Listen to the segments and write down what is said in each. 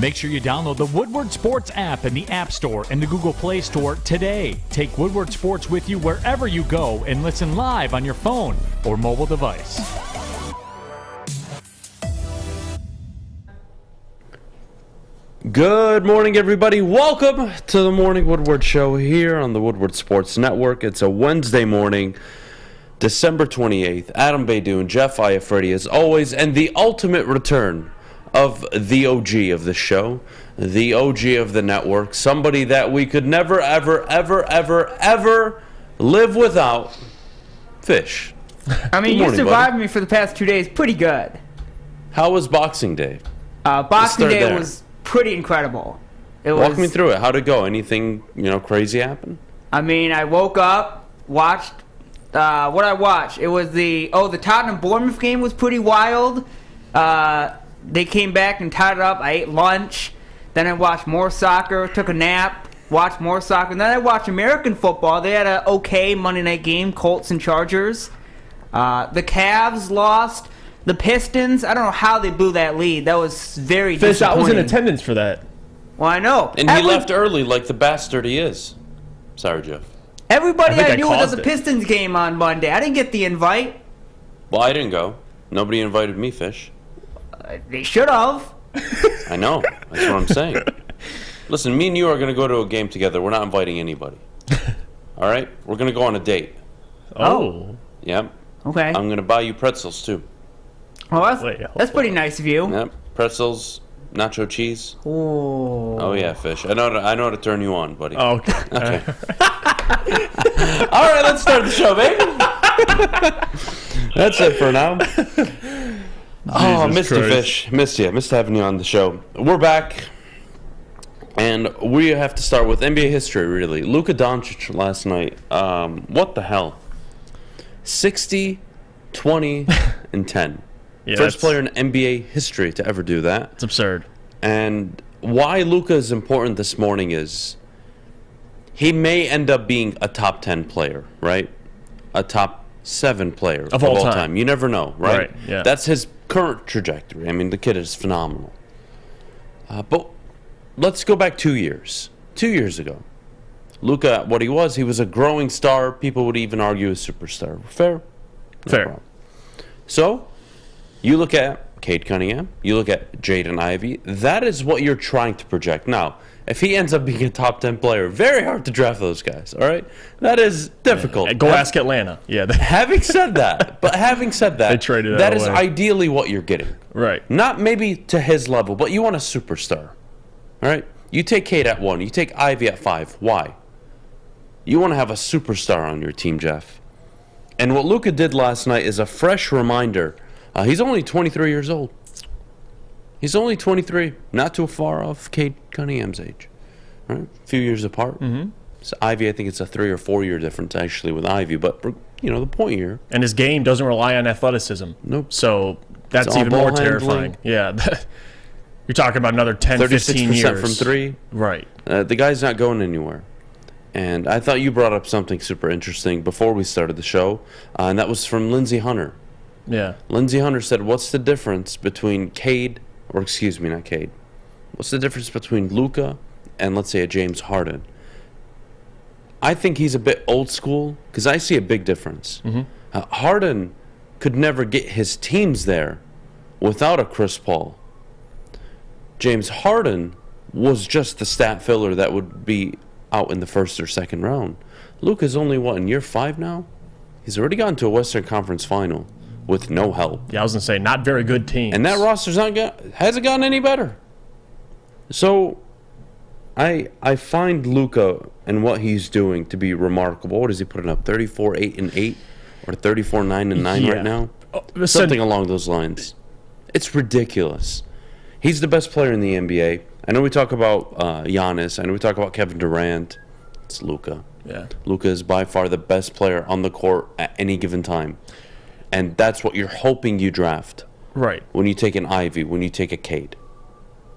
Make sure you download the Woodward Sports app in the App Store and the Google Play Store today. Take Woodward Sports with you wherever you go and listen live on your phone or mobile device. Good morning, everybody. Welcome to the Morning Woodward Show here on the Woodward Sports Network. It's a Wednesday morning, December 28th. Adham, Beydoun, Jeff Iafrate as always, and the ultimate return of the OG of the show, the OG of the network, somebody that we could never, ever live without. Fish. I mean, you survived me for the past 2 days pretty good. How was Boxing Day? Boxing Day was pretty incredible. Walk me through it. How'd it go? Anything, crazy happen? I mean, I woke up, watched, what I watched? It was the Tottenham-Bournemouth game was pretty wild. They came back and tied it up. I ate lunch. Then I watched more soccer, took a nap, watched more soccer. And then I watched American football. They had an okay Monday night game, Colts and Chargers. The Cavs lost. The Pistons, I don't know how they blew that lead. That was very disappointing. I was in attendance for that. Well, I know. And he left early like the bastard he is. Sorry, Jeff. Everybody I knew was at the Pistons game on Monday. I didn't get the invite. Well, I didn't go. Nobody invited me, Fish. They should have. I know. That's what I'm saying. Listen, me and you are going to go to a game together. We're not inviting anybody. All right? We're going to go on a date. Oh. Yep. Okay. I'm going to buy you pretzels, too. Oh, that's pretty nice of you. Yep. Pretzels, nacho cheese. Oh yeah, Fish. I know how to turn you on, buddy. Oh, okay. All right, let's start the show, baby. That's it for now. Oh, missed you, Fish. Missed you. Missed having you on the show. We're back, and we have to start with NBA history, really. Luka Dončić last night. What the hell? 60, 20, and 10. Yeah, First player in NBA history to ever do that. It's absurd. And why Luka is important this morning is he may end up being a top 10 player, right? A top 7 player of all time. You never know, right? Yeah. That's his current trajectory. I mean, the kid is phenomenal. But let's go back 2 years. 2 years ago, Luka, what he was a growing star. People would even argue a superstar. Fair? No Fair. problem. So, you look at Cade Cunningham, you look at Jaden Ivey, that is what you're trying to project. Now, if he ends up being a top 10 player, very hard to draft those guys, all right? That is difficult. Yeah. Go ask Atlanta. Yeah. Having said that, they traded that is ideally what you're getting. Right. Not maybe to his level, but you want a superstar, all right? You take Cade at 1, you take Ivey at 5. Why? You want to have a superstar on your team, Jeff. And what Luka did last night is a fresh reminder. He's only 23 years old. He's only 23, not too far off Cade Cunningham's age. Right? A few years apart. Mm-hmm. So Ivy, I think it's a 3 or 4 year difference actually with Ivy. But, the point here. And his game doesn't rely on athleticism. Nope. So that's even more terrifying. Yeah. You're talking about another 10, 15 years. 36% from 3. Right. The guy's not going anywhere. And I thought you brought up something super interesting before we started the show, and that was from Lindsey Hunter. Yeah. Lindsey Hunter said, what's the difference between not Cade. What's the difference between Luka and, let's say, a James Harden? I think he's a bit old school because I see a big difference. Mm-hmm. Harden could never get his teams there without a Chris Paul. James Harden was just the stat filler that would be out in the first or second round. Luka's only, in year 5 now? He's already gotten to a Western Conference final with no help. Yeah, I was going to say, not very good teams. And that roster's hasn't gotten any better. So, I find Luka and what he's doing to be remarkable. What is he putting up? 34, 8, and 8? Or 34, 9, and 9 right now? Something along those lines. It's ridiculous. He's the best player in the NBA. I know we talk about Giannis. I know we talk about Kevin Durant. It's Luka. Yeah. Luka is by far the best player on the court at any given time. And that's what you're hoping you draft. Right. When you take an Ivy, when you take a Cade.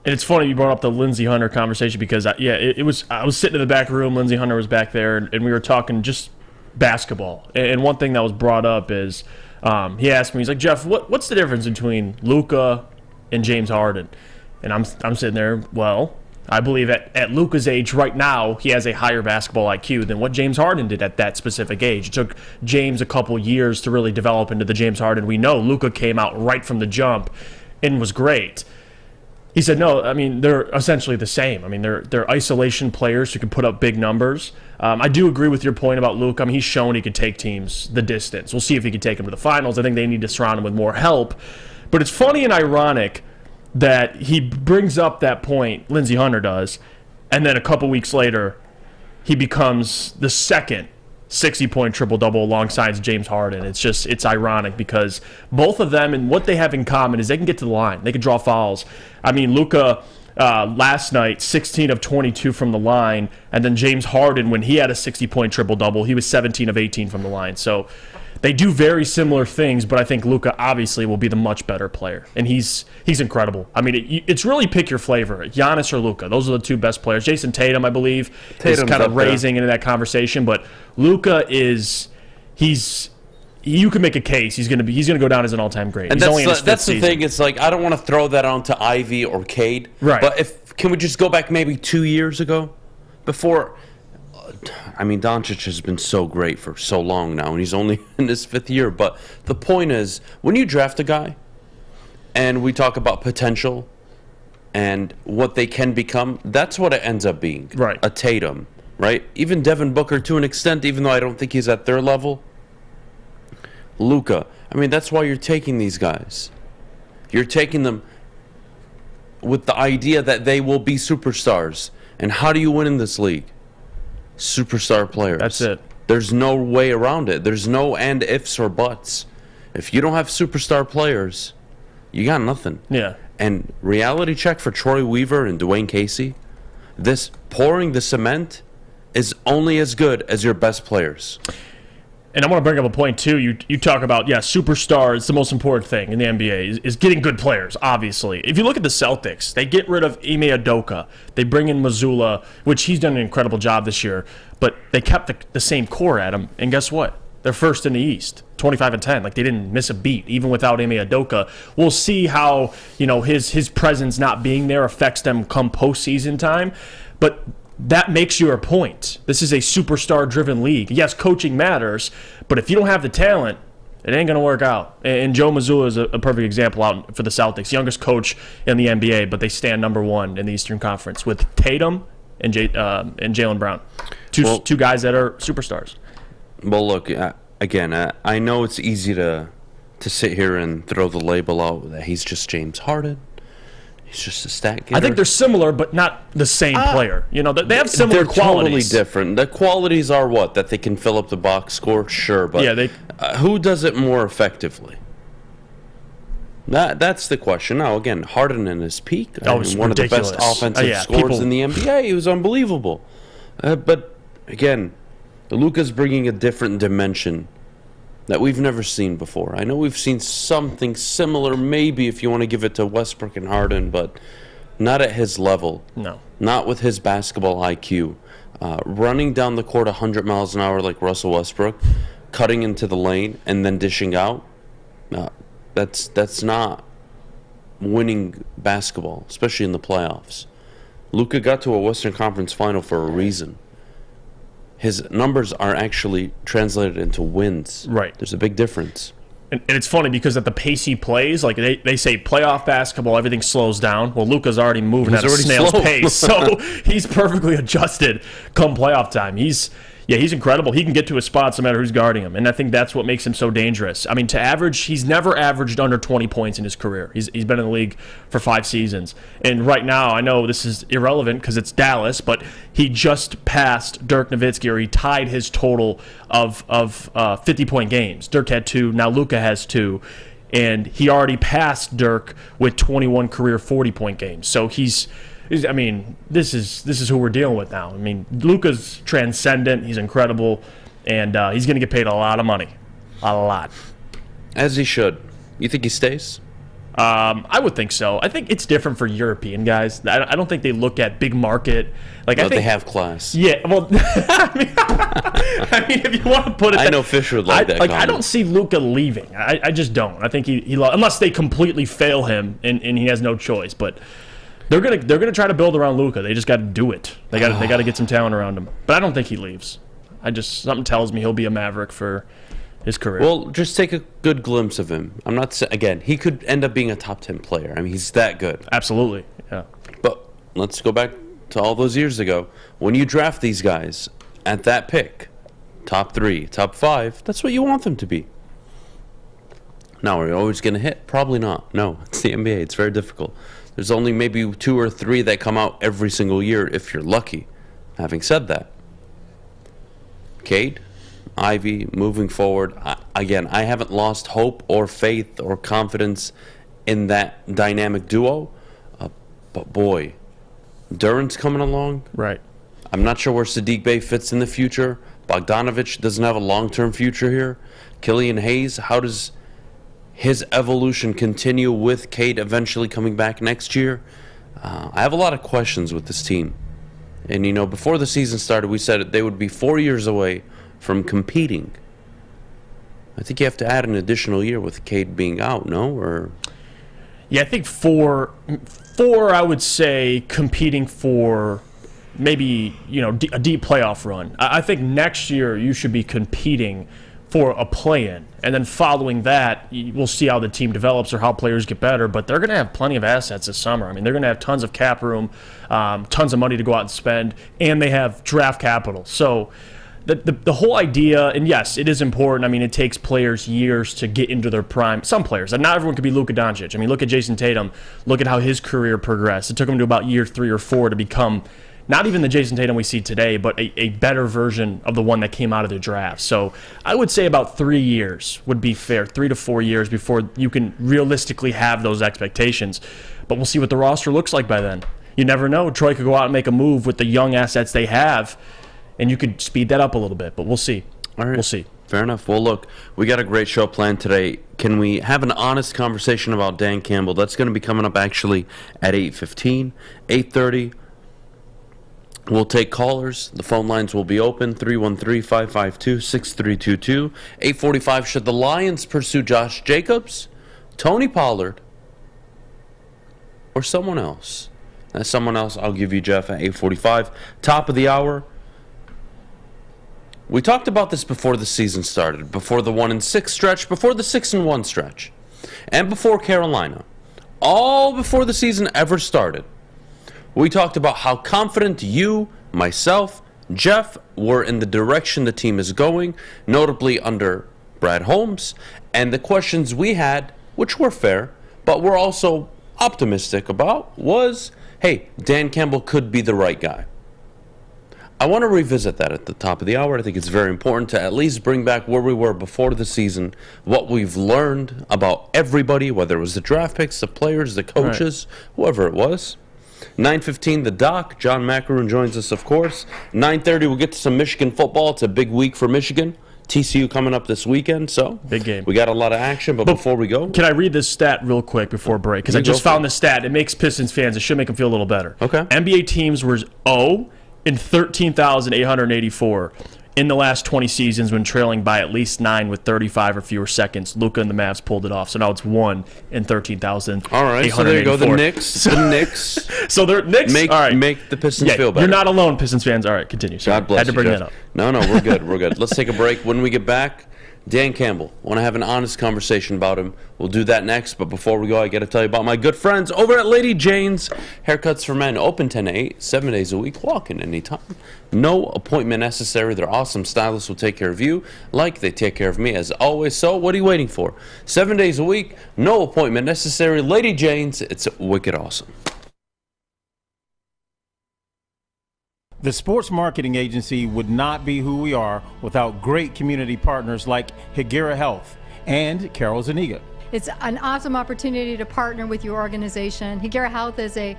And it's funny you brought up the Lindsey Hunter conversation because, it was. I was sitting in the back room. Lindsey Hunter was back there, and we were talking just basketball. And one thing that was brought up is he asked me, he's like, Jeff, what's the difference between Luka and James Harden? And I'm sitting there, well, I believe at Luka's age right now, he has a higher basketball IQ than what James Harden did at that specific age. It took James a couple years to really develop into the James Harden we know. Luka came out right from the jump and was great. He said, no, I mean, they're essentially the same. I mean, they're isolation players who can put up big numbers. I do agree with your point about Luka. I mean, he's shown he could take teams the distance. We'll see if he can take them to the finals. I think they need to surround him with more help. But it's funny and ironic that he brings up that point, Lindsey Hunter does, and then a couple weeks later, he becomes the second 60-point triple-double alongside James Harden. It's ironic because both of them, and what they have in common is they can get to the line. They can draw fouls. I mean, Luka last night, 16 of 22 from the line, and then James Harden, when he had a 60-point triple-double, he was 17 of 18 from the line. So they do very similar things, but I think Luka obviously will be the much better player, and he's incredible. I mean, it's really pick your flavor, Giannis or Luka. Those are the two best players. Jason Tatum, I believe, is kind of raising into that conversation, but Luka you can make a case he's going to go down as an all-time great. And that's the thing. It's like I don't want to throw that onto Ivy or Cade, right? But can we just go back maybe 2 years ago, before? I mean, Dončić has been so great for so long now, and he's only in his 5th year. But the point is, when you draft a guy, and we talk about potential and what they can become, that's what it ends up being. Right. A Tatum, right? Even Devin Booker to an extent, even though I don't think he's at their level. Luka. I mean, that's why you're taking these guys. You're taking them with the idea that they will be superstars. And how do you win in this league? Superstar players. That's it. There's no way around it. There's no and ifs or buts. If you don't have superstar players, you got nothing. Yeah. And reality check for Troy Weaver and Dwayne Casey, this pouring the cement is only as good as your best players. And I want to bring up a point, too. You talk about, superstars, the most important thing in the NBA is getting good players, obviously. If you look at the Celtics, they get rid of Ime Udoka. They bring in Mazzulla, which he's done an incredible job this year. But they kept the same core at him. And guess what? They're first in the East, 25-10. Like, they didn't miss a beat, even without Ime Udoka. We'll see how, his presence not being there affects them come postseason time. But that makes your point. This is a superstar-driven league. Yes, coaching matters, but if you don't have the talent, it ain't going to work out. And Joe Mazzulla is a perfect example out for the Celtics, youngest coach in the NBA, but they stand number one in the Eastern Conference with Tatum and Jaylen Brown, two guys that are superstars. Well, look, again, I know it's easy to sit here and throw the label out that he's just James Harden. He's just a stat getter. I think they're similar, but not the same player. They have similar qualities. They're totally different. The qualities are what? That they can fill up the box score? Sure, but who does it more effectively? That's the question. Now, again, Harden in his peak, one of the best offensive scorers in the NBA. He was unbelievable. But, again, Luka's bringing a different dimension that we've never seen before. I know we've seen something similar, maybe if you want to give it to Westbrook and Harden, but not at his level. No. Not with his basketball IQ. Running down the court 100 miles an hour like Russell Westbrook, cutting into the lane, and then dishing out. That's not winning basketball, especially in the playoffs. Luka got to a Western Conference final for a reason. His numbers are actually translated into wins. Right. There's a big difference. And it's funny because at the pace he plays, like they say playoff basketball, everything slows down. Well, Luka's already moving at a snail's pace, so he's perfectly adjusted come playoff time. He's incredible. He can get to his spots no matter who's guarding him, and I think that's what makes him so dangerous. I mean, he's never averaged under 20 points in his career. He's been in the league for 5 seasons, and right now, I know this is irrelevant because it's Dallas, but he just passed Dirk Nowitzki, or he tied his total of 50-point games. Dirk had 2, now Luka has 2, and he already passed Dirk with 21 career 40-point games. So this is who we're dealing with now. I mean, Luka's transcendent. He's incredible, and he's going to get paid a lot of money, a lot. As he should. You think he stays? I would think so. I think it's different for European guys. I don't think they look at big market. I think they have class. Yeah, well, I mean, if you want to put it, I know Fisher would like that. I don't see Luka leaving. I just don't. I think he unless they completely fail him and he has no choice. But They're gonna try to build around Luka. They just got to do it. They got to get some talent around him. But I don't think he leaves. Something tells me he'll be a Maverick for his career. Well, just take a good glimpse of him. I'm not saying, again, he could end up being a top 10 player. I mean, he's that good. Absolutely, yeah. But let's go back to all those years ago. When you draft these guys at that pick, top 3, top 5, that's what you want them to be. Now, are you always going to hit? Probably not. No, it's the NBA. It's very difficult. There's only maybe 2 or 3 that come out every single year if you're lucky. Having said that, Cade, Ivy, moving forward, I haven't lost hope or faith or confidence in that dynamic duo. But boy, Duran's coming along. Right. I'm not sure where Sadiq Bey fits in the future. Bogdanovich doesn't have a long-term future here. Killian Hayes, how does his evolution continue with Cade eventually coming back next year? I have a lot of questions with this team. And, before the season started, we said they would be 4 years away from competing. I think you have to add an additional year with Cade being out, no? Or yeah, I think four. I would say competing for maybe a deep playoff run. I think next year you should be competing for a play-in, and then following that, we'll see how the team develops or how players get better. But they're going to have plenty of assets this summer. I mean, they're going to have tons of cap room, tons of money to go out and spend, and they have draft capital. So the whole idea, and yes, it is important. I mean, it takes players years to get into their prime. Some players, and not everyone could be Luka Dončić. I mean, look at Jason Tatum. Look at how his career progressed. It took him to about year 3 or 4 to become not even the Jason Tatum we see today, but a better version of the one that came out of the draft. So I would say about 3 years would be fair, 3 to 4 years before you can realistically have those expectations. But we'll see what the roster looks like by then. You never know. Troy could go out and make a move with the young assets they have, and you could speed that up a little bit. But we'll see. All right. We'll see. Fair enough. Well, look, we got a great show planned today. Can we have an honest conversation about Dan Campbell? That's going to be coming up actually at 8:15, 8:30. We'll take callers. The phone lines will be open, 313-552-6322. 8:45, should the Lions pursue Josh Jacobs, Tony Pollard, or someone else? That's someone else I'll give you, Jeff, at 8:45. Top of the hour. We talked about this before the season started, before the 1-6 stretch, before the 6-1 stretch, and before Carolina. All before the season ever started. We talked about how confident you, myself, Jeff were in the direction the team is going, notably under Brad Holmes, and the questions we had, which were fair, but we're also optimistic about, was, hey, Dan Campbell could be the right guy. I want to revisit that at the top of the hour. I think it's very important to at least bring back where we were before the season, what we've learned about everybody, whether it was the draft picks, the players, the coaches, whoever it was. 9:15, the Doc. John Maakaron joins us, of course. 9:30, we'll get to some Michigan football. It's a big week for Michigan. TCU coming up this weekend, so big game. We got a lot of action, but before we go, can I read this stat real quick before break? Because I just found the stat. It makes Pistons fans, it should make them feel a little better. Okay. NBA teams were 0 in 13,884 in the last 20 seasons when trailing by at least 9 with 35 or fewer seconds. Luka and the Mavs pulled it off, so now it's 1 in 13,000. All right, so there you go. The Knicks. So they're Knicks. Make, all right. Make the Pistons feel better. You're not alone, Pistons fans. All right, continue. Sorry. God bless Had to bring you, that up. No, we're good. We're good. Let's take a break. When we get back, Dan Campbell. Want to have an honest conversation about him. We'll do that next. But before we go, I got to tell you about my good friends over at Lady Jane's Haircuts for Men. Open 10 to 8, 7 days a week. Walk in anytime. No appointment necessary. Their awesome stylists will take care of you like they take care of me as always. So what are you waiting for? 7 days a week. No appointment necessary. Lady Jane's. It's wicked awesome. The sports marketing agency would not be who we are without great community partners like Higuera Health and Carol Zaniga. It's an awesome opportunity to partner with your organization. Higuera Health is a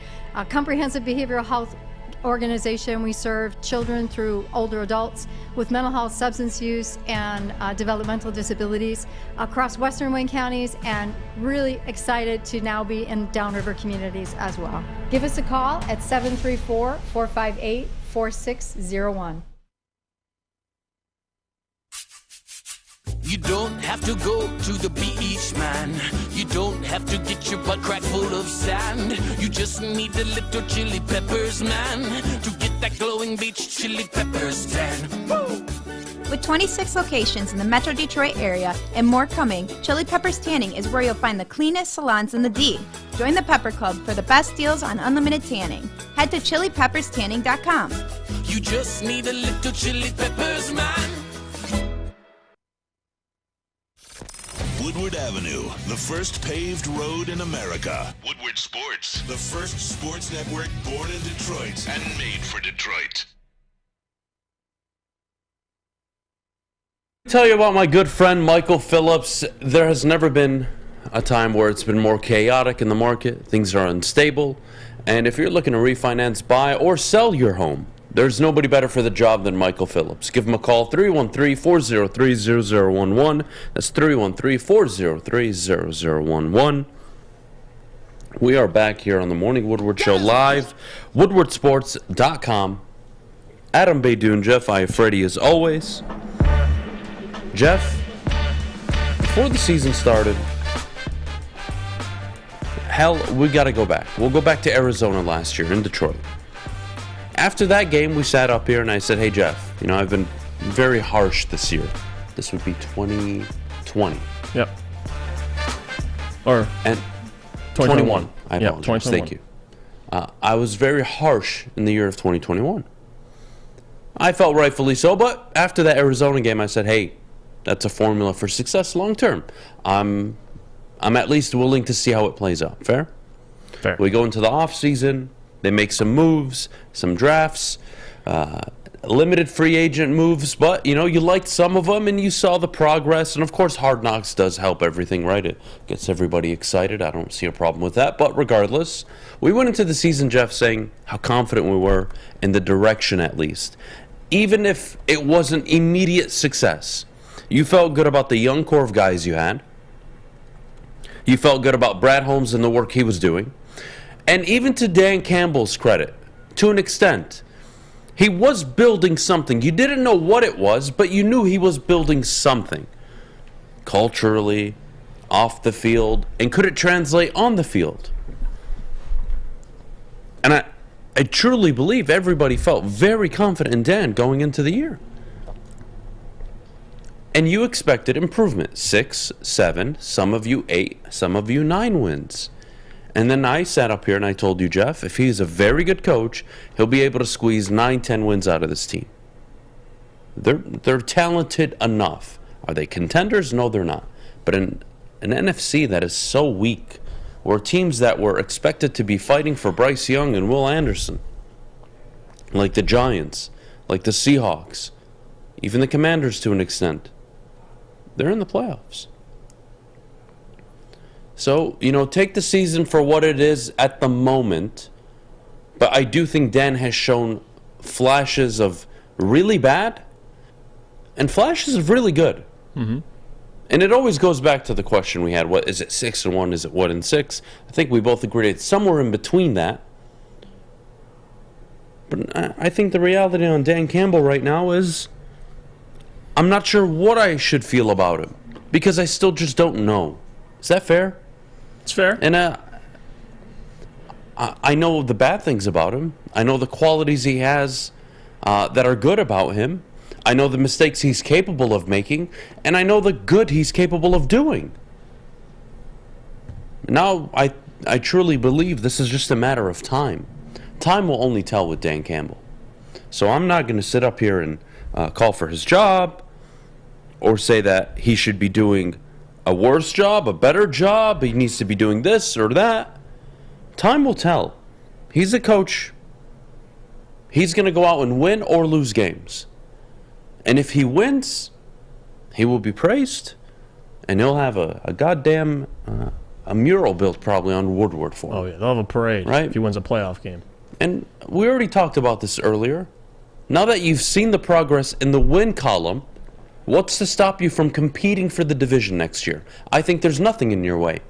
comprehensive behavioral health organization. We serve children through older adults with mental health, substance use, and developmental disabilities across Western Wayne counties, and really excited to now be in downriver communities as well. Give us a call at 734-458-4601. You don't have to go to the beach, man. You don't have to get your butt crack full of sand. You just need a little chili peppers, man, to get that glowing beach chili peppers tan. Woo! With 26 locations in the Metro Detroit area and more coming, Chili Peppers Tanning is where you'll find the cleanest salons in the D. Join the Pepper Club for the best deals on unlimited tanning. Head to chilipepperstanning.com. You just need a little chili peppers, man. Woodward Avenue, the first paved road in America. Woodward Sports, the first sports network born in Detroit and made for Detroit. Tell you about my good friend Michael Phillips. There has never been a time where it's been more chaotic in the market. Things are unstable. And if you're looking to refinance, buy, or sell your home, there's nobody better for the job than Michael Phillips. Give him a call, 313-403-0011. That's 313-403-0011. We are back here on the Morning Woodward Show live, woodwardsports.com. Adham, Beydoun, Jeff Iafrate as always. Jeff, before the season started, hell, we got to go back. We'll go back to Arizona last year in Detroit. After that game, we sat up here and I said, hey, Jeff, you know, I've been very harsh this year. This would be 2020. Yep. Or and 2021. I apologize. Thank you. I was very harsh in the year of 2021. I felt rightfully so, but after that Arizona game, I said, hey, that's a formula for success long term. I'm at least willing to see how it plays out. Fair? Fair. We go into the offseason. They make some moves, some drafts, limited free agent moves. But, you know, you liked some of them and you saw the progress. And, of course, Hard Knocks does help everything, right? It gets everybody excited. I don't see a problem with that. But regardless, we went into the season, Jeff, saying how confident we were in the direction at least. Even if it wasn't immediate success. You felt good about the young core of guys you had. You felt good about Brad Holmes and the work he was doing. And even to Dan Campbell's credit, to an extent, he was building something. You didn't know what it was, but you knew he was building something. Culturally, off the field, and could it translate on the field? And I truly believe everybody felt very confident in Dan going into the year. And you expected improvement. 6, 7, some of you 8, some of you 9 wins. And then I sat up here and I told you, Jeff, if he's a very good coach, he'll be able to squeeze 9, 10 wins out of this team. They're talented enough. Are they contenders? No, they're not. But in an NFC that is so weak, where teams that were expected to be fighting for Bryce Young and Will Anderson, like the Giants, like the Seahawks, even the Commanders to an extent, they're in the playoffs. So, you know, take the season for what it is at the moment. But I do think Dan has shown flashes of really bad and flashes of really good. Mm-hmm. And it always goes back to the question we had, what is it, 6-1? Is it 1-6? I think we both agreed it's somewhere in between that. But I think the reality on Dan Campbell right now is I'm not sure what I should feel about him because I still just don't know. Is that fair? It's fair. And I know the bad things about him. I know the qualities he has that are good about him. I know the mistakes he's capable of making. And I know the good he's capable of doing. Now, I truly believe this is just a matter of time. Time will only tell with Dan Campbell. So I'm not going to sit up here and call for his job or say that he should be doing a worse job, a better job, he needs to be doing this or that. Time will tell. He's a coach. He's going to go out and win or lose games. And if he wins, he will be praised. And he'll have a goddamn a mural built probably on Woodward for him. Oh, yeah, they'll have a parade right? if he wins a playoff game. And we already talked about this earlier. Now that you've seen the progress in the win column, what's to stop you from competing for the division next year? I think there's nothing in your way.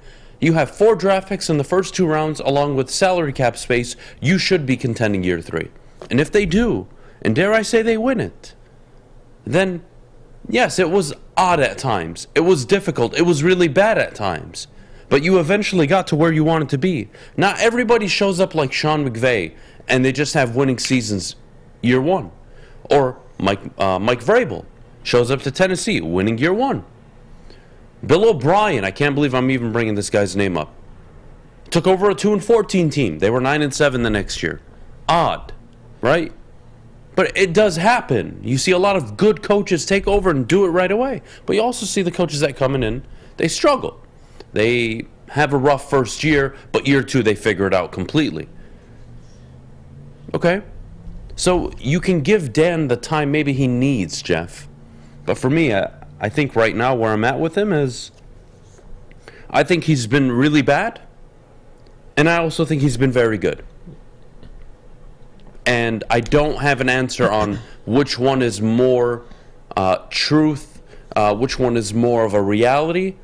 You have 4 draft picks in the first 2 rounds along with salary cap space. You should be contending year 3. And if they do, and dare I say they win it, then Yes, it was odd at times. It was difficult. It was really bad at times. But you eventually got to where you wanted to be. Not everybody shows up like Sean McVay and they just have winning seasons year one. Or Mike Vrabel shows up to Tennessee, winning year one. Bill O'Brien, I can't believe I'm even bringing this guy's name up, took over a 2-14 team. They were 9-7 the next year. Odd, right? But it does happen. You see a lot of good coaches take over and do it right away. But you also see the coaches that come in, they struggle. They have a rough first year, but year two they figure it out completely. Okay? So you can give Dan the time maybe he needs, Jeff. But for me, I think right now where I'm at with him is I think he's been really bad, and I also think he's been very good. And I don't have an answer on which one is more truth, which one is more of a reality.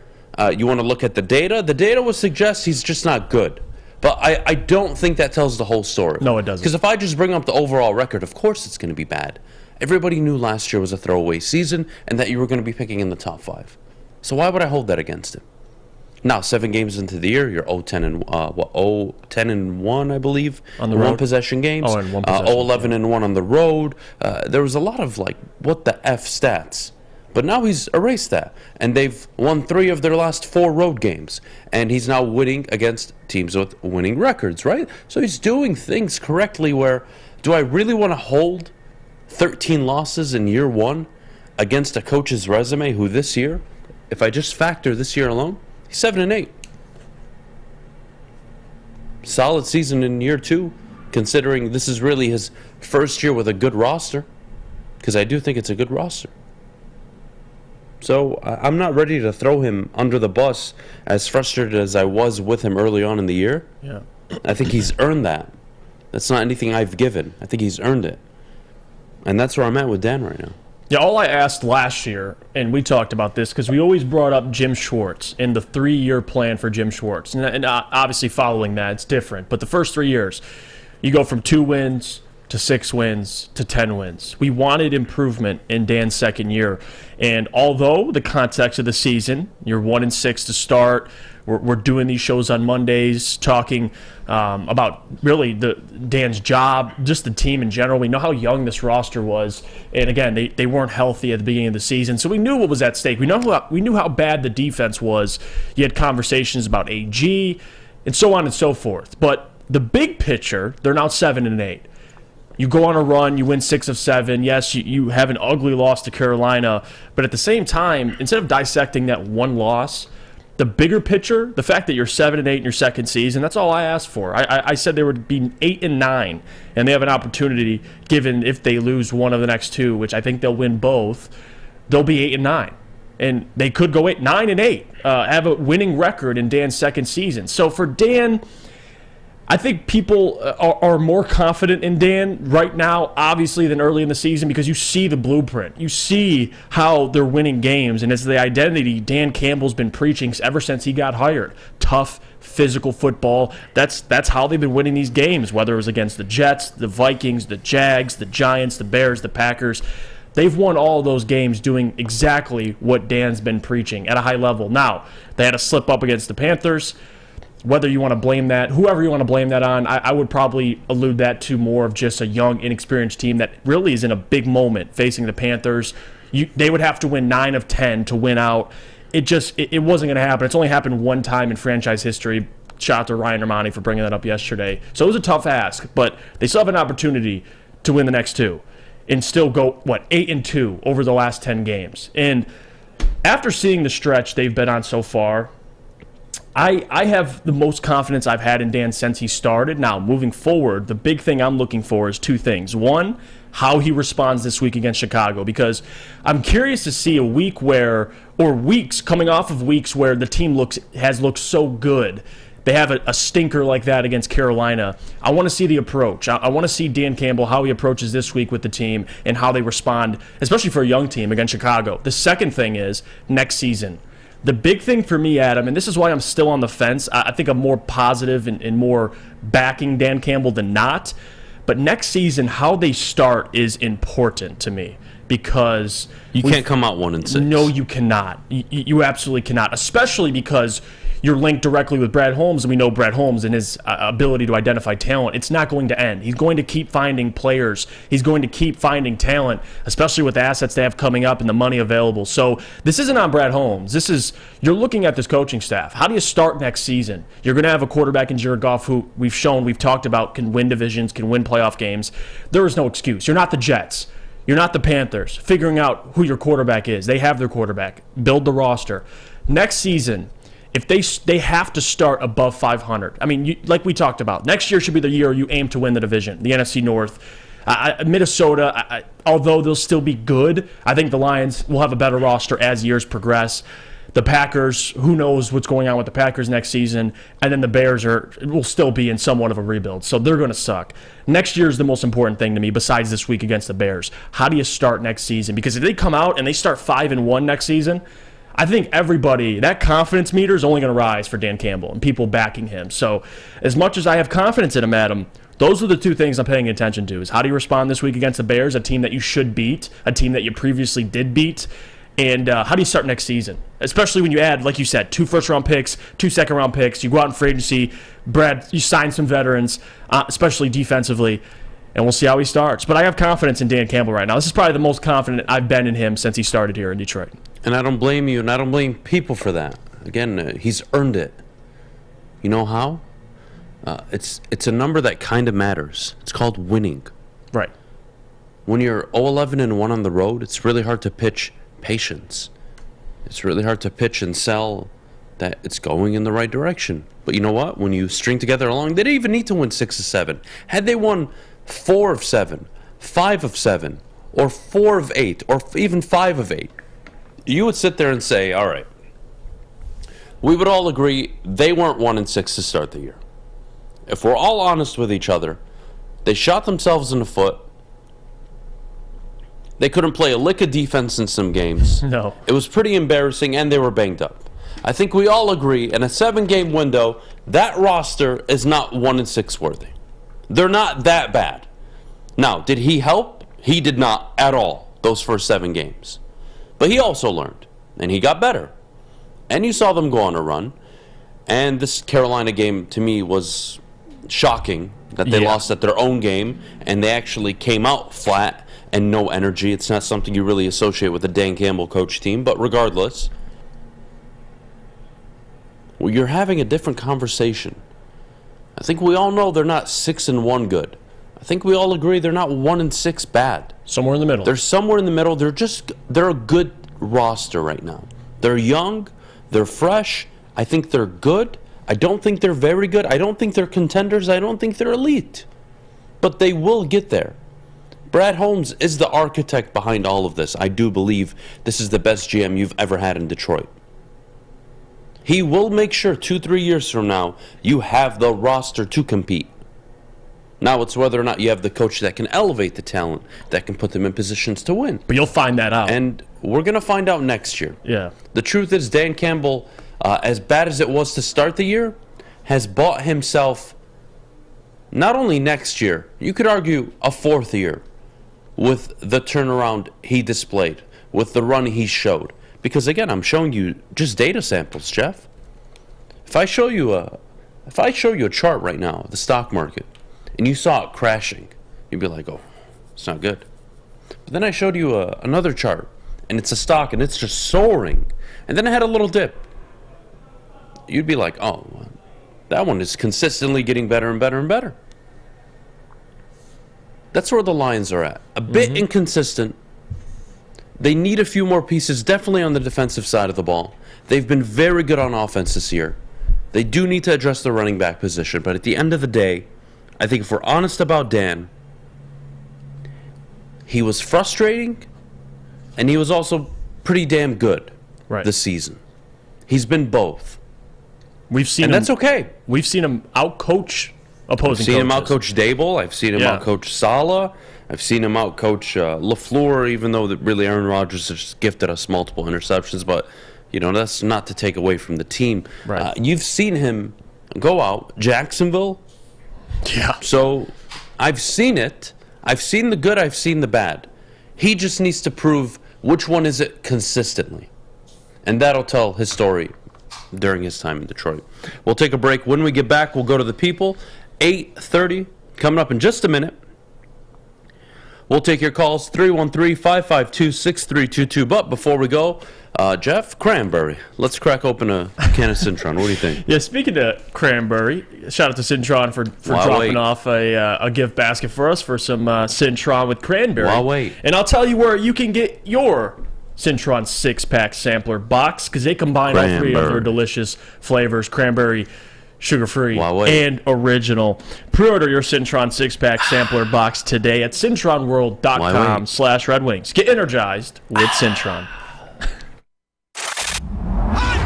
You want to look at the data? The data would suggest he's just not good. But I don't think that tells the whole story. No, it doesn't. Because if I just bring up the overall record, of course it's going to be bad. Everybody knew last year was a throwaway season and that you were going to be picking in the top 5. So why would I hold that against him? Now, 7 games into the year, you're 0-10-1, I believe, on the road. 1-possession games. Oh, and 1-possession. 0-11-1 on the road. There was a lot of what the F stats. But now he's erased that, and they've won 3 of their last 4 road games, and he's now winning against teams with winning records, right? So he's doing things correctly. Where do I really want to hold 13 losses in year 1 against a coach's resume who this year, if I just factor this year alone, he's 7-8. Solid season in year 2, considering this is really his first year with a good roster, because I do think it's a good roster. So I'm not ready to throw him under the bus as frustrated as I was with him early on in the year. Yeah. I think he's earned that. That's not anything I've given. I think he's earned it. And that's where I'm at with Dan right now. Yeah, all I asked last year, and we talked about this, because we always brought up Jim Schwartz and the 3-year plan for Jim Schwartz. And obviously following that, it's different. But the first 3 years, you go from 2 wins to 6 wins to 10 wins. We wanted improvement in Dan's second year. And although the context of the season, you're 1-6 to start, we're doing these shows on Mondays, talking about really Dan's job, just the team in general. We know how young this roster was. And again, they weren't healthy at the beginning of the season. So we knew what was at stake. We knew how bad the defense was. You had conversations about AG and so on and so forth. But the big picture, they're now 7-8. You go on a run, you win 6 of 7. Yes, you have an ugly loss to Carolina, but at the same time, instead of dissecting that one loss, the bigger picture, the fact that you're 7-8 in your second season, that's all I asked for. I said they would be 8-9, and they have an opportunity, given if they lose one of the next 2, which I think they'll win both, they'll be 8-9. And they could go 9-8, have a winning record in Dan's second season. So for Dan, I think people are more confident in Dan right now, obviously, than early in the season, because you see the blueprint. You see how they're winning games, and it's the identity Dan Campbell's been preaching ever since he got hired. Tough, physical football. That's how they've been winning these games, whether it was against the Jets, the Vikings, the Jags, the Giants, the Bears, the Packers. They've won all those games doing exactly what Dan's been preaching at a high level. Now, they had a slip up against the Panthers. Whether you want to blame that, whoever you want to blame that on, I would probably allude that to more of just a young, inexperienced team that really is in a big moment facing the Panthers. They would have to win 9 of 10 to win out. It wasn't going to happen. It's only happened one time in franchise history. Shout out to Ryan Ermanni for bringing that up yesterday. So it was a tough ask, but they still have an opportunity to win the next 2 and still go, 8-2 over the last 10 games. And after seeing the stretch they've been on so far, I have the most confidence I've had in Dan since he started. Now, moving forward, the big thing I'm looking for is 2 things. One, how he responds this week against Chicago, because I'm curious to see a week weeks coming off of weeks where the team has looked so good. They have a stinker like that against Carolina. I want to see the approach. I want to see Dan Campbell, how he approaches this week with the team and how they respond, especially for a young team against Chicago. The second thing is next season. The big thing for me, Adam, and this is why I'm still on the fence, I think I'm more positive and more backing Dan Campbell than not, but next season, how they start is important to me. because you can't come out 1-6. No, you cannot. You absolutely cannot, especially because you're linked directly with Brad Holmes, and we know Brad Holmes and his ability to identify talent. It's not going to end. He's going to keep finding players. He's going to keep finding talent, especially with the assets they have coming up and the money available. So this isn't on Brad Holmes. You're looking at this coaching staff. How do you start next season? You're going to have a quarterback in Jared Goff who we've talked about can win divisions, can win playoff games. There is no excuse. You're not the Jets. You're not the Panthers. Figuring out who your quarterback is. They have their quarterback. Build the roster. Next season, if they have to start above 500. I mean, like we talked about, next year should be the year you aim to win the division, the NFC North. Minnesota, although they'll still be good, I think the Lions will have a better roster as years progress. The Packers, who knows what's going on with the Packers next season, and then the Bears will still be in somewhat of a rebuild, so they're going to suck. Next year is the most important thing to me besides this week against the Bears. How do you start next season? Because if they come out and they start 5-1 next season, I think that confidence meter is only going to rise for Dan Campbell and people backing him. So as much as I have confidence in him, Adam, those are the two things I'm paying attention to, is how do you respond this week against the Bears, a team that you should beat, a team that you previously did beat, and how do you start next season? Especially when you add, like you said, 2 first-round picks, 2 second-round picks, you go out in free agency, Brad, you sign some veterans, especially defensively, and we'll see how he starts. But I have confidence in Dan Campbell right now. This is probably the most confident I've been in him since he started here in Detroit. And I don't blame you, and I don't blame people for that. Again, he's earned it. You know how? It's a number that kind of matters. It's called winning. Right. When you're 0-11-1 on the road, it's really hard to pitch patience. It's really hard to pitch and sell that it's going in the right direction. But you know what? When you string together along, they didn't even need to win 6 of 7. Had they won 4 of 7, 5 of 7, or 4 of 8, or even 5 of 8, you would sit there and say, all right, we would all agree they weren't 1-6 to start the year. If we're all honest with each other, they shot themselves in the foot. They couldn't play a lick of defense in some games. No. It was pretty embarrassing, and they were banged up. I think we all agree, in a 7-game window, that roster is not 1-6 worthy. They're not that bad. Now, did he help? He did not at all, those first 7 games. But he also learned, and he got better. And you saw them go on a run. And this Carolina game, to me, was shocking that they lost at their own game, and they actually came out flat and no energy. It's not something you really associate with the Dan Campbell coach team, but regardless, well, you're having a different conversation. I think we all know they're not 6-1 good. I think we all agree they're not 1-6 bad. Somewhere in the middle. They're somewhere in the middle. They're a good roster right now. They're young. They're fresh. I think they're good. I don't think they're very good. I don't think they're contenders. I don't think they're elite. But they will get there. Brad Holmes is the architect behind all of this. I do believe this is the best GM you've ever had in Detroit. He will make sure 2-3 years from now you have the roster to compete. Now it's whether or not you have the coach that can elevate the talent, that can put them in positions to win. But you'll find that out. And we're going to find out next year. Yeah. The truth is Dan Campbell, as bad as it was to start the year, has bought himself not only next year, you could argue a 4th year with the turnaround he displayed, with the run he showed. Because again, I'm showing you just data samples, Jeff. If I show you a chart right now of the stock market, and you saw it crashing, you'd be like, oh, it's not good. But then I showed you another chart, and it's a stock, and it's just soaring. And then I had a little dip. You'd be like, oh, that one is consistently getting better and better and better. That's where the Lions are at. A bit inconsistent. They need a few more pieces, definitely on the defensive side of the ball. They've been very good on offense this year. They do need to address the running back position, but at the end of the day, I think if we're honest about Dan, he was frustrating, and he was also pretty damn good this season. He's been both. We've seen him, that's okay. We've seen him outcoach opposing I've seen coaches. him outcoach Dable. I've seen him outcoach Saleh. I've seen him outcoach LaFleur, even though really Aaron Rodgers has gifted us multiple interceptions. But, that's not to take away from the team. Right. You've seen him go out. Jacksonville. Yeah. So I've seen it. I've seen the good. I've seen the bad. He just needs to prove which one is it consistently. And that'll tell his story during his time in Detroit. We'll take a break. When we get back, we'll go to the people. 8:30 coming up in just a minute. We'll take your calls, 313-552-6322. But before we go, Jeff, cranberry. Let's crack open a can of Cintron. What do you think? Yeah, speaking of cranberry, shout out to Cintron for dropping off a gift basket for us for some Cintron with cranberry. Wow, wait. And I'll tell you where you can get your Cintron 6-pack sampler box, because they combine all three of their delicious flavors, cranberry, sugar-free, and original. Pre-order your Cintron 6-pack sampler box today at cintronworld.com/Red Wings. Get energized with Cintron.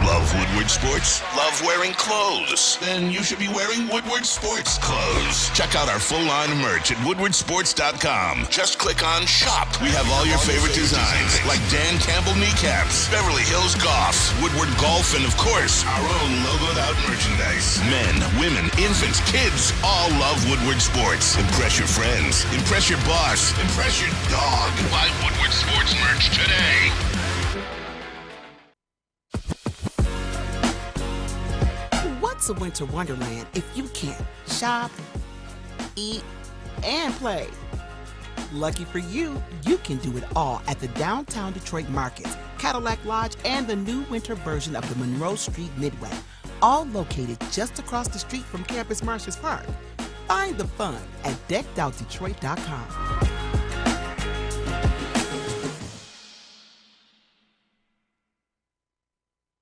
Love Woodward Sports? Love wearing clothes? Then you should be wearing Woodward Sports clothes. Check out our full line of merch at woodwardsports.com. Just click on Shop. We have all your favorite designs, like Dan Campbell kneecaps, Beverly Hills Golf, Woodward Golf, and of course, our own logoed out merchandise. Men, women, infants, kids all love Woodward Sports. Impress your friends. Impress your boss. Impress your dog. Buy Woodward Sports merch today. What's a winter wonderland if you can't shop, eat, and play? Lucky for you, you can do it all at the Downtown Detroit Markets, Cadillac Lodge, and the new winter version of the Monroe Street Midway, all located just across the street from Campus Martius Park. Find the fun at deckedoutdetroit.com.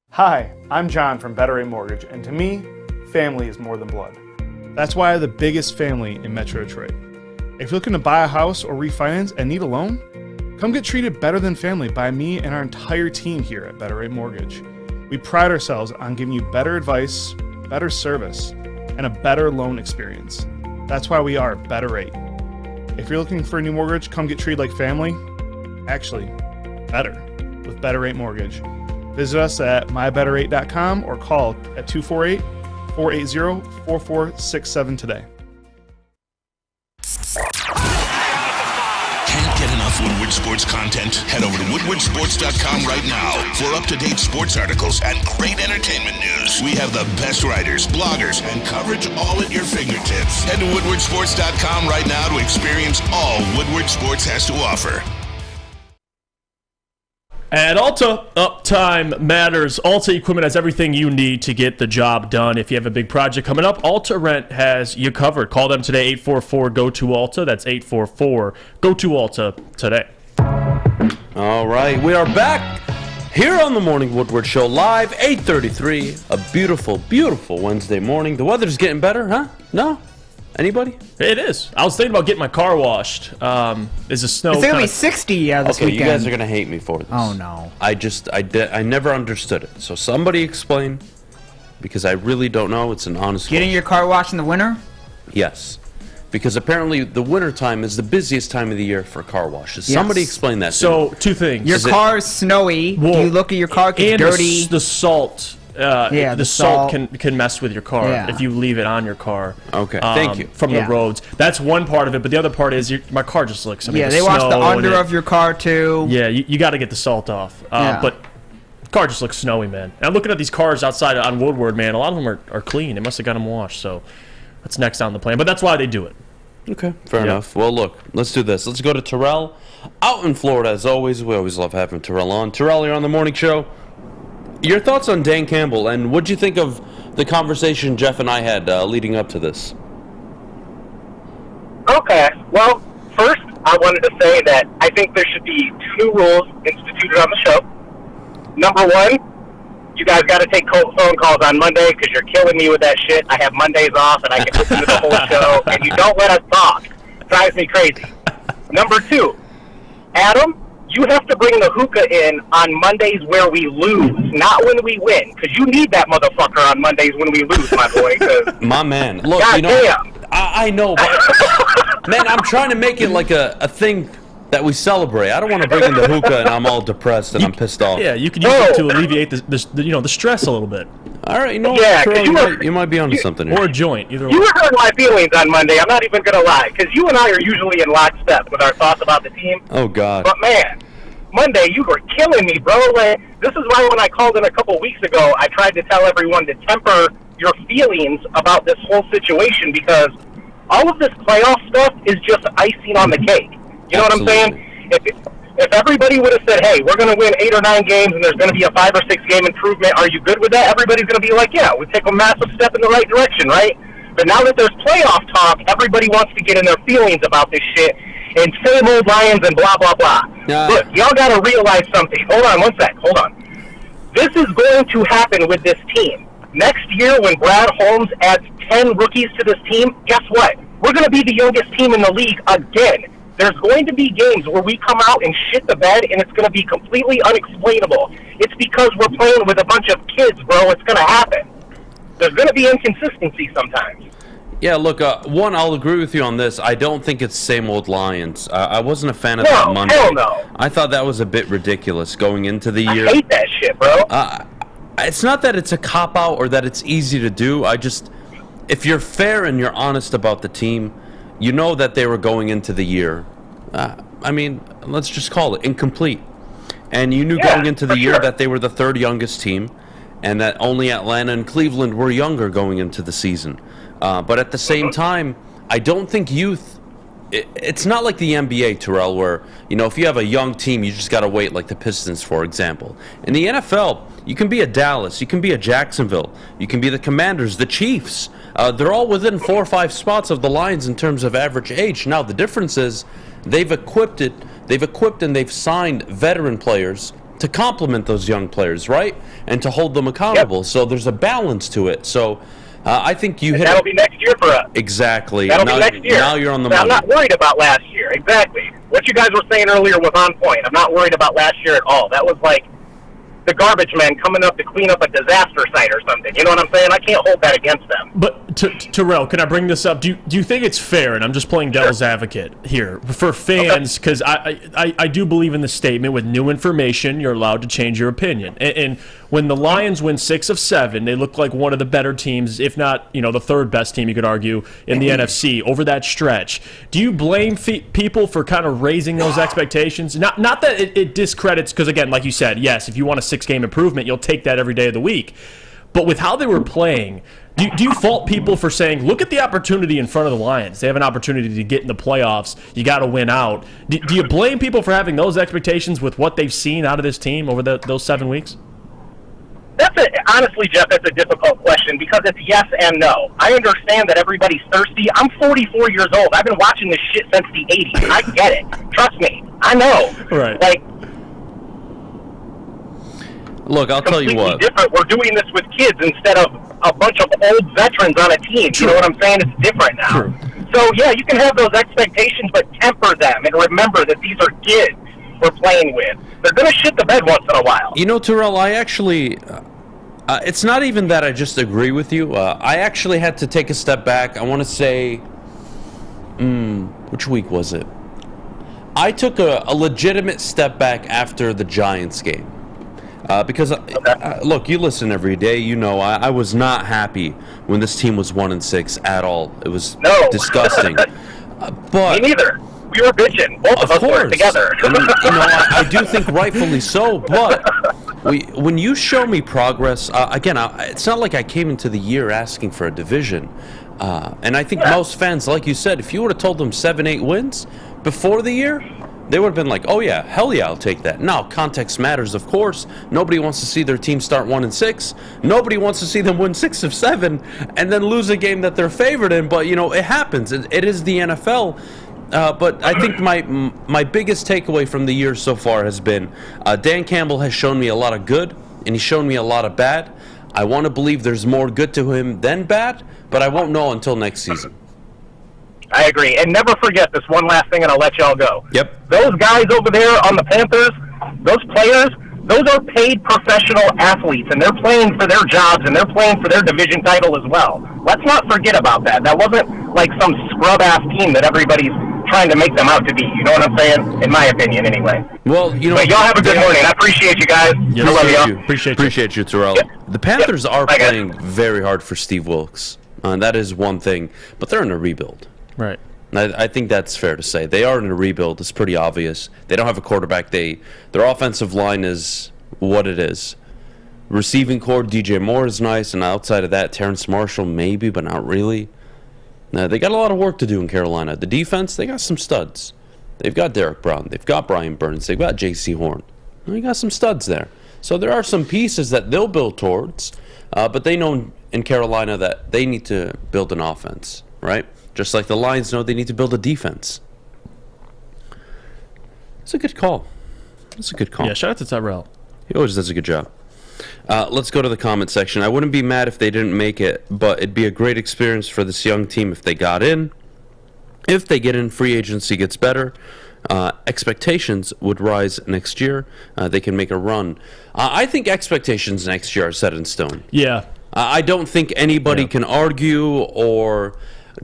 Hi, I'm John from Better Rate Mortgage, and to me, family is more than blood. That's why I have the biggest family in Metro Detroit. If you're looking to buy a house or refinance and need a loan, come get treated better than family by me and our entire team here at Better Rate Mortgage. We pride ourselves on giving you better advice, better service, and a better loan experience. That's why we are Better Rate. If you're looking for a new mortgage, come get treated like family. Actually, better with Better Rate Mortgage. Visit us at mybetterrate.com or call at 248-480-4467 today. Can't get enough Woodward Sports content? Head over to woodwardsports.com right now for up-to-date sports articles and great entertainment news. We have the best writers, bloggers, and coverage all at your fingertips. Head to woodwardsports.com right now to experience all Woodward Sports has to offer. At Alta, uptime matters. Alta Equipment has everything you need to get the job done. If you have a big project coming up, Alta Rent has you covered. Call them today, 844-GO-TO-ALTA. That's 844-GO-TO-ALTA today. All right, we are back here on the Morning Woodward Show live, 8:33. A beautiful, beautiful Wednesday morning. The weather's getting better, huh? No? Anybody? It is. I was thinking about getting my car washed. Is the snow? It's going to be 60 this weekend. You guys are going to hate me for this. Oh, no. I never understood it. So somebody explain, because I really don't know. It's an honest Getting your car washed in the winter? Yes. Because apparently the winter time is the busiest time of the year for car washes. Yes. Somebody explain that to So, me. two things. Your car's snowy. Do you look at your car, it's dirty. The salt. The salt can mess with your car if you leave it on your car. Okay, thank you. From the roads. That's one part of it, but the other part is my car just looks. They wash the under of your car too. Yeah, you got to get the salt off. But the car just looks snowy, man. And I'm looking at these cars outside on Woodward, man. A lot of them are clean. They must have got them washed, so that's next on the plan. But that's why they do it. Okay, fair enough. Well, look, let's do this. Let's go to Terrell out in Florida, as always. We always love having Terrell on. Terrell, you're on the morning show. Your thoughts on Dan Campbell, and what'd you think of the conversation Jeff and I had leading up to this? Okay, well, first, I wanted to say that I think there should be 2 rules instituted on the show. Number 1, you guys got to take phone calls on Monday because you're killing me with that shit. I have Mondays off, and I can listen to the whole show, and you don't let us talk. It drives me crazy. Number 2, Adam, you have to bring the hookah in on Mondays where we lose, not when we win, because you need that motherfucker on Mondays when we lose, my boy. My man. Look, God damn. I know, but man, I'm trying to make it like a thing that we celebrate. I don't want to bring in the hookah and I'm all depressed and I'm pissed off. Yeah, you can use it to alleviate the stress a little bit. All right, you might be onto something here. Or a joint, either You way. hurt my feelings on Monday. I'm not even going to lie, because you and I are usually in lockstep with our thoughts about the team. Oh, God. But, man, Monday, you were killing me, bro. Like, this is why when I called in a couple weeks ago, I tried to tell everyone to temper your feelings about this whole situation, because all of this playoff stuff is just icing on the cake. You know what I'm saying? If everybody would have said, hey, we're going to win 8 or 9 games and there's going to be a 5 or 6 game improvement, are you good with that? Everybody's going to be like, yeah, we take a massive step in the right direction, right? But now that there's playoff talk, everybody wants to get in their feelings about this shit and same old Lions and blah, blah, blah. Look, y'all got to realize something. Hold on one sec. Hold on. This is going to happen with this team. Next year, when Brad Holmes adds 10 rookies to this team, guess what? We're going to be the youngest team in the league again. There's going to be games where we come out and shit the bed, and it's going to be completely unexplainable. It's because we're playing with a bunch of kids, bro. It's going to happen. There's going to be inconsistency sometimes. Yeah, look, one, I'll agree with you on this. I don't think it's same old Lions. I wasn't a fan of that Monday. Hell no. I thought that was a bit ridiculous going into the year. I hate that shit, bro. It's not that it's a cop-out or that it's easy to do. If you're fair and you're honest about the team, you know that they were going into the year. Let's just call it incomplete. And you knew going into the year that they were the third youngest team and that only Atlanta and Cleveland were younger going into the season. But at the same time, I don't think youth... It's not like the NBA, Terrell, where, if you have a young team, you just got to wait, like the Pistons, for example. In the NFL, you can be a Dallas, you can be a Jacksonville, you can be the Commanders, the Chiefs. They're all within 4 or 5 spots of the Lions in terms of average age. Now, the difference is they've equipped and they've signed veteran players to complement those young players, right? And to hold them accountable. Yep. So there's a balance to it. So I think you hit. That'll be next year for us. Exactly. That'll be next year. Now you're on the money. I'm not worried about last year. Exactly. What you guys were saying earlier was on point. I'm not worried about last year at all. That was like the garbage men coming up to clean up a disaster site or something. You know what I'm saying? I can't hold that against them. But, Terrell, can I bring this up? Do you think it's fair, and I'm just playing devil's advocate here, for fans, because I do believe in the statement, with new information, you're allowed to change your opinion. And when the Lions win 6 of 7, they look like one of the better teams, if not, the third best team, you could argue, in the NFC over that stretch. Do you blame people for kind of raising those expectations? Not that it discredits, because, again, like you said, yes, if you want a 6-game improvement, you'll take that every day of the week. But with how they were playing, do you fault people for saying, look at the opportunity in front of the Lions? They have an opportunity to get in the playoffs. You got to win out. Do you blame people for having those expectations with what they've seen out of this team over those 7 weeks? Honestly, Jeff, that's a difficult question because it's yes and no. I understand that everybody's thirsty. I'm 44 years old. I've been watching this shit since the 80s. I get it. Trust me. I know. Right. Look, I'll tell you what. Different. We're doing this with kids instead of a bunch of old veterans on a team. True. You know what I'm saying? It's different now. True. So, yeah, you can have those expectations, but temper them and remember that these are kids we're playing with. They're going to shit the bed once in a while. Terrell, I actually... it's not even that I just agree with you. I actually had to take a step back. I want to say... which week was it? I took a legitimate step back after the Giants game. Because, look, you listen every day. I was not happy when this team was 1-6 at all. It was disgusting. But me neither. We were bitching. Both of us were together. And, I do think rightfully so. But when you show me progress, again, it's not like I came into the year asking for a division. And I think most fans, like you said, if you would have told them 7-8 wins before the year, they would have been like, oh yeah, hell yeah, I'll take that. Now, context matters, of course. Nobody wants to see their team start 1-6. Nobody wants to see them win 6 of 7 and then lose a game that they're favored in. But, it happens. It is the NFL. But I think my biggest takeaway from the year so far has been Dan Campbell has shown me a lot of good, and he's shown me a lot of bad. I want to believe there's more good to him than bad, but I won't know until next season. I agree. And never forget this one last thing, and I'll let y'all go. Yep. Those guys over there on the Panthers, those players, those are paid professional athletes, and they're playing for their jobs, and they're playing for their division title as well. Let's not forget about that. That wasn't like some scrub-ass team that everybody's trying to make them out to be. You know what I'm saying? In my opinion, anyway. Well, you know, but y'all have a good morning. I appreciate you guys. Yes, I love y'all. Appreciate you, Terrell. Yep. The Panthers are Bye, guys. playing very hard for Steve Wilkes. That is one thing, but they're in a rebuild. Right. And I think that's fair to say. They are in a rebuild. It's pretty obvious. They don't have a quarterback. Their offensive line is what it is. Receiving core, DJ Moore is nice, and outside of that, Terrence Marshall maybe, but not really. Now, they got a lot of work to do in Carolina. The defense, they got some studs. They've got Derek Brown. They've got Brian Burns. They've got J.C. Horn. They got some studs there. So there are some pieces that they'll build towards, but they know in Carolina that they need to build an offense, right? Just like the Lions know they need to build a defense. It's a good call. It's a good call. Yeah, shout out to Tyrell. He always does a good job. Let's go to the comment section. I wouldn't be mad if they didn't make it, but it'd be a great experience for this young team if they got in. If they get in, free agency gets better. Expectations would rise next year. They can make a run. I think expectations next year are set in stone. Yeah. I don't think anybody can argue or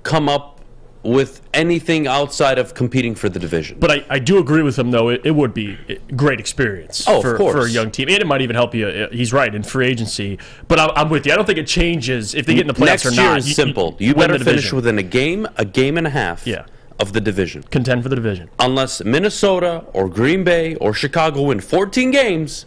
come up with anything outside of competing for the division. But I do agree with him, though. It would be a great experience for a young team. And it might even help you. He's right, in free agency. But I'm with you. I don't think it changes if they get in the playoffs or not. Next year is simple. You better finish within a game and a half of the division. Contend for the division. Unless Minnesota or Green Bay or Chicago win 14 games,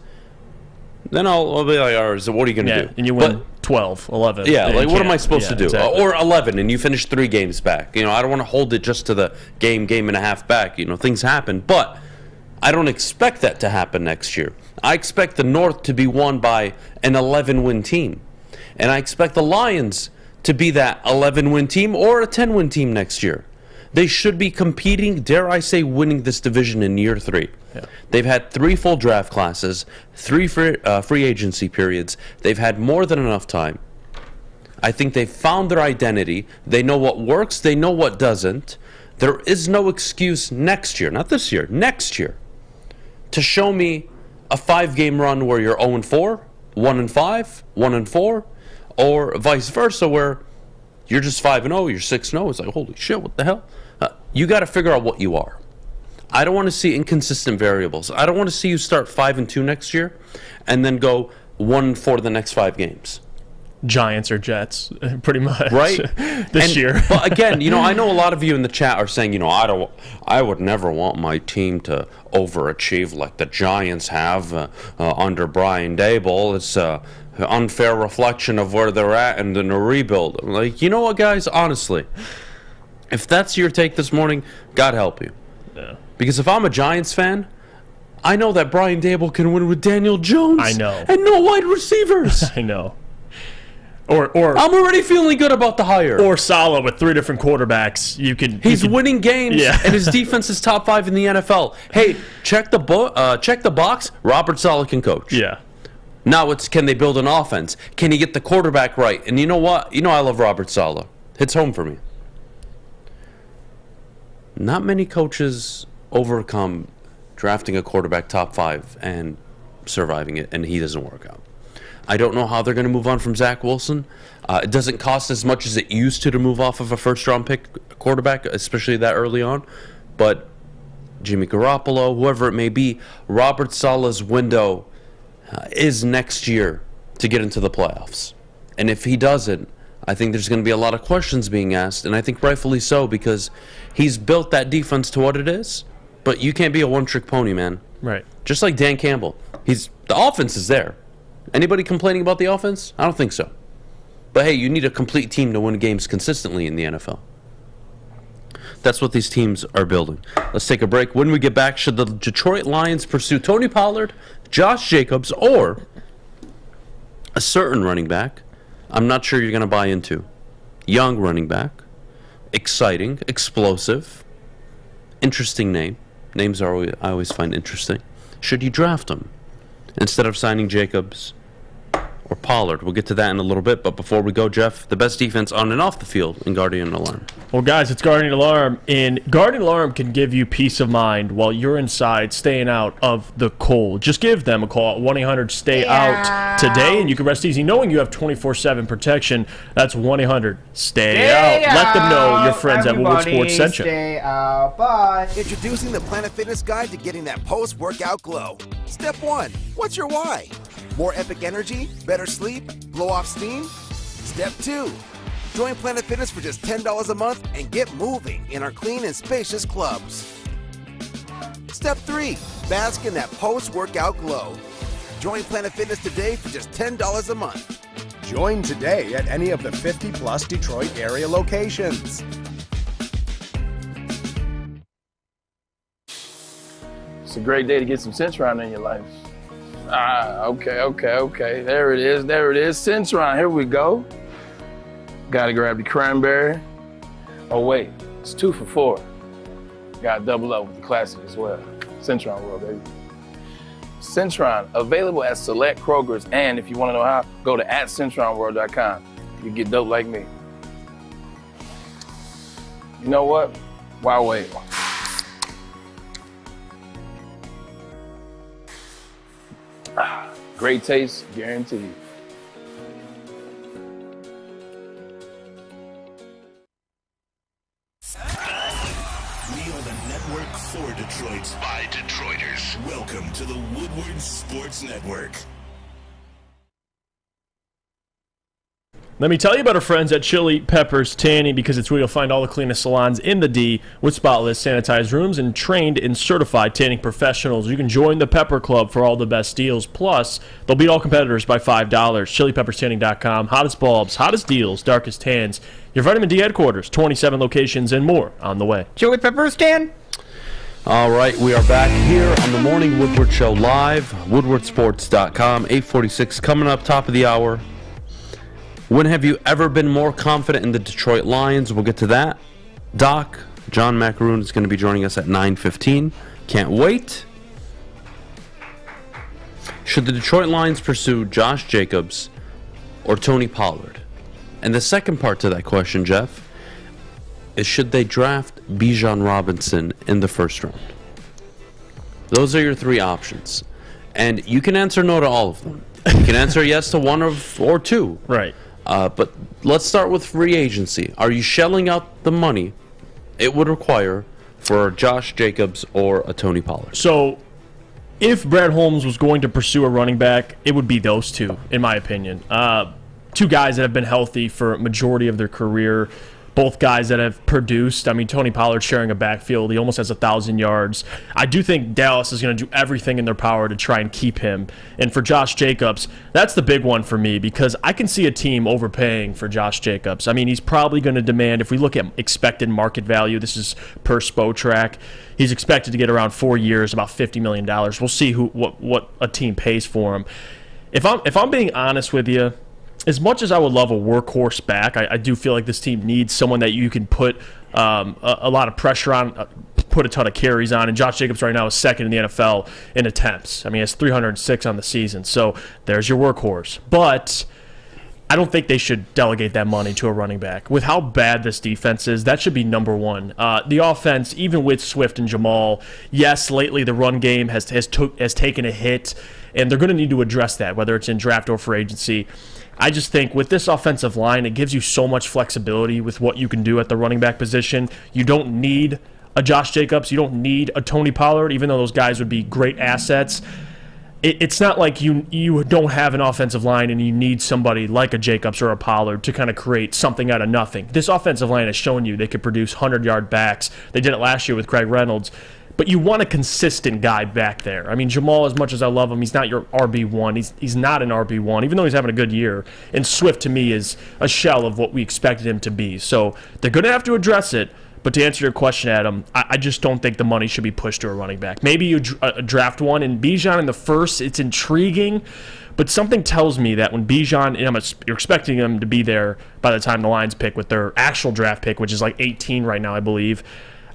then I'll be like, all right, so what are you going to do? And you win 12, 11. Yeah, like what am I supposed to do? Exactly. Or 11 and you finish 3 games back. You know, I don't want to hold it just to the game and a half back. You know, things happen. But I don't expect that to happen next year. I expect the North to be won by an 11-win team. And I expect the Lions to be that 11-win team or a 10-win team next year. They should be competing, dare I say, winning this division in year 3. Yeah. They've had 3 full draft classes, 3 free agency periods. They've had more than enough time. I think they've found their identity. They know what works. They know what doesn't. There is no excuse next year, not this year, next year, to show me a 5-game run where you're 0-4, 1-5, 1-4, or vice versa where you're just 5-0, you're 6-0. It's like, holy shit, what the hell? You got to figure out what you are. I don't want to see inconsistent variables. I don't want to see you start 5-2 next year and then go 1-4 the next 5 games. Giants or Jets, pretty much. Right? this year. But again, you know, I know a lot of you in the chat are saying, you know, I would never want my team to overachieve like the Giants have under Brian Daboll. It's an unfair reflection of where they're at and in a rebuild. I'm like, you know what, guys? Honestly, if that's your take this morning, God help you. Yeah. Because if I'm a Giants fan, I know that Brian Daboll can win with Daniel Jones. I know. And no wide receivers. I know. Or I'm already feeling good about the hire. Or Saleh with 3 different quarterbacks. He's winning games, and his defense is top 5 in the NFL. Hey, check the box. Robert Saleh can coach. Yeah. Now it's, can they build an offense? Can he get the quarterback right? And you know what? You know I love Robert Saleh. Hits home for me. Not many coaches overcome drafting a quarterback top 5 and surviving it, and he doesn't work out. I don't know how they're going to move on from Zach Wilson. It doesn't cost as much as it used to move off of a first-round pick quarterback, especially that early on. But Jimmy Garoppolo, whoever it may be, Robert Saleh's window is next year to get into the playoffs. And if he doesn't, I think there's going to be a lot of questions being asked, and I think rightfully so, because he's built that defense to what it is. But you can't be a one-trick pony, man. Right. Just like Dan Campbell. The offense is there. Anybody complaining about the offense? I don't think so. But hey, you need a complete team to win games consistently in the NFL. That's what these teams are building. Let's take a break. When we get back, should the Detroit Lions pursue Tony Pollard, Josh Jacobs, or a certain running back I'm not sure you're going to buy into? Young running back. Exciting. Explosive. Interesting name. Names I always find interesting. Should you draft him instead of signing Jacobs or Pollard? We'll get to that in a little bit, but before we go, Jeff, the best defense on and off the field in Guardian Alarm. Well, guys, it's Guardian Alarm, and Guardian Alarm can give you peace of mind while you're inside staying out of the cold. Just give them a call at 1-800-STAY-OUT today, and you can rest easy knowing you have 24/7 protection. That's 1-800-STAY-OUT. Let them know your friends at Woodward Sports sent you. Stay out. Bye. Introducing the Planet Fitness Guide to getting that post-workout glow. Step 1. What's your why? More epic energy? Better sleep? Blow off steam? Step 2. Join Planet Fitness for just $10 a month and get moving in our clean and spacious clubs. Step 3. Bask in that post-workout glow. Join Planet Fitness today for just $10 a month. Join today at any of the 50-plus Detroit area locations. It's a great day to get some Centron in your life. Okay. There it is. Centron, here we go. Gotta grab the cranberry. Oh wait, it's 2 for $4. Gotta double up with the classic as well. Centron World, baby. Centron, available at select Krogers, and if you wanna know how, go to @CentronWorld.com. You get dope like me. You know what? Why wait? Great taste, guaranteed. We are the network for Detroit by Detroiters. Welcome to the Woodward Sports Network. Let me tell you about our friends at Chili Peppers Tanning, because it's where you'll find all the cleanest salons in the D with spotless, sanitized rooms and trained and certified tanning professionals. You can join the Pepper Club for all the best deals. Plus, they'll beat all competitors by $5. ChiliPeppersTanning.com. Hottest bulbs, hottest deals, darkest tans. Your vitamin D headquarters, 27 locations and more on the way. Chili Peppers Tan. All right, we are back here on the Morning Woodward Show live, woodwardsports.com, 8:46 coming up, top of the hour. When have you ever been more confident in the Detroit Lions? We'll get to that. Doc, John Maakaron is going to be joining us at 9:15. Can't wait. Should the Detroit Lions pursue Josh Jacobs or Tony Pollard? And the second part to that question, Jeff, is should they draft Bijan Robinson in the first round? Those are your three options. And you can answer no to all of them. You can answer yes to one or two. Right. But let's start with free agency. Are you shelling out the money it would require for Josh Jacobs or a Tony Pollard? So, if Brad Holmes was going to pursue a running back, it would be those two, in my opinion. Two guys that have been healthy for a majority of their career. Both guys that have produced. I mean, Tony Pollard sharing a backfield. He almost has 1,000 yards. I do think Dallas is going to do everything in their power to try and keep him. And for Josh Jacobs, that's the big one for me, because I can see a team overpaying for Josh Jacobs. I mean, he's probably going to demand, if we look at expected market value, this is per Spotrac, he's expected to get around 4 years, about $50 million. We'll see what a team pays for him. If I'm being honest with you, as much as I would love a workhorse back, I do feel like this team needs someone that you can put a lot of pressure on, put a ton of carries on. And Josh Jacobs right now is second in the NFL in attempts. I mean, he has 306 on the season. So there's your workhorse. But I don't think they should delegate that money to a running back. With how bad this defense is, that should be number one. The offense, even with Swift and Jamal, yes, lately the run game has taken a hit, and they're going to need to address that, whether it's in draft or free agency. I just think with this offensive line, it gives you so much flexibility with what you can do at the running back position. You don't need a Josh Jacobs. You don't need a Tony Pollard, even though those guys would be great assets. It's not like you don't have an offensive line and you need somebody like a Jacobs or a Pollard to kind of create something out of nothing. This offensive line has shown you they could produce 100-yard backs. They did it last year with Craig Reynolds. But you want a consistent guy back there. I mean, Jamal, as much as I love him, he's not your RB1. He's not an RB1, even though he's having a good year. And Swift, to me, is a shell of what we expected him to be. So they're going to have to address it. But to answer your question, Adam, I just don't think the money should be pushed to a running back. Maybe you draft one, and Bijan in the first, it's intriguing. But something tells me that when Bijan, you're expecting him to be there by the time the Lions pick with their actual draft pick, which is like 18 right now, I believe.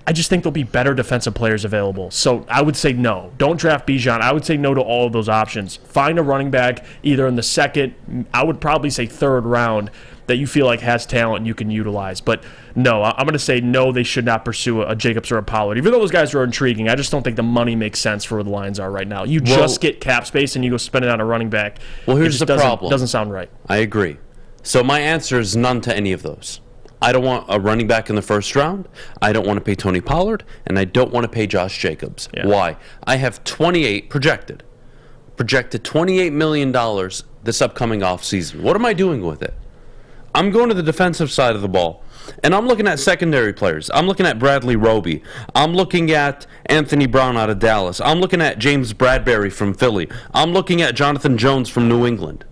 I just think there'll be better defensive players available. So I would say no. Don't draft Beydoun. I would say no to all of those options. Find a running back either in the second, I would probably say third round, that you feel like has talent and you can utilize. But no, I'm going to say no, they should not pursue a Jacobs or a Pollard. Even though those guys are intriguing, I just don't think the money makes sense for where the Lions are right now. You just get cap space and you go spend it on a running back. Well, here's the problem. Doesn't sound right. I agree. So my answer is none to any of those. I don't want a running back in the first round. I don't want to pay Tony Pollard, and I don't want to pay Josh Jacobs. Yeah. Why? I have projected $28 million this upcoming offseason. What am I doing with it? I'm going to the defensive side of the ball, and I'm looking at secondary players. I'm looking at Bradley Roby. I'm looking at Anthony Brown out of Dallas. I'm looking at James Bradbury from Philly. I'm looking at Jonathan Jones from New England.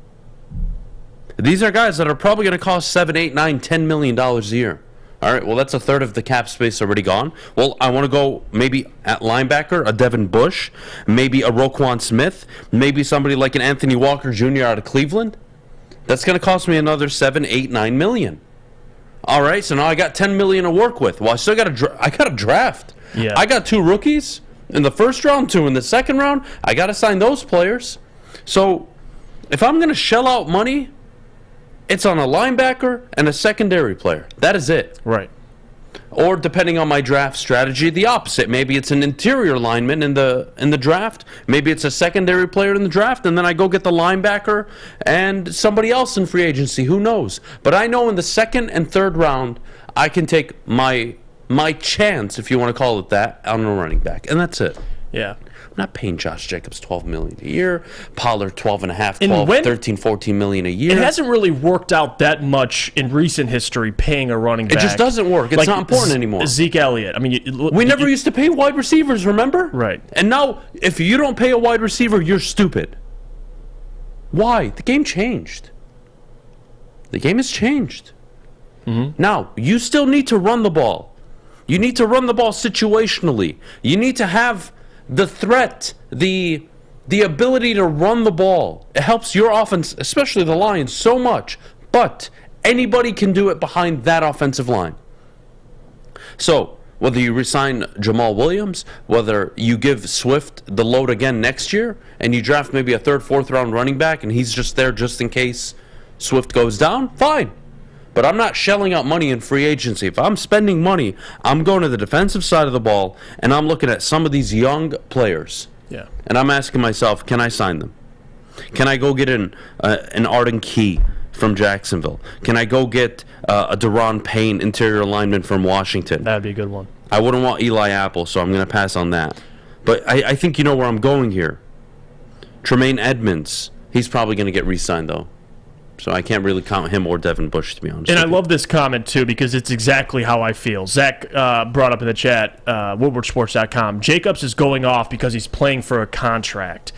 These are guys that are probably going to cost $7, $8, $9, $10 million a year. All right, well, that's a third of the cap space already gone. Well, I want to go maybe at linebacker, a Devin Bush, maybe a Roquan Smith, maybe somebody like an Anthony Walker Jr. out of Cleveland. That's going to cost me another $7, $8, $9 million. All right, so now I got $10 million to work with. Well, I still got to draft. Yeah. I got 2 rookies in the first round, 2 in the second round. I got to sign those players. So if I'm going to shell out money, it's on a linebacker and a secondary player. That is it. Right. Or depending on my draft strategy, the opposite. Maybe it's an interior lineman in the draft. Maybe it's a secondary player in the draft, and then I go get the linebacker and somebody else in free agency. Who knows? But I know in the second and third round, I can take my chance, if you want to call it that, on a running back, and that's it. Yeah. I'm not paying Josh Jacobs $12 million a year, Pollard $12.5, 13, 14 million a year. It hasn't really worked out that much in recent history paying a running back. It just doesn't work. It's not important anymore. Zeke Elliott. I mean, we never used to pay wide receivers, remember? Right. And now, if you don't pay a wide receiver, you're stupid. Why? The game changed. The game has changed. Mm-hmm. Now, you still need to run the ball. You need to run the ball situationally. You need to have the threat, the ability to run the ball. It helps your offense, especially the Lions, so much. But anybody can do it behind that offensive line. So, whether you resign Jamal Williams, whether you give Swift the load again next year, and you draft maybe a 3rd, 4th round running back, and he's just there just in case Swift goes down, fine. But I'm not shelling out money in free agency. If I'm spending money, I'm going to the defensive side of the ball, and I'm looking at some of these young players. Yeah. And I'm asking myself, can I sign them? Can I go get an Arden Key from Jacksonville? Can I go get a Deron Payne interior lineman from Washington? That'd be a good one. I wouldn't want Eli Apple, so I'm going to pass on that. But I think you know where I'm going here. Tremaine Edmonds, he's probably going to get re-signed, though. So I can't really count him or Devin Bush, to be honest. And I love this comment, too, because it's exactly how I feel. Zach brought up in the chat, woodwardsports.com, Jacobs is going off because he's playing for a contract.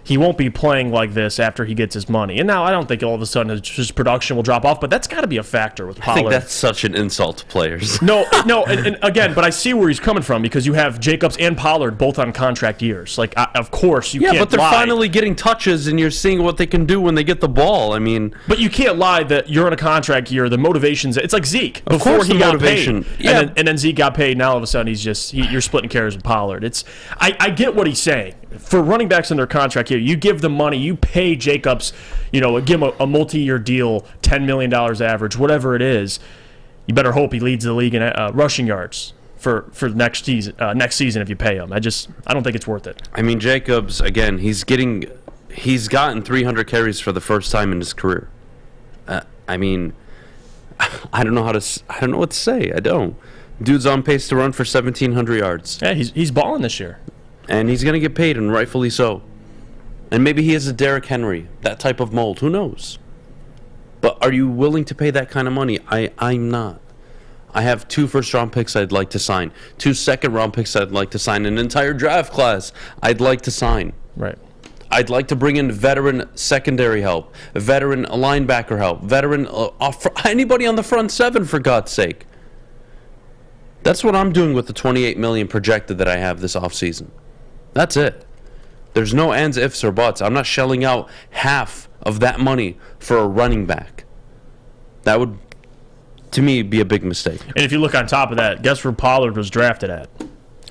He won't be playing like this after he gets his money. And now I don't think all of a sudden his production will drop off, but that's got to be a factor with Pollard. I think that's such an insult to players. No, and again, but I see where he's coming from because you have Jacobs and Pollard both on contract years. Like, of course, you can't lie. Yeah, but they're finally getting touches, and you're seeing what they can do when they get the ball. I mean... But you can't lie that you're in a contract year. The motivation's... It's like Zeke. Before he got paid. Yeah. And then Zeke got paid. Now all of a sudden you're splitting carries with Pollard. I get what he's saying. For running backs in their contract here, you give them money, you pay Jacobs, give him a multi-year deal, $10 million average, whatever it is. You better hope he leads the league in rushing yards for next season if you pay him. I don't think it's worth it. I mean, Jacobs, again, he's gotten 300 carries for the first time in his career. I mean, I don't know what to say. I don't. Dude's on pace to run for 1,700 yards. Yeah, he's balling this year. And he's going to get paid, and rightfully so. And maybe he is a Derrick Henry, that type of mold. Who knows? But are you willing to pay that kind of money? I'm not. I have 2 first-round picks I'd like to sign, 2 second-round picks I'd like to sign, an entire draft class I'd like to sign. Right. I'd like to bring in veteran secondary help, veteran linebacker help, veteran anybody on the front 7, for God's sake. That's what I'm doing with the $28 million projected that I have this offseason. That's it. There's no ands, ifs, or buts. I'm not shelling out half of that money for a running back. That would to me, be a big mistake. And if you look on top of that, guess where Pollard was drafted at?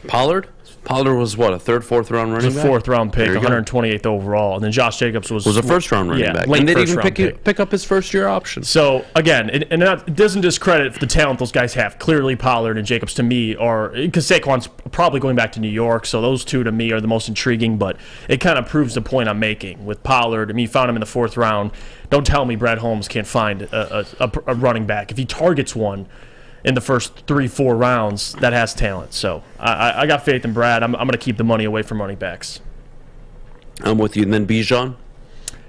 Pollard? Pollard was what, a third, fourth round running back? It was a fourth round pick, 128th overall. And then Josh Jacobs was a first round running back. Late and they didn't first even round pick up his first year option. So, again, it doesn't discredit the talent those guys have. Clearly, Pollard and Jacobs to me are, because Saquon's probably going back to New York, so those two to me are the most intriguing, but it kind of proves the point I'm making with Pollard. I mean, you found him in the fourth round. Don't tell me Brad Holmes can't find a running back. If he targets one in the first 3-4 rounds, that has talent. So I got faith in Brad. I'm going to keep the money away from running backs. I'm with you. And then Beydoun?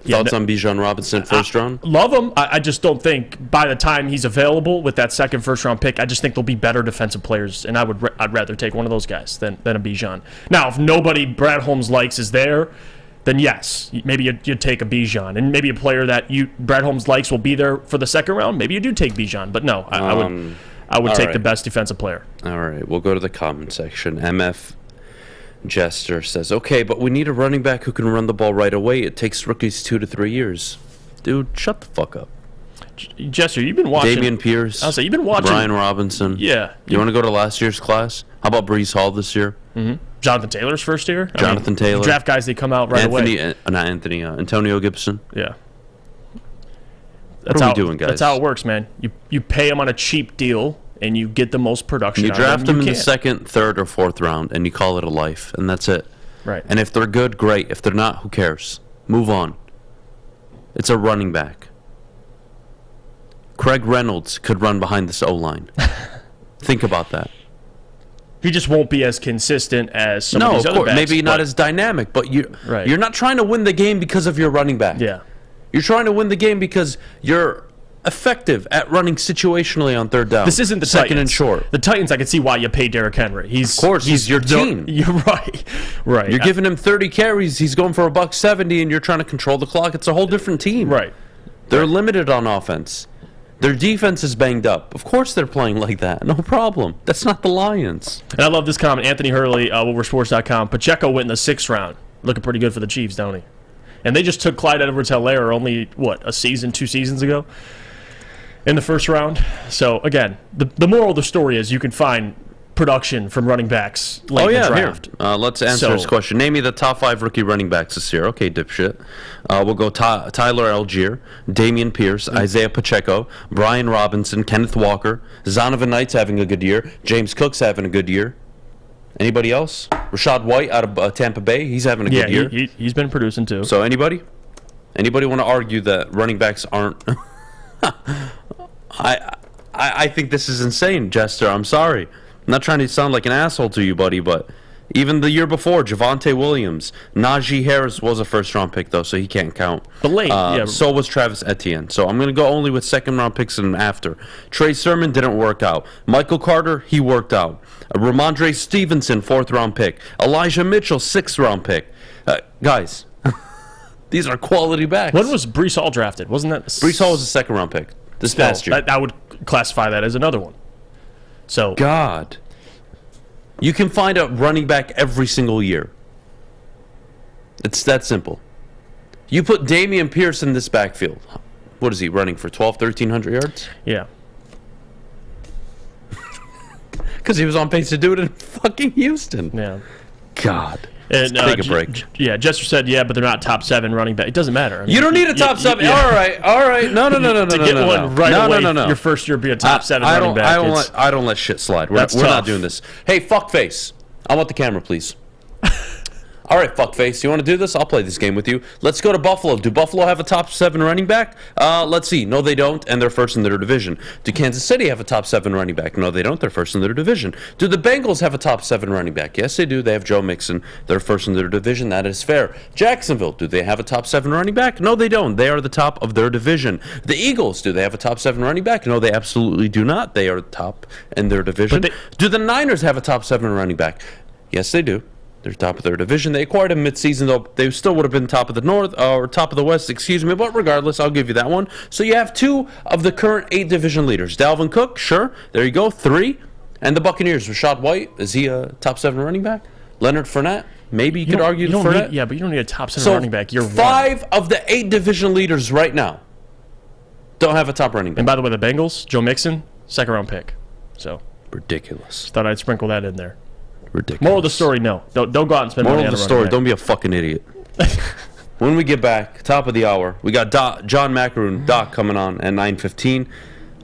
Thoughts on Beydoun Robinson, first round? Love him. I just don't think by the time he's available with that second first-round pick, I just think there'll be better defensive players, and I'd rather take one of those guys than a Beydoun. Now, if nobody Brad Holmes likes is there, then yes, maybe you'd take a Beydoun. And maybe a player that Brad Holmes likes will be there for the second round. Maybe you do take Beydoun. But no, I would take the best defensive player. All right, we'll go to the comment section. MF Jester says, okay, but we need a running back who can run the ball right away. It takes rookies 2 to 3 years. Dude, shut the fuck up. Jester, you've been watching. Damian Pierce. I'll say you've been watching. Brian Robinson. Yeah. You want to go to last year's class? How about Breece Hall this year? Mm-hmm. Jonathan Taylor's first year? Jonathan Taylor. Draft guys, they come out right away. Antonio Gibson. Yeah. What are we doing, guys? That's how it works, man. You pay them on a cheap deal, and you get the most production. You draft them in the second, third, or fourth round, and you call it a life, and that's it. Right. And if they're good, great. If they're not, who cares? Move on. It's a running back. Craig Reynolds could run behind this O-line. Think about that. He just won't be as consistent as some of these other backs. Maybe not as dynamic, but you're not trying to win the game because of your running back. Yeah. You're trying to win the game because you're effective at running situationally on third down. This isn't the second Titans. and short. The Titans, I can see why you pay Derrick Henry. He's your team. You're right. Right. You're giving him 30 carries. He's going for $170, and you're trying to control the clock. It's a whole different team. Right. They're limited on offense. Their defense is banged up. Of course they're playing like that. No problem. That's not the Lions. And I love this comment. Anthony Hurley, WoodwardSports.com. Pacheco went in the 6th round. Looking pretty good for the Chiefs, don't he? And they just took Clyde Edwards-Helaire only, 2 seasons ago in the 1st round. So, again, the moral of the story is you can find production from running backs late in the draft. Here. Let's answer this question. Name me the top 5 rookie running backs this year. Okay, dipshit. We'll go Tyler Algier, Damian Pierce, Isaiah Pacheco, Brian Robinson, Kenneth Walker, Zonovan Knight's having a good year, James Cook's having a good year. Anybody else? Rashad White out of Tampa Bay, he's having a good year. He's been producing too. So anybody want to argue that running backs aren't? I think this is insane, Jester. I'm sorry. I'm not trying to sound like an asshole to you, buddy, but even the year before, Javonte Williams, Najee Harris was a first-round pick, though, so he can't count. But late, So was Travis Etienne. So I'm going to go only with second-round picks and after. Trey Sermon didn't work out. Michael Carter, he worked out. Ramondre Stevenson, 4th-round pick. Elijah Mitchell, 6th-round pick. Guys, these are quality backs. When was Breece Hall drafted? Wasn't that... Breece Hall was a second-round pick this past year. I would classify that as another one. So God, you can find a running back every single year. It's that simple. You put Damian Pierce in this backfield. What is he running for, 1,300 yards? Yeah. Because he was on pace to do it in fucking Houston. Yeah. God. And, take a break. Jester said, but they're not top 7 running back. It doesn't matter. I mean, you don't need a top 7. Yeah. All right. No. To get one right away, your first year be a top 7 running back. I don't let shit slide. We're not doing this. Hey, fuckface. I want the camera, please. All right, fuckface. You want to do this? I'll play this game with you. Let's go to Buffalo. Do Buffalo have a top 7 running back? Let's see. No, they don't, and they're first in their division. Do Kansas City have a top 7 running back? No, they don't. They're first in their division. Do the Bengals have a top 7 running back? Yes, they do. They have Joe Mixon. They're first in their division. That is fair. Jacksonville, do they have a top 7 running back? No, they don't. They are the top of their division. The Eagles, do they have a top 7 running back? No, they absolutely do not. They are top in their division. Do the Niners have a top 7 running back? Yes, they do. They're top of their division. They acquired him mid-season, though. They still would have been top of the North, or top of the West, excuse me. But regardless, I'll give you that one. So you have 2 of the current 8 division leaders. Dalvin Cook, sure. There you go. 3. And the Buccaneers. Rashad White, is he a top 7 running back? Leonard Fournette, maybe you could argue Fournette. But you don't need a top 7 running back. You're 5 of the 8 division leaders right now don't have a top running back. And by the way, the Bengals, Joe Mixon, second-round pick. So ridiculous. Just thought I'd sprinkle that in there. Ridiculous. Moral of the story, no. Don't go out and spend money on a running back. Moral of the story, don't be a fucking idiot. When we get back, top of the hour, we got John Maakaron, Doc, coming on at 9:15.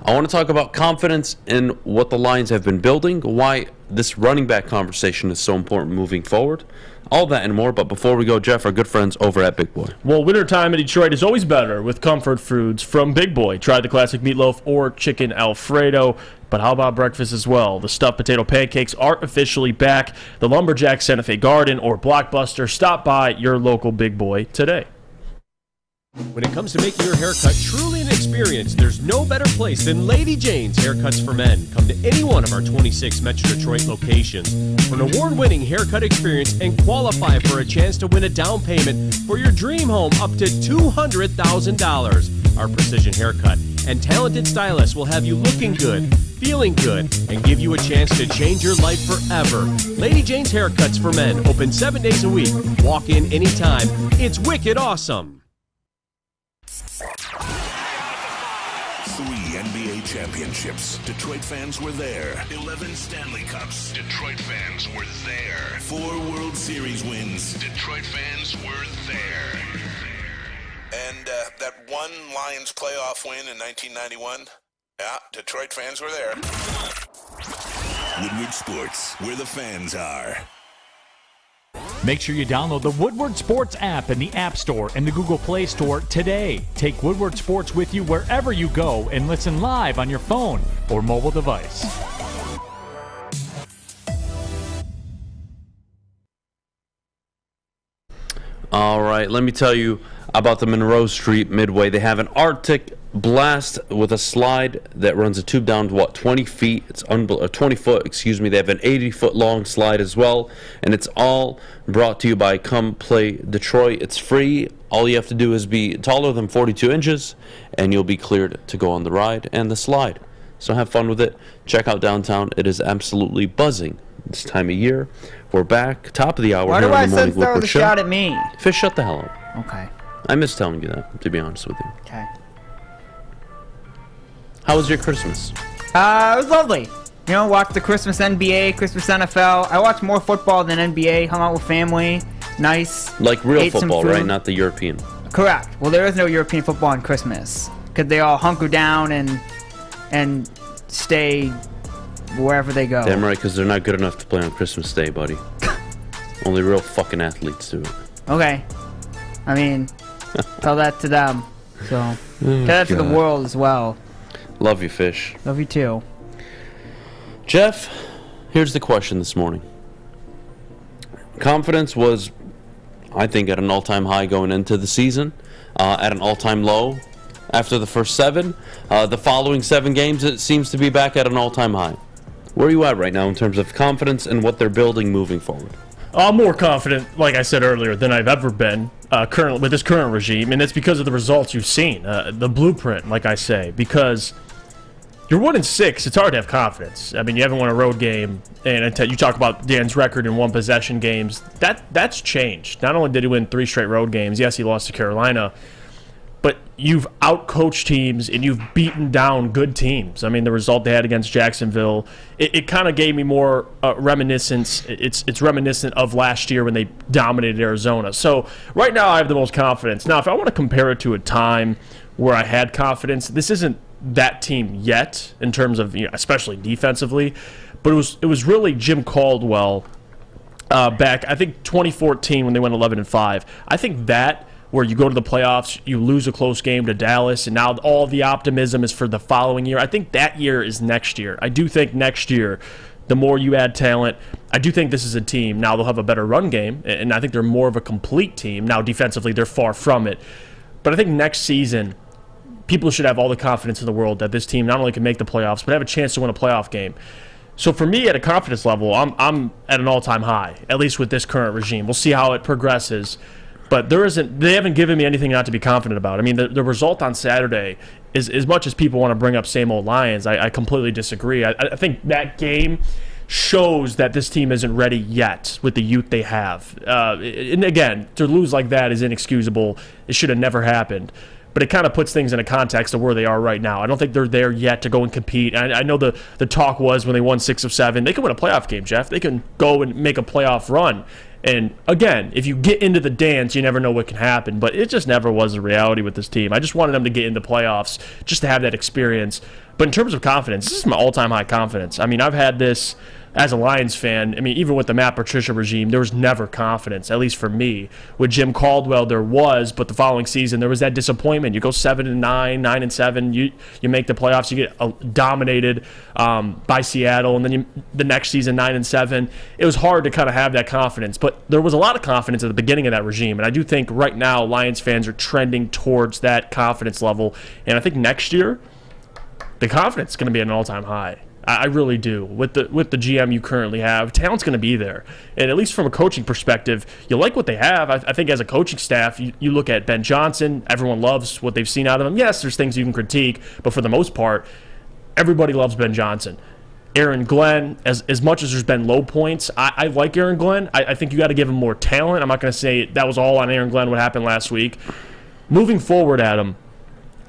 I want to talk about confidence in what the Lions have been building, why this running back conversation is so important moving forward. All that and more, but before we go, Jeff, our good friends over at Big Boy. Well, wintertime in Detroit is always better with comfort foods from Big Boy. Try the classic meatloaf or chicken Alfredo, but how about breakfast as well? The stuffed potato pancakes are officially back. The Lumberjack Santa Fe Garden or Blockbuster. Stop by your local Big Boy today. When it comes to making your haircut truly an experience, there's no better place than Lady Jane's Haircuts for Men. Come to any one of our 26 Metro Detroit locations for an award-winning haircut experience and qualify for a chance to win a down payment for your dream home up to $200,000. Our precision haircut and talented stylists will have you looking good, feeling good, and give you a chance to change your life forever. Lady Jane's Haircuts for Men, open 7 days a week. Walk in anytime. It's wicked awesome. 3 NBA championships. Detroit fans were there. 11 Stanley Cups. Detroit fans were there. 4 World Series wins. Detroit fans were there. And that one Lions playoff win in 1991. Yeah, Detroit fans were there. Woodward Sports, where the fans are. Make sure you download the Woodward Sports app in the App Store and the Google Play Store today. Take Woodward Sports with you wherever you go and listen live on your phone or mobile device. All right, let me tell you about the Monroe Street Midway. They have an Arctic Blast with a slide that runs a tube down to 20 feet. It's 20 foot, excuse me. They have an 80-foot long slide as well, and it's all brought to you by Come Play Detroit. It's free. All you have to do is be taller than 42 inches, and you'll be cleared to go on the ride and the slide. So have fun with it. Check out downtown. It is absolutely buzzing this time of year. We're back, top of the hour. Why do I sense there was a shot at me? Fish, shut the hell up. Okay. I miss telling you that, to be honest with you. Okay. How was your Christmas? It was lovely. You know, watched the Christmas NBA, Christmas NFL. I watched more football than NBA. Hung out with family. Nice. Like real football, right? Not the European. Correct. Well, there is no European football on Christmas because they all hunker down and stay wherever they go. Damn right, because they're not good enough to play on Christmas Day, buddy. Only real fucking athletes do it. Okay. I mean, tell that to them. So, tell that to the world as well. Love you, Fish. Love you too. Jeff, here's the question this morning. Confidence was, I think, at an all-time high going into the season, at an all-time low after the first 7. The following 7 games, it seems to be back at an all-time high. Where are you at right now in terms of confidence and what they're building moving forward? I'm more confident, like I said earlier, than I've ever been currently with this current regime, and it's because of the results you've seen, the blueprint, like I say, because you're 1-6. It's hard to have confidence. I mean, you haven't won a road game, and you talk about Dan's record in 1-possession games. That's changed. Not only did he win 3 straight road games, yes, he lost to Carolina, but you've outcoached teams and you've beaten down good teams. I mean, the result they had against Jacksonville, it kind of gave me more reminiscence. It's reminiscent of last year when they dominated Arizona. So right now I have the most confidence. Now, if I want to compare it to a time where I had confidence, this isn't that team yet in terms of, especially defensively, but it was really Jim Caldwell back, I think 2014 when they went 11-5. I think that, where you go to the playoffs, you lose a close game to Dallas, and now all the optimism is for the following year. I think that year is next year. I do think next year, the more you add talent, I do think this is a team. Now they'll have a better run game, and I think they're more of a complete team. Now defensively, they're far from it. But I think next season, people should have all the confidence in the world that this team not only can make the playoffs, but have a chance to win a playoff game. So for me, at a confidence level, I'm at an all-time high, at least with this current regime. We'll see how it progresses. But they haven't given me anything not to be confident about. I mean, the result on Saturday is, as much as people want to bring up same old Lions, I completely disagree. I think that game shows that this team isn't ready yet with the youth they have. And again, to lose like that is inexcusable. It should have never happened. but it kind of puts things in a context of where they are right now. I don't think they're there yet to go and compete. I know the talk was when they won 6 of 7, they can win a playoff game, Jeff. They can go and make a playoff run. And again, if you get into the dance, you never know what can happen. But it just never was the reality with this team. I just wanted them to get into playoffs just to have that experience. But in terms of confidence, this is my all-time high confidence. I mean, I've had this as a Lions fan. I mean, even with the Matt Patricia regime, there was never confidence, at least for me. With Jim Caldwell, there was, but the following season, there was that disappointment. You go 7-9, 9-7, you make the playoffs, you get dominated by Seattle, and then the next season, 9-7. It was hard to kind of have that confidence, but there was a lot of confidence at the beginning of that regime, and I do think right now Lions fans are trending towards that confidence level, and I think next year, the confidence is going to be at an all-time high. I really do. With the GM you currently have, talent's going to be there. And at least from a coaching perspective, you like what they have. I think as a coaching staff, you look at Ben Johnson, everyone loves what they've seen out of him. Yes, there's things you can critique, but for the most part, everybody loves Ben Johnson. Aaron Glenn, as much as there's been low points, I like Aaron Glenn. I think you got to give him more talent. I'm not going to say that was all on Aaron Glenn, what happened last week. Moving forward, Adam,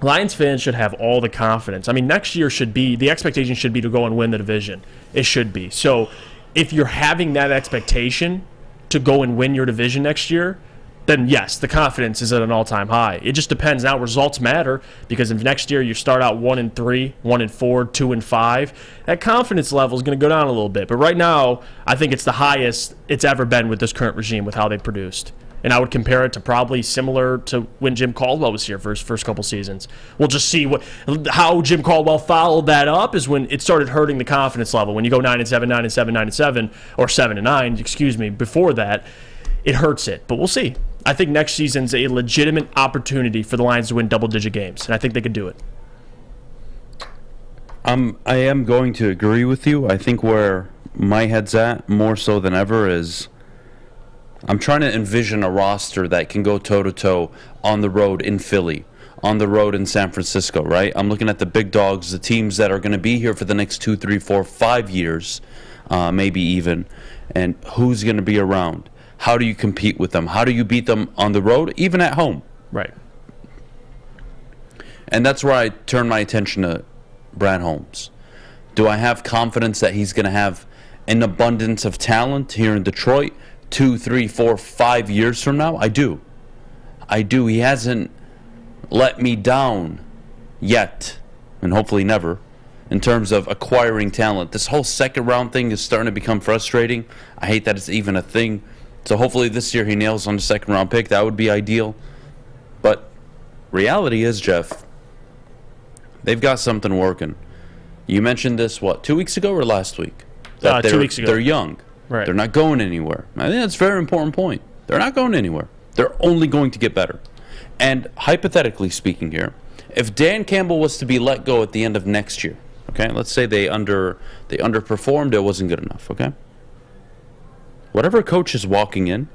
Lions fans should have all the confidence. I mean, next year the expectation should be to go and win the division. It should be. So if you're having that expectation to go and win your division next year, then yes, the confidence is at an all-time high. It just depends. Now, results matter, because if next year you start out 1-3, 1-4, 2-5, that confidence level is going to go down a little bit. But right now, I think it's the highest it's ever been with this current regime with how they produced. And I would compare it to probably similar to when Jim Caldwell was here for his first couple seasons. We'll just see how Jim Caldwell followed that up is when it started hurting the confidence level. When you go 9-7, 9-7, 9-7, or 7-9, excuse me, before that, it hurts it. But we'll see. I think next season's a legitimate opportunity for the Lions to win double-digit games, and I think they could do it. I am going to agree with you. I think where my head's at, more so than ever, is I'm trying to envision a roster that can go toe-to-toe on the road in Philly, on the road in San Francisco, right? I'm looking at the big dogs, the teams that are going to be here for the next 2, 3, 4, 5 years, maybe even, and who's going to be around. How do you compete with them? How do you beat them on the road, even at home? Right. And that's where I turn my attention to Brad Holmes. Do I have confidence that he's going to have an abundance of talent here in Detroit 2, 3, 4, 5 years from now? I do. He hasn't let me down yet, and hopefully never, in terms of acquiring talent. This whole second round thing is starting to become frustrating. I hate that it's even a thing. So hopefully this year he nails on the second round pick. That would be ideal. But reality is, Jeff, they've got something working. You mentioned this, 2 weeks ago or last week? 2 weeks ago. They're young. Right. They're not going anywhere. I think that's a very important point. They're not going anywhere. They're only going to get better. And hypothetically speaking here, if Dan Campbell was to be let go at the end of next year, okay, let's say they underperformed, it wasn't good enough, okay? Whatever coach is walking in,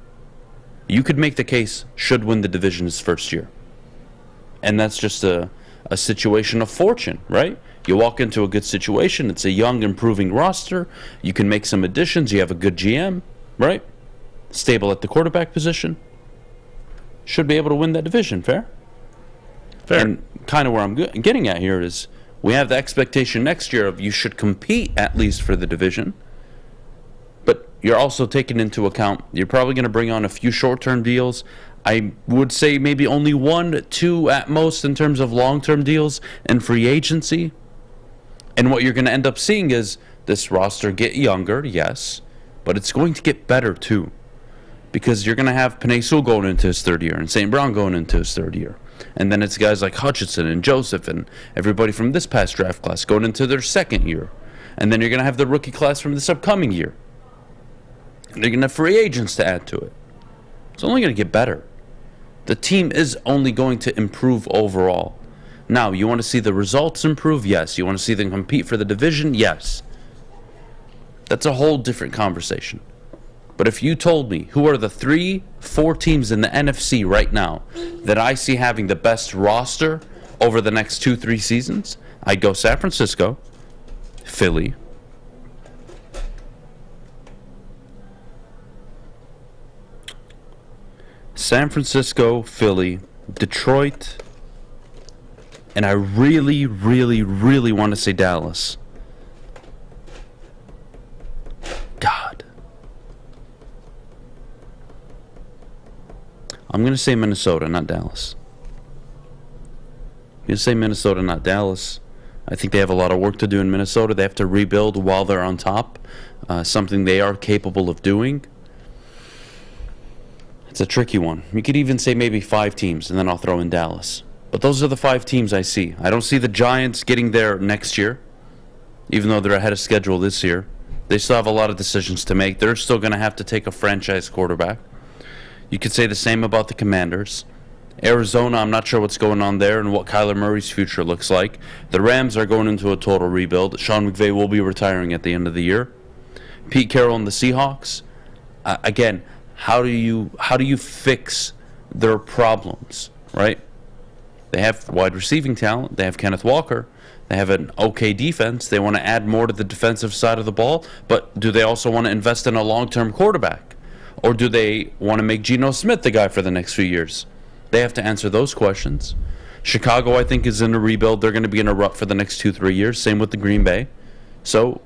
you could make the case should win the division his first year. And that's just a situation of fortune, right? You walk into a good situation, it's a young, improving roster, you can make some additions, you have a good GM, right? Stable at the quarterback position. Should be able to win that division, fair? Fair. And kind of where I'm getting at here is we have the expectation next year of you should compete at least for the division, but you're also taking into account you're probably going to bring on a few short-term deals. I would say maybe only 1, 2 at most in terms of long-term deals and free agency. And what you're going to end up seeing is this roster get younger, yes, but it's going to get better too. Because you're going to have Penei Sewell going into his third year and St. Brown going into his third year. And then it's guys like Hutchinson and Joseph and everybody from this past draft class going into their second year. And then you're going to have the rookie class from this upcoming year. And they're going to have free agents to add to it. It's only going to get better. The team is only going to improve overall. Now, you want to see the results improve? Yes. You want to see them compete for the division? Yes. That's a whole different conversation. But if you told me who are the 3, 4 teams in the NFC right now that I see having the best roster over the next 2, 3 seasons, I'd go San Francisco, Philly, Detroit, And I really, really, really want to say Dallas. God. I'm going to say Minnesota, not Dallas. I'm going to say Minnesota, not Dallas. I think they have a lot of work to do in Minnesota. They have to rebuild while they're on top, something they are capable of doing. It's a tricky one. You could even say maybe 5 teams, and then I'll throw in Dallas. But those are the 5 teams I see. I don't see the Giants getting there next year, even though they're ahead of schedule this year. They still have a lot of decisions to make. They're still going to have to take a franchise quarterback. You could say the same about the Commanders. Arizona, I'm not sure what's going on there and what Kyler Murray's future looks like. The Rams are going into a total rebuild. Sean McVay will be retiring at the end of the year. Pete Carroll and the Seahawks. Again, how do you fix their problems, right? They have wide receiving talent. They have Kenneth Walker. They have an okay defense. They want to add more to the defensive side of the ball, but do they also want to invest in a long-term quarterback? Or do they want to make Geno Smith the guy for the next few years? They have to answer those questions. Chicago, I think, is in a rebuild. They're going to be in a rut for the next 2-3 years. Same with the Green Bay. So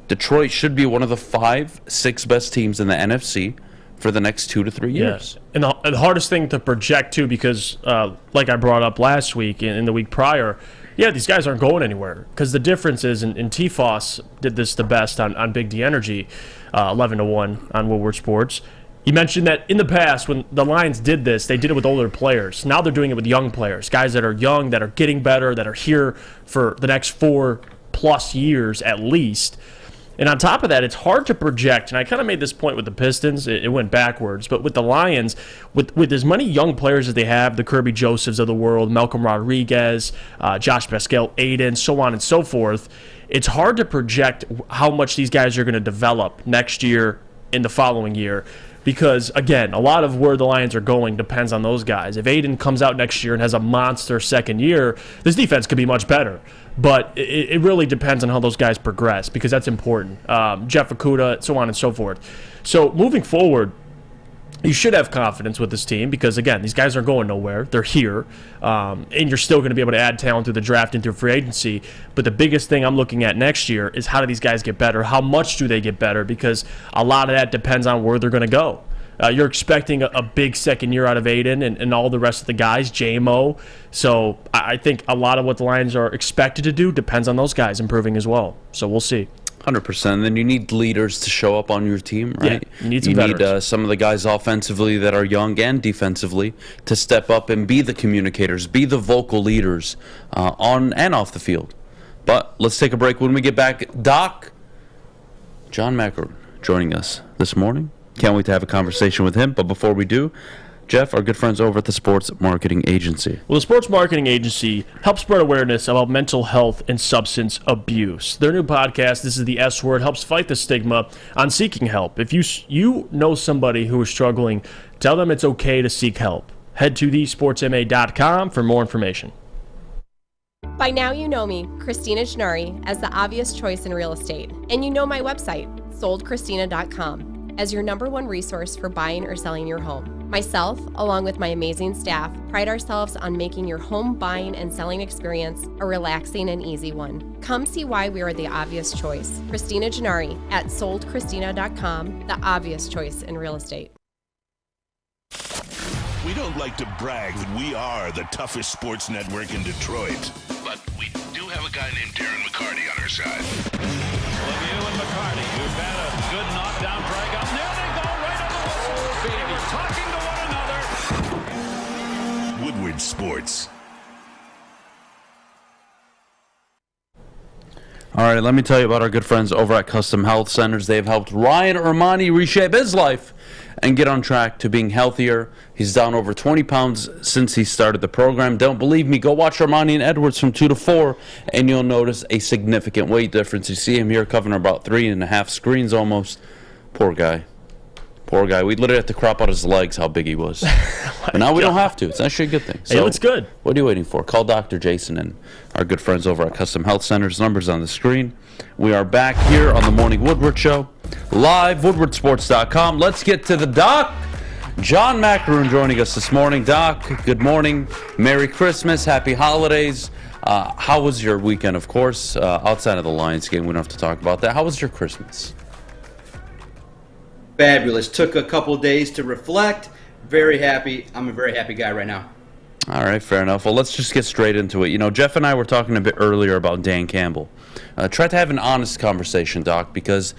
Detroit should be one of the 5-6 best teams in the NFC for the next 2 to 3 years. And the hardest thing to project, too, because like I brought up last week and in the week prior, these guys aren't going anywhere. Because the difference is, and T-Foss did this the best on Big D Energy, 11-1 on Woodward Sports. He mentioned that in the past, when the Lions did this, they did it with older players. Now they're doing it with young players, guys that are young, that are getting better, that are here for the next 4+ years at least. And on top of that, it's hard to project, and I kind of made this point with the Pistons, it went backwards, but with the Lions, with as many young players as they have, the Kirby Josephs of the world, Malcolm Rodriguez, Josh Pascal, Aiden, so on and so forth, it's hard to project how much these guys are going to develop next year and the following year. Because, again, a lot of where the Lions are going depends on those guys. If Aiden comes out next year and has a monster second year, this defense could be much better. But it really depends on how those guys progress, because that's important. Jeff Okudah, so on and so forth. So, moving forward, you should have confidence with this team because, again, these guys aren't going nowhere. They're here. And you're still going to be able to add talent through the draft and through free agency. But the biggest thing I'm looking at next year is how do these guys get better? How much do they get better? Because a lot of that depends on where they're going to go. You're expecting a big second year out of Aiden and all the rest of the guys, J-Mo. So I think a lot of what the Lions are expected to do depends on those guys improving as well. So we'll see. 100%. Then you need leaders to show up on your team, right? Yeah, you need some of the guys offensively that are young and defensively to step up and be the communicators, be the vocal leaders on and off the field. But let's take a break. When we get back, John Maakaron joining us this morning. Can't wait to have a conversation with him. But before we do, Jeff, our good friends over at the Sports Marketing Agency. Well, the Sports Marketing Agency helps spread awareness about mental health and substance abuse. Their new podcast, This is the S Word, helps fight the stigma on seeking help. If you know somebody who is struggling, tell them it's okay to seek help. Head to thesportsma.com for more information. By now you know me, Christina Gennari, as the obvious choice in real estate. And you know my website, soldchristina.com. as your #1 resource for buying or selling your home. Myself, along with my amazing staff, pride ourselves on making your home buying and selling experience a relaxing and easy one. Come see why we are the obvious choice. Christina Gennari at soldchristina.com, the obvious choice in real estate. We don't like to brag that we are the toughest sports network in Detroit, but we do have a guy named Darren McCarty on our side. Lemieux and McCarty, who've had a good knockdown drag up. There they go, right on the whistle. They were talking to one another. Woodward Sports. All right, let me tell you about our good friends over at Custom Health Centers. They have helped Ryan Ermanni reshape his life and get on track to being healthier. He's down over 20 pounds since he started the program. Don't believe me? Go watch Ermanni and Edwards from 2 to 4, and you'll notice a significant weight difference. You see him here covering about 3.5 screens almost. Poor guy. Poor guy. We literally had to crop out his legs how big he was. But now we don't have to. It's actually a good thing. So, hey, it looks good. What are you waiting for? Call Dr. Jason and our good friends over at Custom Health Centers. Numbers on the screen. We are back here on the Morning Woodward Show. Live, woodwardsports.com. Let's get to the doc. John Maakaron joining us this morning. Doc, good morning. Merry Christmas. Happy holidays. How was your weekend? Of course, outside of the Lions game, we don't have to talk about that. How was your Christmas? Fabulous. Took a couple days to reflect. Very happy. I'm a very happy guy right now. All right, fair enough. Well, let's just get straight into it. Jeff and I were talking a bit earlier about Dan Campbell. Tried to have an honest conversation, Doc, because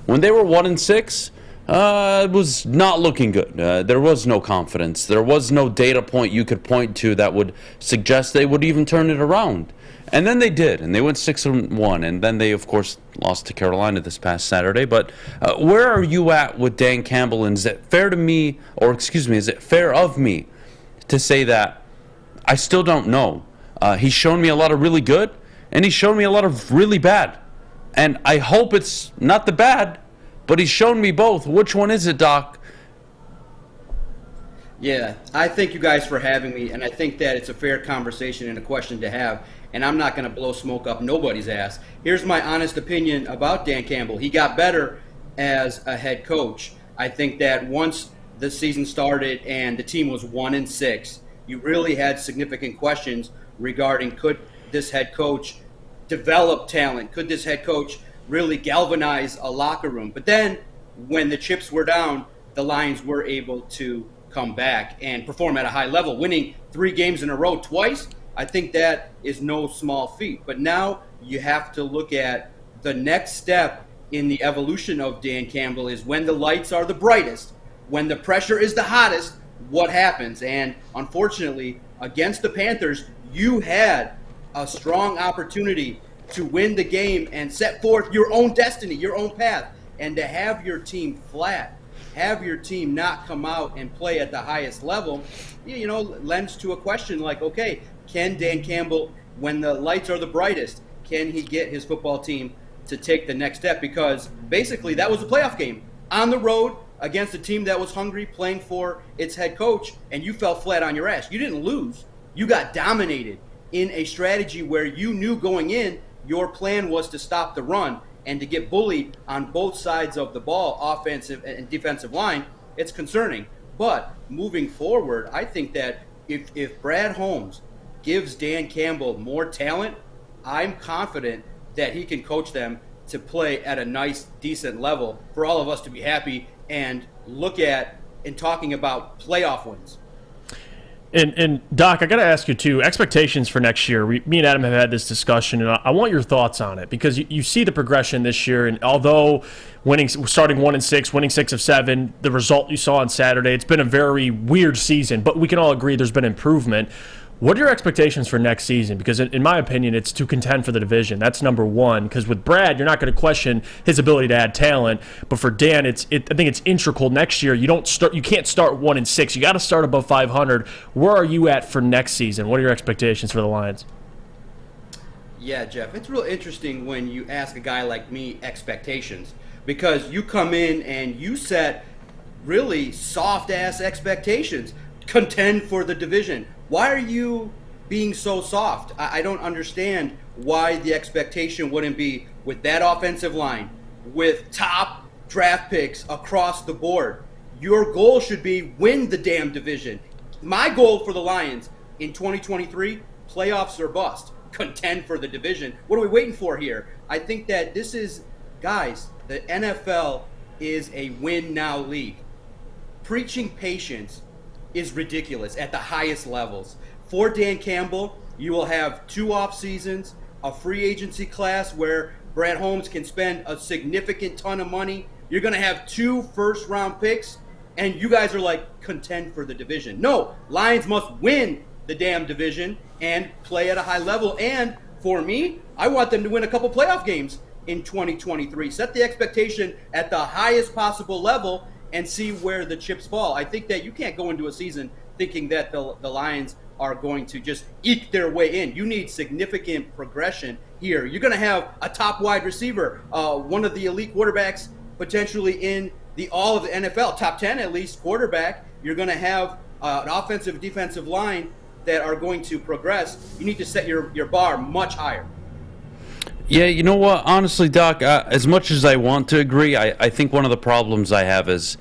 when they were 1-6, it was not looking good. There was no confidence. There was no data point you could point to that would suggest they would even turn it around. And then they did, and they went 6-1, and then they, of course, lost to Carolina this past Saturday. But where are you at with Dan Campbell, and is it fair to me, or excuse me, is it fair of me to say that I still don't know? He's shown me a lot of really good, and he's shown me a lot of really bad. And I hope it's not the bad, but he's shown me both. Which one is it, Doc? Yeah, I thank you guys for having me, and I think that it's a fair conversation and a question to have. And I'm not going to blow smoke up nobody's ass. Here's my honest opinion about Dan Campbell. He got better as a head coach. I think that once the season started and the team was 1-6, you really had significant questions regarding could this head coach develop talent? Could this head coach really galvanize a locker room? But then when the chips were down, the Lions were able to come back and perform at a high level, winning 3 games in a row twice. I think that is no small feat. But now you have to look at the next step in the evolution of Dan Campbell is when the lights are the brightest, when the pressure is the hottest, what happens? And unfortunately, against the Panthers, you had a strong opportunity to win the game and set forth your own destiny, your own path. And to have your team flat, have your team not come out and play at the highest level, lends to a question like, okay, can Dan Campbell, when the lights are the brightest, can he get his football team to take the next step? Because basically that was a playoff game on the road against a team that was hungry, playing for its head coach, and you fell flat on your ass. You didn't lose. You got dominated in a strategy where you knew going in your plan was to stop the run and to get bullied on both sides of the ball, offensive and defensive line. It's concerning. But moving forward, I think that if Brad Holmes gives Dan Campbell more talent, I'm confident that he can coach them to play at a nice, decent level for all of us to be happy and look at and talking about playoff wins. And Doc, I got to ask you too, expectations for next year. Me and Adam have had this discussion, and I want your thoughts on it because you see the progression this year. And although starting 1-6, winning 6 of 7, the result you saw on Saturday, it's been a very weird season. But we can all agree there's been improvement. What are your expectations for next season? Because in my opinion, it's to contend for the division. That's number one. Because with Brad, you're not going to question his ability to add talent. But for Dan, I think it's integral next year. You can't start 1-6. You got to start above 500. Where are you at for next season? What are your expectations for the Lions? Yeah, Jeff, it's real interesting when you ask a guy like me expectations, because you come in and you set really soft-ass expectations. Contend for the division. Why are you being so soft? I don't understand why the expectation wouldn't be with that offensive line, with top draft picks across the board. Your goal should be win the damn division. My goal for the Lions in 2023, playoffs or bust. Contend for the division. What are we waiting for here? I think that this is, guys, the NFL is a win-now league. Preaching patience is ridiculous at the highest levels. For Dan Campbell, you will have 2 off seasons, a free agency class where Brad Holmes can spend a significant ton of money. You're going to have 2 first-round picks, and you guys are like, contend for the division. No, Lions must win the damn division and play at a high level. And for me, I want them to win a couple playoff games in 2023. Set the expectation at the highest possible level and see where the chips fall. I think that you can't go into a season thinking that the Lions are going to just eke their way in. You need significant progression here. You're going to have a top wide receiver, one of the elite quarterbacks potentially in all of the NFL, top 10 at least quarterback. You're going to have an offensive, defensive line that are going to progress. You need to set your bar much higher. Yeah, you know what? Honestly, Doc, as much as I want to agree, I think one of the problems I have is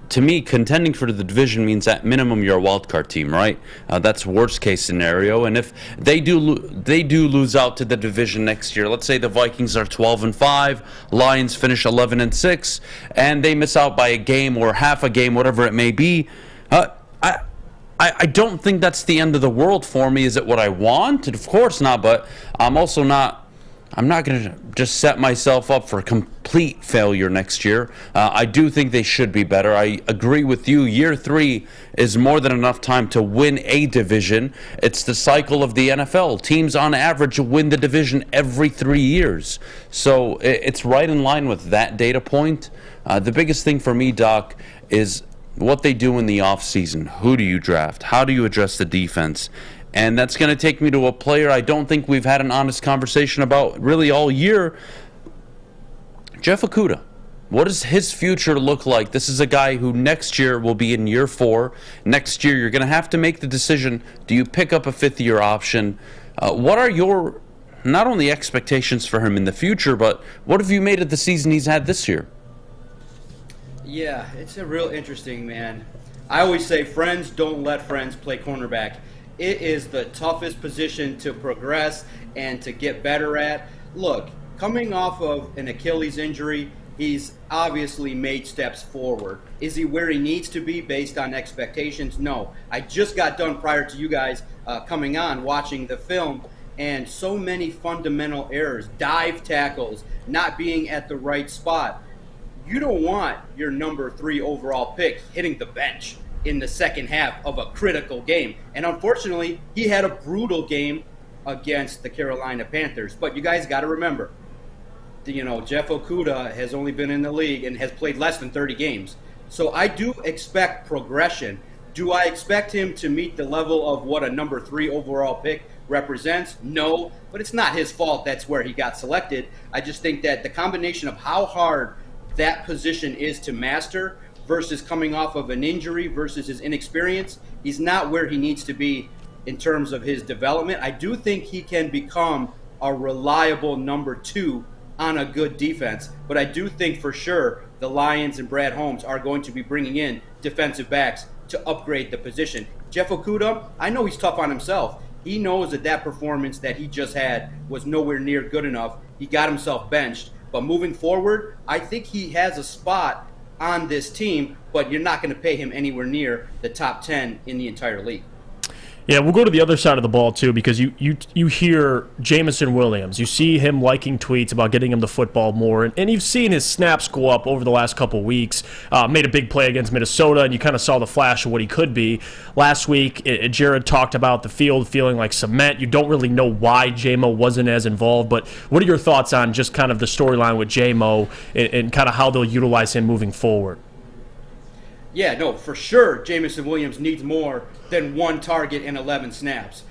to me, contending for the division means at minimum you're a wild card team, right? That's worst case scenario. And if they do lose out to the division next year, let's say the Vikings are 12-5, Lions finish 11-6, and they miss out by a game or half a game, whatever it may be. I don't think that's the end of the world for me. Is it what I want? Of course not. But I'm also not. I'm not going to just set myself up for complete failure next year. I do think they should be better. I agree with you. Year 3 is more than enough time to win a division. It's the cycle of the NFL. Teams on average win the division every 3 years. So it's right in line with that data point. The biggest thing for me, Doc, is what they do in the offseason. Who do you draft? How do you address the defense? And that's going to take me to a player I don't think we've had an honest conversation about really all year. Jeff Okudah. What does his future look like? This is a guy who next year will be in year 4. Next year, you're going to have to make the decision. Do you pick up a 5th-year option? What are your, not only expectations for him in the future, but what have you made of the season he's had this year? Yeah, it's a real interesting, man. I always say friends don't let friends play cornerback. It is the toughest position to progress and to get better at. Look, coming off of an Achilles injury, he's obviously made steps forward. Is he where he needs to be based on expectations? No. I just got done prior to you guys coming on watching the film, and so many fundamental errors, dive tackles, not being at the right spot. You don't want your number 3 overall pick hitting the bench in the second half of a critical game. And unfortunately, he had a brutal game against the Carolina Panthers. But you guys got to remember, Jeff Okudah has only been in the league and has played less than 30 games. So I do expect progression. Do I expect him to meet the level of what a number 3 overall pick represents? No, but it's not his fault that's where he got selected. I just think that the combination of how hard that position is to master versus coming off of an injury versus his inexperience, he's not where he needs to be in terms of his development. I do think he can become a reliable number 2 on a good defense, but I do think for sure the Lions and Brad Holmes are going to be bringing in defensive backs to upgrade the position. Jeff Okudah, I know he's tough on himself. He knows that performance that he just had was nowhere near good enough. He got himself benched. But moving forward, I think he has a spot on this team, but you're not going to pay him anywhere near the top 10 in the entire league. Yeah, we'll go to the other side of the ball, too, because you hear Jameson Williams. You see him liking tweets about getting him the football more, and you've seen his snaps go up over the last couple weeks. Made a big play against Minnesota, and you kind of saw the flash of what he could be. Last week, Jared talked about the field feeling like cement. You don't really know why J-Mo wasn't as involved, but what are your thoughts on just kind of the storyline with J-Mo and kind of how they'll utilize him moving forward? Yeah, no, for sure, Jameson Williams needs more than 1 target and 11 snaps.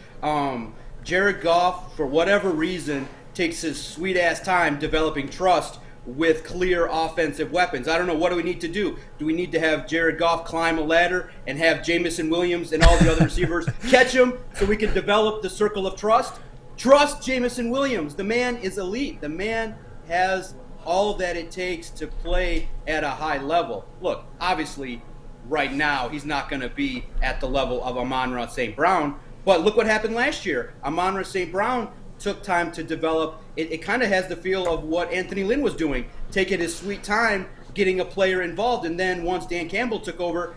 Jared Goff, for whatever reason, takes his sweet-ass time developing trust with clear offensive weapons. I don't know, what do we need to do? Do we need to have Jared Goff climb a ladder and have Jameson Williams and all the other receivers catch him so we can develop the circle of trust? Trust Jameson Williams. The man is elite. The man has all that it takes to play at a high level. Look, obviously, right now, he's not going to be at the level of Amon-Ra St. Brown, but look what happened last year. Amon-Ra St. Brown took time to develop. It kind of has the feel of what Anthony Lynn was doing, taking his sweet time, getting a player involved, and then once Dan Campbell took over,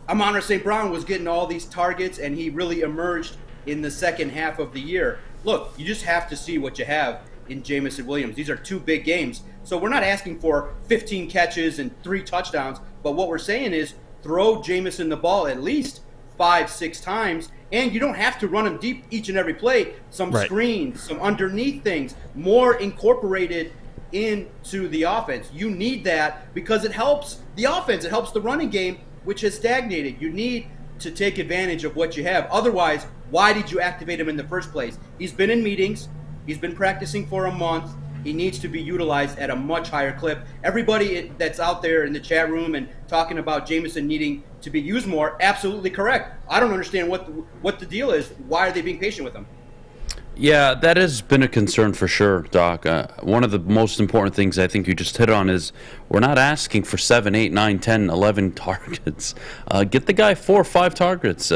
Amon-Ra St. Brown was getting all these targets, and he really emerged in the second half of the year. Look, you just have to see what you have in Jameson Williams. These are 2 big games, so we're not asking for 15 catches and 3 touchdowns, but what we're saying is throw Jameson the ball at least 5-6 times, and you don't have to run him deep each and every play. Some screens, some underneath things, more incorporated into the offense. You need that because it helps the offense. It helps the running game, which has stagnated. You need to take advantage of what you have. Otherwise, why did you activate him in the first place? He's been in meetings. He's been practicing for a month. He needs to be utilized at a much higher clip. Everybody that's out there in the chat room and talking about Jameson needing to be used more, absolutely correct. I don't understand what the deal is. Why are they being patient with him? Yeah, that has been a concern for sure, Doc. One of the most important things I think you just hit on is we're not asking for 7, 8, 9, 10, 11 targets. Get the guy 4 or 5 targets.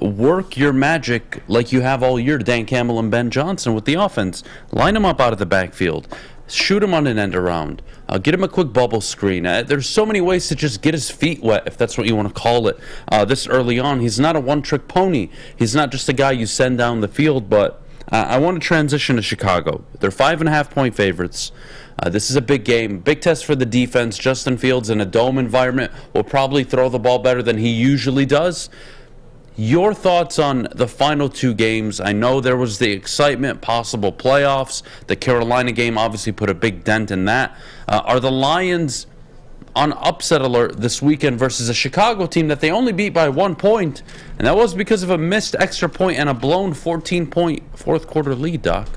Work your magic like you have all year, Dan Campbell and Ben Johnson with the offense. Line them up out of the backfield. Shoot him on an end around. Get him a quick bubble screen. There's so many ways to just get his feet wet, if that's what you want to call it. This early on, he's not a one-trick pony. He's not just a guy you send down the field, but I want to transition to Chicago. They're 5.5-point favorites. This is a big game, big test for the defense. Justin Fields in a dome environment will probably throw the ball better than he usually does. Your thoughts on the final 2 games? I know there was the excitement, possible playoffs. The Carolina game obviously put a big dent in that. Are the Lions on upset alert this weekend versus a Chicago team that they only beat by 1 point, and that was because of a missed extra point and a blown 14-point fourth quarter lead, Doc?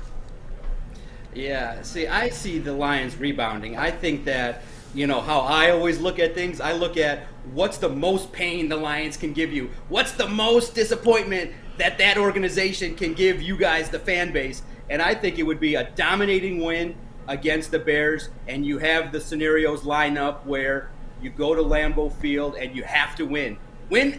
Yeah, see, I see the Lions rebounding. I think that, how I always look at things, I look at what's the most pain the Lions can give you. What's the most disappointment that organization can give you guys, the fan base. And I think it would be a dominating win against the Bears, and you have the scenarios line up where you go to Lambeau Field and you have to win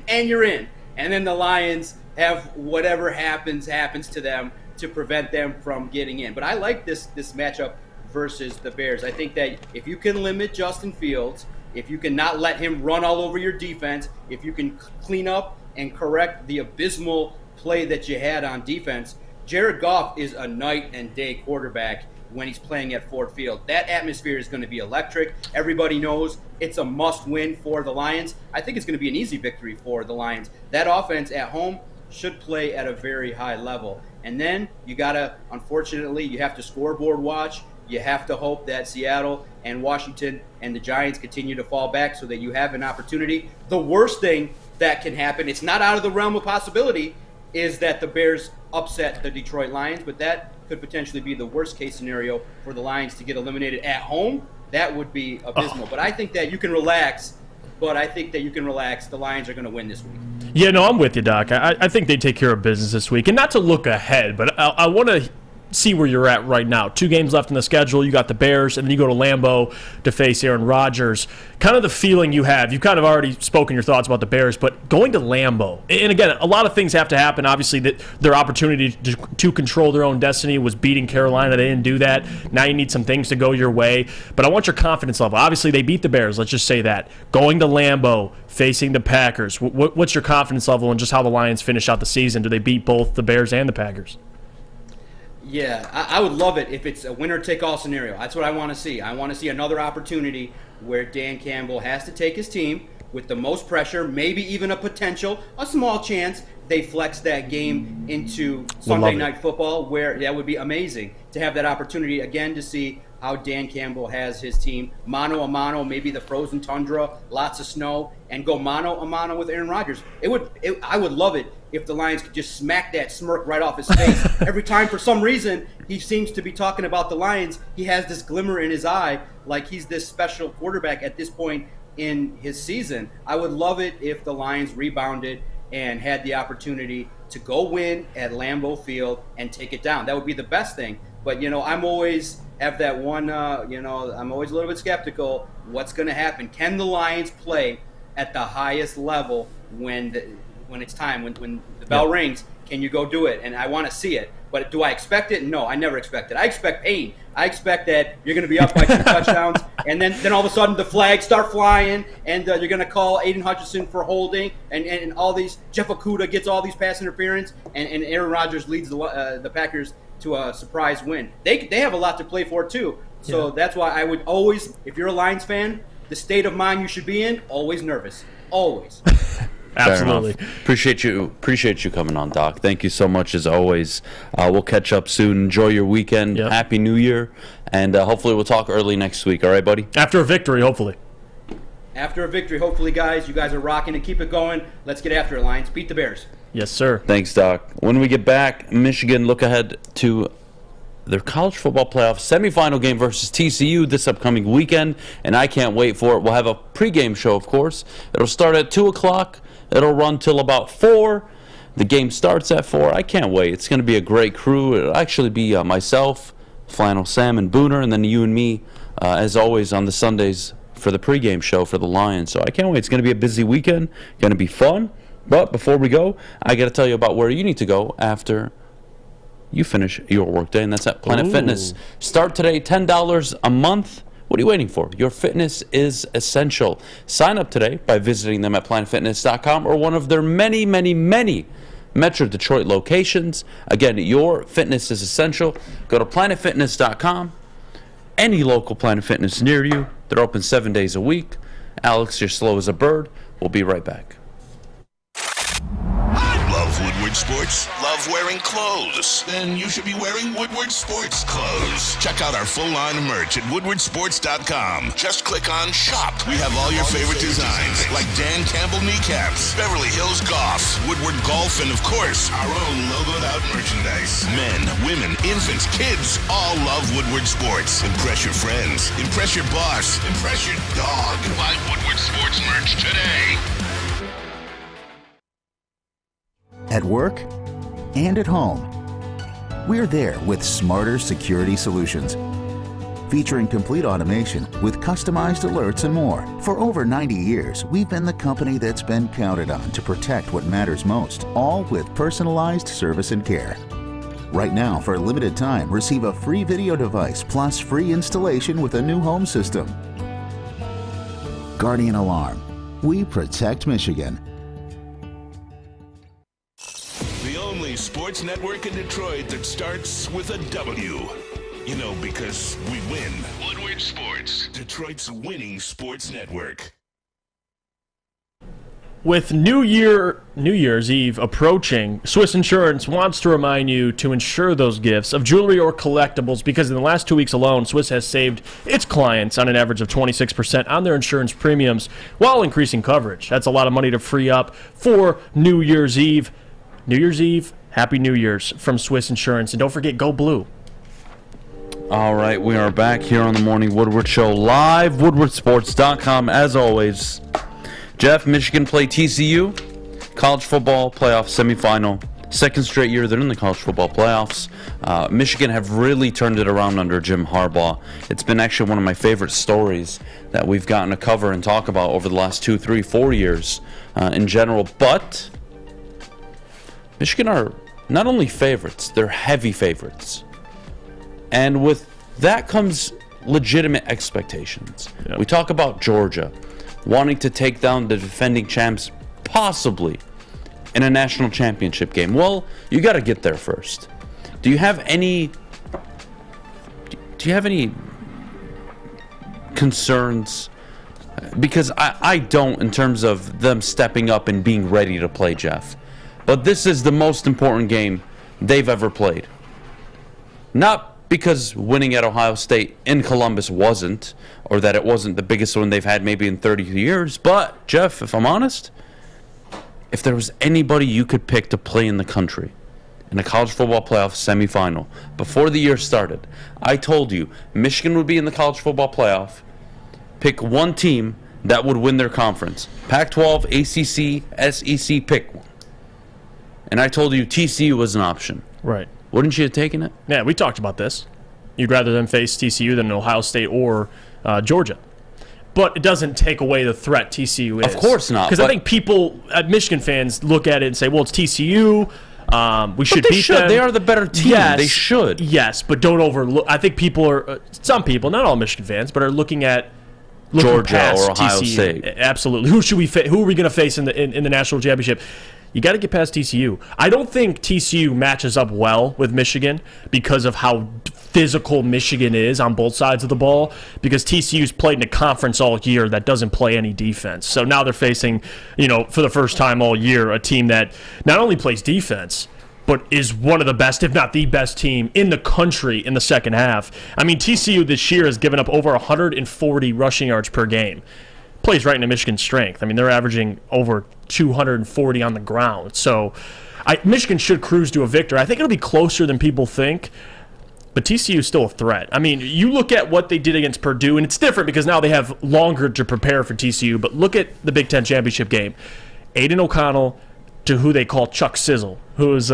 and you're in, and then the Lions have whatever happens to them to prevent them from getting in. But I like this matchup versus the Bears. I think that if you can limit Justin Fields, if you can not let him run all over your defense, if you can clean up and correct the abysmal play that you had on defense, Jared Goff is a night and day quarterback when he's playing at Ford Field. That atmosphere is going to be electric. Everybody knows it's a must-win for the Lions. I think it's going to be an easy victory for the Lions. That offense at home should play at a very high level. And then you got to, unfortunately, you have to scoreboard watch. You have to hope that Seattle and Washington and the Giants continue to fall back so that you have an opportunity. The worst thing that can happen, it's not out of the realm of possibility, is that the Bears upset the Detroit Lions, but that could potentially be the worst case scenario for the Lions to get eliminated at home. That would be abysmal. But I think that you can relax. The Lions are going to win this week. Yeah, no, I'm with you, Doc. I think they take care of business this week. And not to look ahead, but I want to see where you're at right now. 2 games left in the schedule. You got the Bears, and then you go to Lambeau to face Aaron Rodgers. Kind of the feeling you have. You've kind of already spoken your thoughts about the Bears, but going to Lambeau, and again, a lot of things have to happen. Obviously, that their opportunity to control their own destiny was beating Carolina. They didn't do that. Now you need some things to go your way. But I want your confidence level. Obviously, they beat the Bears. Let's just say that. Going to Lambeau, facing the Packers. What's your confidence level and just how the Lions finish out the season? Do they beat both the Bears and the Packers? Yeah, I would love it if it's a winner-take-all scenario. That's what I want to see. I want to see another opportunity where Dan Campbell has to take his team with the most pressure, maybe even a small chance they flex that game into Sunday Night Football, where that would be amazing to have that opportunity again to see how Dan Campbell has his team mano a mano, maybe the frozen tundra, lots of snow, and go mano a mano with Aaron Rodgers. I would love it if the Lions could just smack that smirk right off his face. Every time, for some reason, he seems to be talking about the Lions. He has this glimmer in his eye like he's this special quarterback at this point in his season. I would love it if the Lions rebounded and had the opportunity to go win at Lambeau Field and take it down. That would be the best thing. But, I'm always have that one, I'm always a little bit skeptical. What's going to happen? Can the Lions play at the highest level when it's time, when the bell rings? Can you go do it? And I want to see it. But do I expect it? No, I never expect it. I expect pain. I expect that you're going to be up by 2 touchdowns, and then all of a sudden the flags start flying, and you're going to call Aiden Hutchinson for holding, and all these Jeff Okudah gets all these pass interference, and Aaron Rodgers leads the Packers to a surprise win. They have a lot to play for too. So that's why I would always, if you're a Lions fan, the state of mind you should be in, always nervous. Always. Absolutely. Appreciate you coming on, Doc. Thank you so much as always. We'll catch up soon. Enjoy your weekend. Yep. Happy New Year. And hopefully we'll talk early next week. All right, buddy? After a victory, hopefully. After a victory, hopefully, guys. You guys are rocking it. Keep it going. Let's get after it, Lions. Beat the Bears. Yes, sir. Thanks, Doc. When we get back, Michigan look ahead to their college football playoff semifinal game versus TCU this upcoming weekend, and I can't wait for it. We'll have a pregame show, of course. It'll start at 2 o'clock. It'll run till about 4. The game starts at 4. I can't wait. It's going to be a great crew. It'll actually be myself, Flannel Sam, and Booner, and then you and me, as always, on the Sundays for the pregame show for the Lions. So I can't wait. It's going to be a busy weekend. Going to be fun. But before we go, I got to tell you about where you need to go after you finish your workday, and that's at Planet Fitness. Start today, $10 a month. What are you waiting for? Your fitness is essential. Sign up today by visiting them at planetfitness.com or one of their many, many, many Metro Detroit locations. Again, your fitness is essential. Go to planetfitness.com. Any local Planet Fitness near you. They're open 7 days a week. Alex, you're slow as a bird. We'll be right back. Love Woodward Sports? Love wearing clothes? Then you should be wearing Woodward Sports clothes. Check out our full line of merch at woodwardsports.com. Just click on Shop. We have all your favorite designs, like Dan Campbell kneecaps, Beverly Hills Golf, Woodward Golf, and of course, our own logoed out merchandise. Men, women, infants, kids, all love Woodward Sports. Impress your friends. Impress your boss. Impress your dog. Buy Woodward Sports merch today. At work and at home, we're there with smarter security solutions. Featuring complete automation with customized alerts and more. For over 90 years, we've been the company that's been counted on to protect what matters most, all with personalized service and care. Right now, for a limited time, receive a free video device plus free installation with a new home system. Guardian Alarm. We protect Michigan. Sports network in Detroit that starts with a W. You know, because we win. Woodward Sports, Detroit's winning sports network. With New Year's Eve approaching, Swiss Insurance wants to remind you to insure those gifts of jewelry or collectibles because in the last 2 weeks alone, Swiss has saved its clients on an average of 26% on their insurance premiums while increasing coverage. That's a lot of money to free up for New Year's Eve. New Year's Eve, Happy New Year's from Swiss Insurance. And don't forget, go blue. All right, we are back here on the Morning Woodward Show live, woodwardsports.com, as always. Jeff, Michigan play TCU, college football playoff semifinal. Second straight year they're in the college football playoffs. Michigan have really turned it around under Jim Harbaugh. It's been actually one of my favorite stories that we've gotten to cover and talk about over the last 2, 3, 4 years in general. But Michigan are not only favorites, they're heavy favorites. And with that comes legitimate expectations. Yep. We talk about Georgia wanting to take down the defending champs, possibly in a national championship game. Well, you got to get there first. Do you have any concerns? Because I don't, in terms of them stepping up and being ready to play, Jeff. But this is the most important game they've ever played. Not because winning at Ohio State in Columbus wasn't, or that it wasn't the biggest one they've had maybe in 30 years. But, Jeff, if I'm honest, if there was anybody you could pick to play in the country in a college football playoff semifinal before the year started, I told you Michigan would be in the college football playoff. Pick one team that would win their conference. Pac-12, ACC, SEC, pick one. And I told you TCU was an option. Right. Wouldn't you have taken it? Yeah, we talked about this. You'd rather them face TCU than Ohio State or Georgia. But it doesn't take away the threat TCU is. Of course not. Because I think people, Michigan fans, look at it and say, well, it's TCU. We should beat them. They are the better team. Yes, they should. Yes, but don't overlook. I think people are, some people, not all Michigan fans, but are looking Georgia past or Ohio TCU. State. Absolutely. Who are we going to face in the national championship? You got to get past TCU. I don't think TCU matches up well with Michigan because of how physical Michigan is on both sides of the ball, because TCU's played in a conference all year that doesn't play any defense. So now they're facing, for the first time all year, a team that not only plays defense, but is one of the best, if not the best team in the country in the second half. I mean, TCU this year has given up over 140 rushing yards per game. Plays right into Michigan's strength. I mean, they're averaging over 240 on the ground. So Michigan should cruise to a victory. I think it'll be closer than people think, but TCU is still a threat. I mean, you look at what they did against Purdue, and it's different because now they have longer to prepare for TCU, but look at the Big Ten championship game. Aiden O'Connell to who they call Chuck Sizzle, who is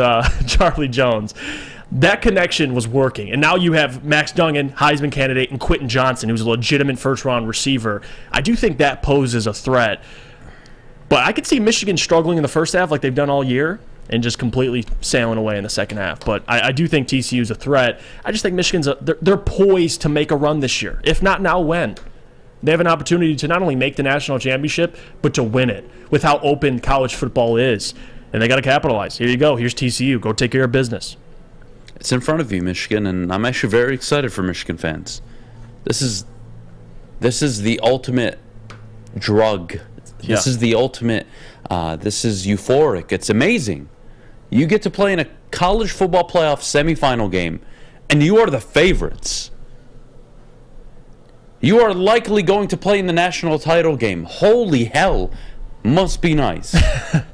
Charlie Jones. That connection was working. And now you have Max Duggan, Heisman candidate, and Quentin Johnson, who's a legitimate first-round receiver. I do think that poses a threat. But I could see Michigan struggling in the first half like they've done all year and just completely sailing away in the second half. But I do think TCU is a threat. I just think Michigan's they're poised to make a run this year. If not now, when? They have an opportunity to not only make the national championship, but to win it with how open college football is. And they got to capitalize. Here you go. Here's TCU. Go take care of business. It's in front of you, Michigan, and I'm actually very excited for Michigan fans. This is the ultimate drug. This is the ultimate. This is euphoric. It's amazing. You get to play in a college football playoff semifinal game, and you are the favorites. You are likely going to play in the national title game. Holy hell, must be nice,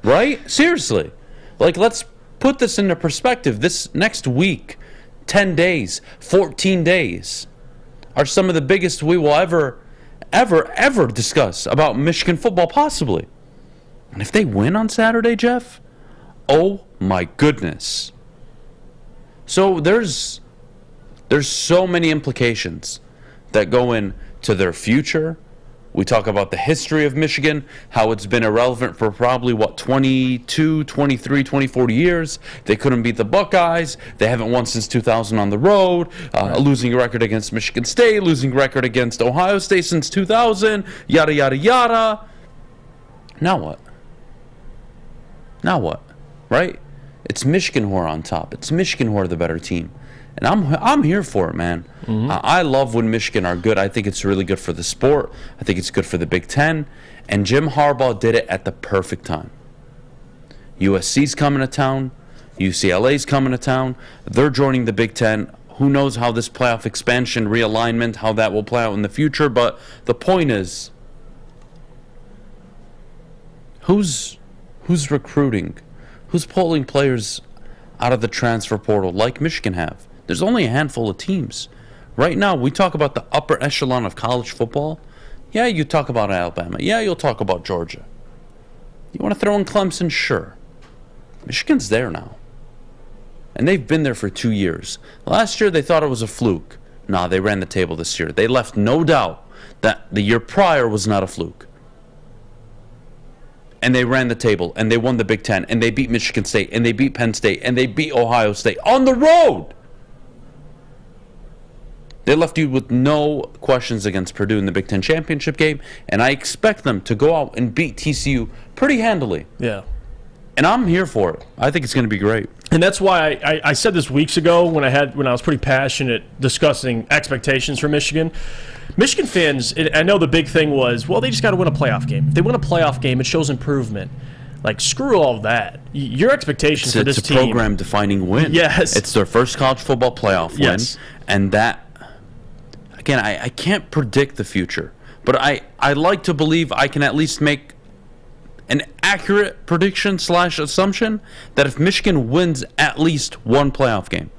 right? Seriously, like let's put this into perspective. This next week, 10 days, 14 days, are some of the biggest we will ever discuss about Michigan football, possibly. And if they win on Saturday, Jeff, oh my goodness. So there's so many implications that go into their future. We talk about the history of Michigan, how it's been irrelevant for probably, 22, 23, 24 years. They couldn't beat the Buckeyes. They haven't won since 2000 on the road. A losing record against Michigan State, losing record against Ohio State since 2000, yada, yada, yada. Now what? Now what? Right? It's Michigan who are on top. It's Michigan who are the better team. And I'm here for it, man. Mm-hmm. I love when Michigan are good. I think it's really good for the sport. I think it's good for the Big Ten. And Jim Harbaugh did it at the perfect time. USC's coming to town. UCLA's coming to town. They're joining the Big Ten. Who knows how this playoff expansion, realignment, how that will play out in the future. But the point is, who's recruiting? Who's pulling players out of the transfer portal like Michigan have? There's only a handful of teams. Right now, we talk about the upper echelon of college football. Yeah, you talk about Alabama. Yeah, you'll talk about Georgia. You want to throw in Clemson? Sure. Michigan's there now. And they've been there for 2 years. Last year, they thought it was a fluke. Nah, they ran the table this year. They left no doubt that the year prior was not a fluke. And they ran the table, and they won the Big Ten, and they beat Michigan State, and they beat Penn State, and they beat Ohio State on the road. They left you with no questions against Purdue in the Big Ten championship game, and I expect them to go out and beat TCU pretty handily. Yeah. And I'm here for it. I think it's going to be great. And that's why I said this weeks ago when I was pretty passionate discussing expectations for Michigan. Michigan fans, I know the big thing was, well, they just got to win a playoff game. If they win a playoff game, it shows improvement. Like, screw all of that. Your expectations for this team. It's a program-defining win. Yes. It's their first college football playoff win. Yes. And that, again, I can't predict the future. But I like to believe I can at least make an accurate prediction / assumption that if Michigan wins at least one playoff game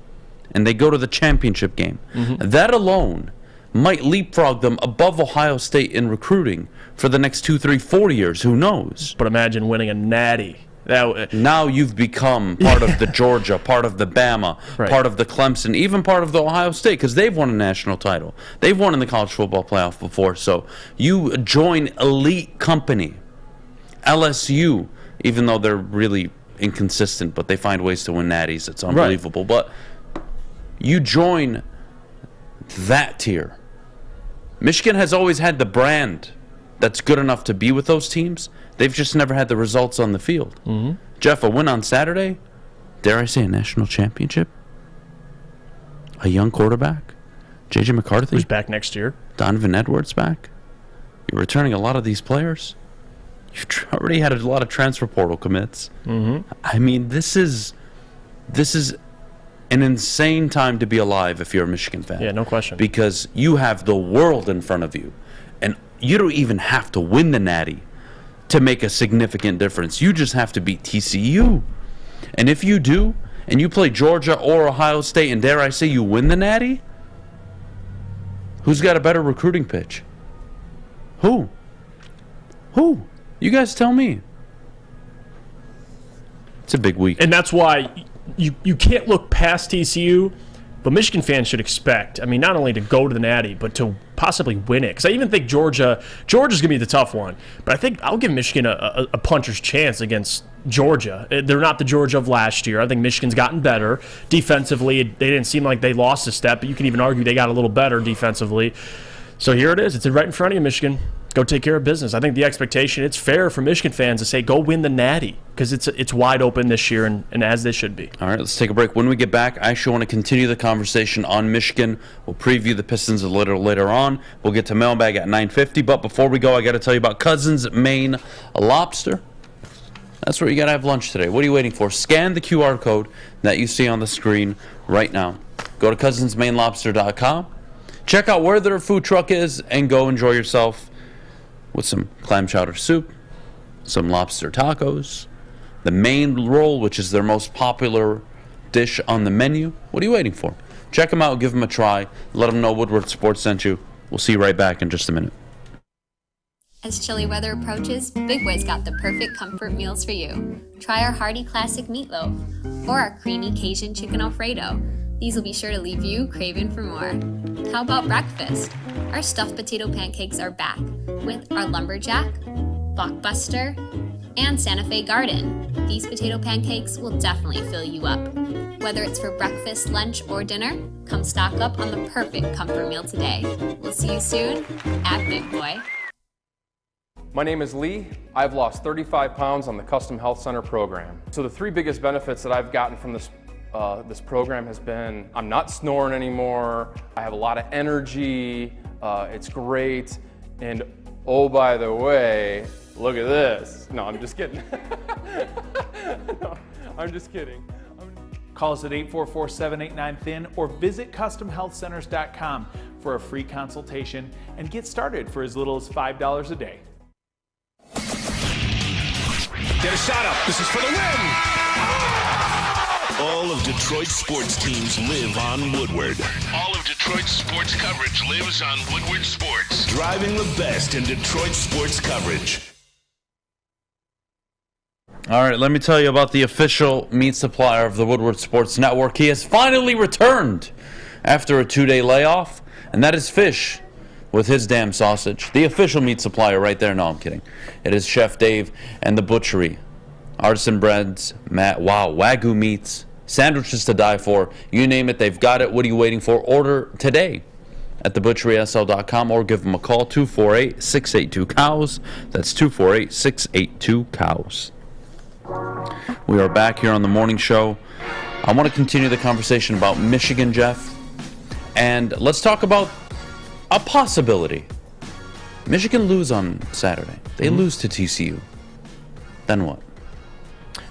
and they go to the championship game, that alone might leapfrog them above Ohio State in recruiting for the next 2, 3, 4 years. Who knows? But imagine winning a natty. Now you've become part of the Georgia, part of the Bama, part of the Clemson, even part of the Ohio State, because they've won a national title. They've won in the college football playoff before. So you join elite company. LSU, even though they're really inconsistent, but they find ways to win natties. It's unbelievable. But you join that tier. Michigan has always had the brand that's good enough to be with those teams. They've just never had the results on the field. Jeff, a win on Saturday, dare I say a national championship? A young quarterback? J.J. McCarthy? Who's back next year? Donovan Edwards back? You're returning a lot of these players? You've already had a lot of transfer portal commits. I mean, this is an insane time to be alive if you're a Michigan fan. Yeah, no question. Because you have the world in front of you, and you don't even have to win the natty to make a significant difference. You just have to beat TCU. And if you do, and you play Georgia or Ohio State, and dare I say you win the natty, who's got a better recruiting pitch? Who? You guys tell me. It's a big week. And that's why you can't look past TCU, but Michigan fans should expect, not only to go to the Natty, but to possibly win it. Because I even think Georgia's going to be the tough one. But I think I'll give Michigan a puncher's chance against Georgia. They're not the Georgia of last year. I think Michigan's gotten better defensively. They didn't seem like they lost a step, but you can even argue they got a little better defensively. So here it is. It's right in front of you, Michigan. Go take care of business. I think the expectation, it's fair for Michigan fans to say, go win the Natty, because it's wide open this year, and as they should be. All right, let's take a break. When we get back, I actually want to continue the conversation on Michigan. We'll preview the Pistons a little later on. We'll get to Mailbag at 9:50, but before we go, I got to tell you about Cousins Maine Lobster. That's where you got to have lunch today. What are you waiting for? Scan the QR code that you see on the screen right now. Go to cousinsmainelobster.com. Check out where their food truck is and go enjoy yourself with some clam chowder soup, some lobster tacos, the main roll, which is their most popular dish on the menu. What are you waiting for? Check them out, give them a try, let them know Woodward Sports sent you. We'll see you right back in just a minute. As chilly weather approaches, Big Boy's got the perfect comfort meals for you. Try our hearty classic meatloaf or our creamy Cajun chicken Alfredo. These will be sure to leave you craving for more. How about breakfast? Our stuffed potato pancakes are back with our Lumberjack, Blockbuster, and Santa Fe Garden. These potato pancakes will definitely fill you up. Whether it's for breakfast, lunch, or dinner, come stock up on the perfect comfort meal today. We'll see you soon at Big Boy. My name is Lee. I've lost 35 pounds on the Custom Health Center program. So the three biggest benefits that I've gotten from this program has been, I'm not snoring anymore, I have a lot of energy, it's great, and oh, by the way, look at this. No, I'm just kidding. No, I'm just kidding. Call us at 844-789-THIN or visit CustomHealthCenters.com for a free consultation and get started for as little as $5 a day. Get a shot up. This is for the win. All of Detroit's sports teams live on Woodward. All of Detroit's sports coverage lives on Woodward Sports. Driving the best in Detroit sports coverage. All right, let me tell you about the official meat supplier of the Woodward Sports Network. He has finally returned after a 2-day layoff, and that is Fish with his damn sausage. The official meat supplier right there. No, I'm kidding. It is Chef Dave and the Butchery. Artisan breads, Wagyu meats, sandwiches to die for. You name it, they've got it. What are you waiting for? Order today at thebutcherysl.com or give them a call, 248-682-COWS. That's 248-682-COWS. We are back here on the morning show. I want to continue the conversation about Michigan, Jeff. And let's talk about a possibility. Michigan lose on Saturday. They lose to TCU. Then what?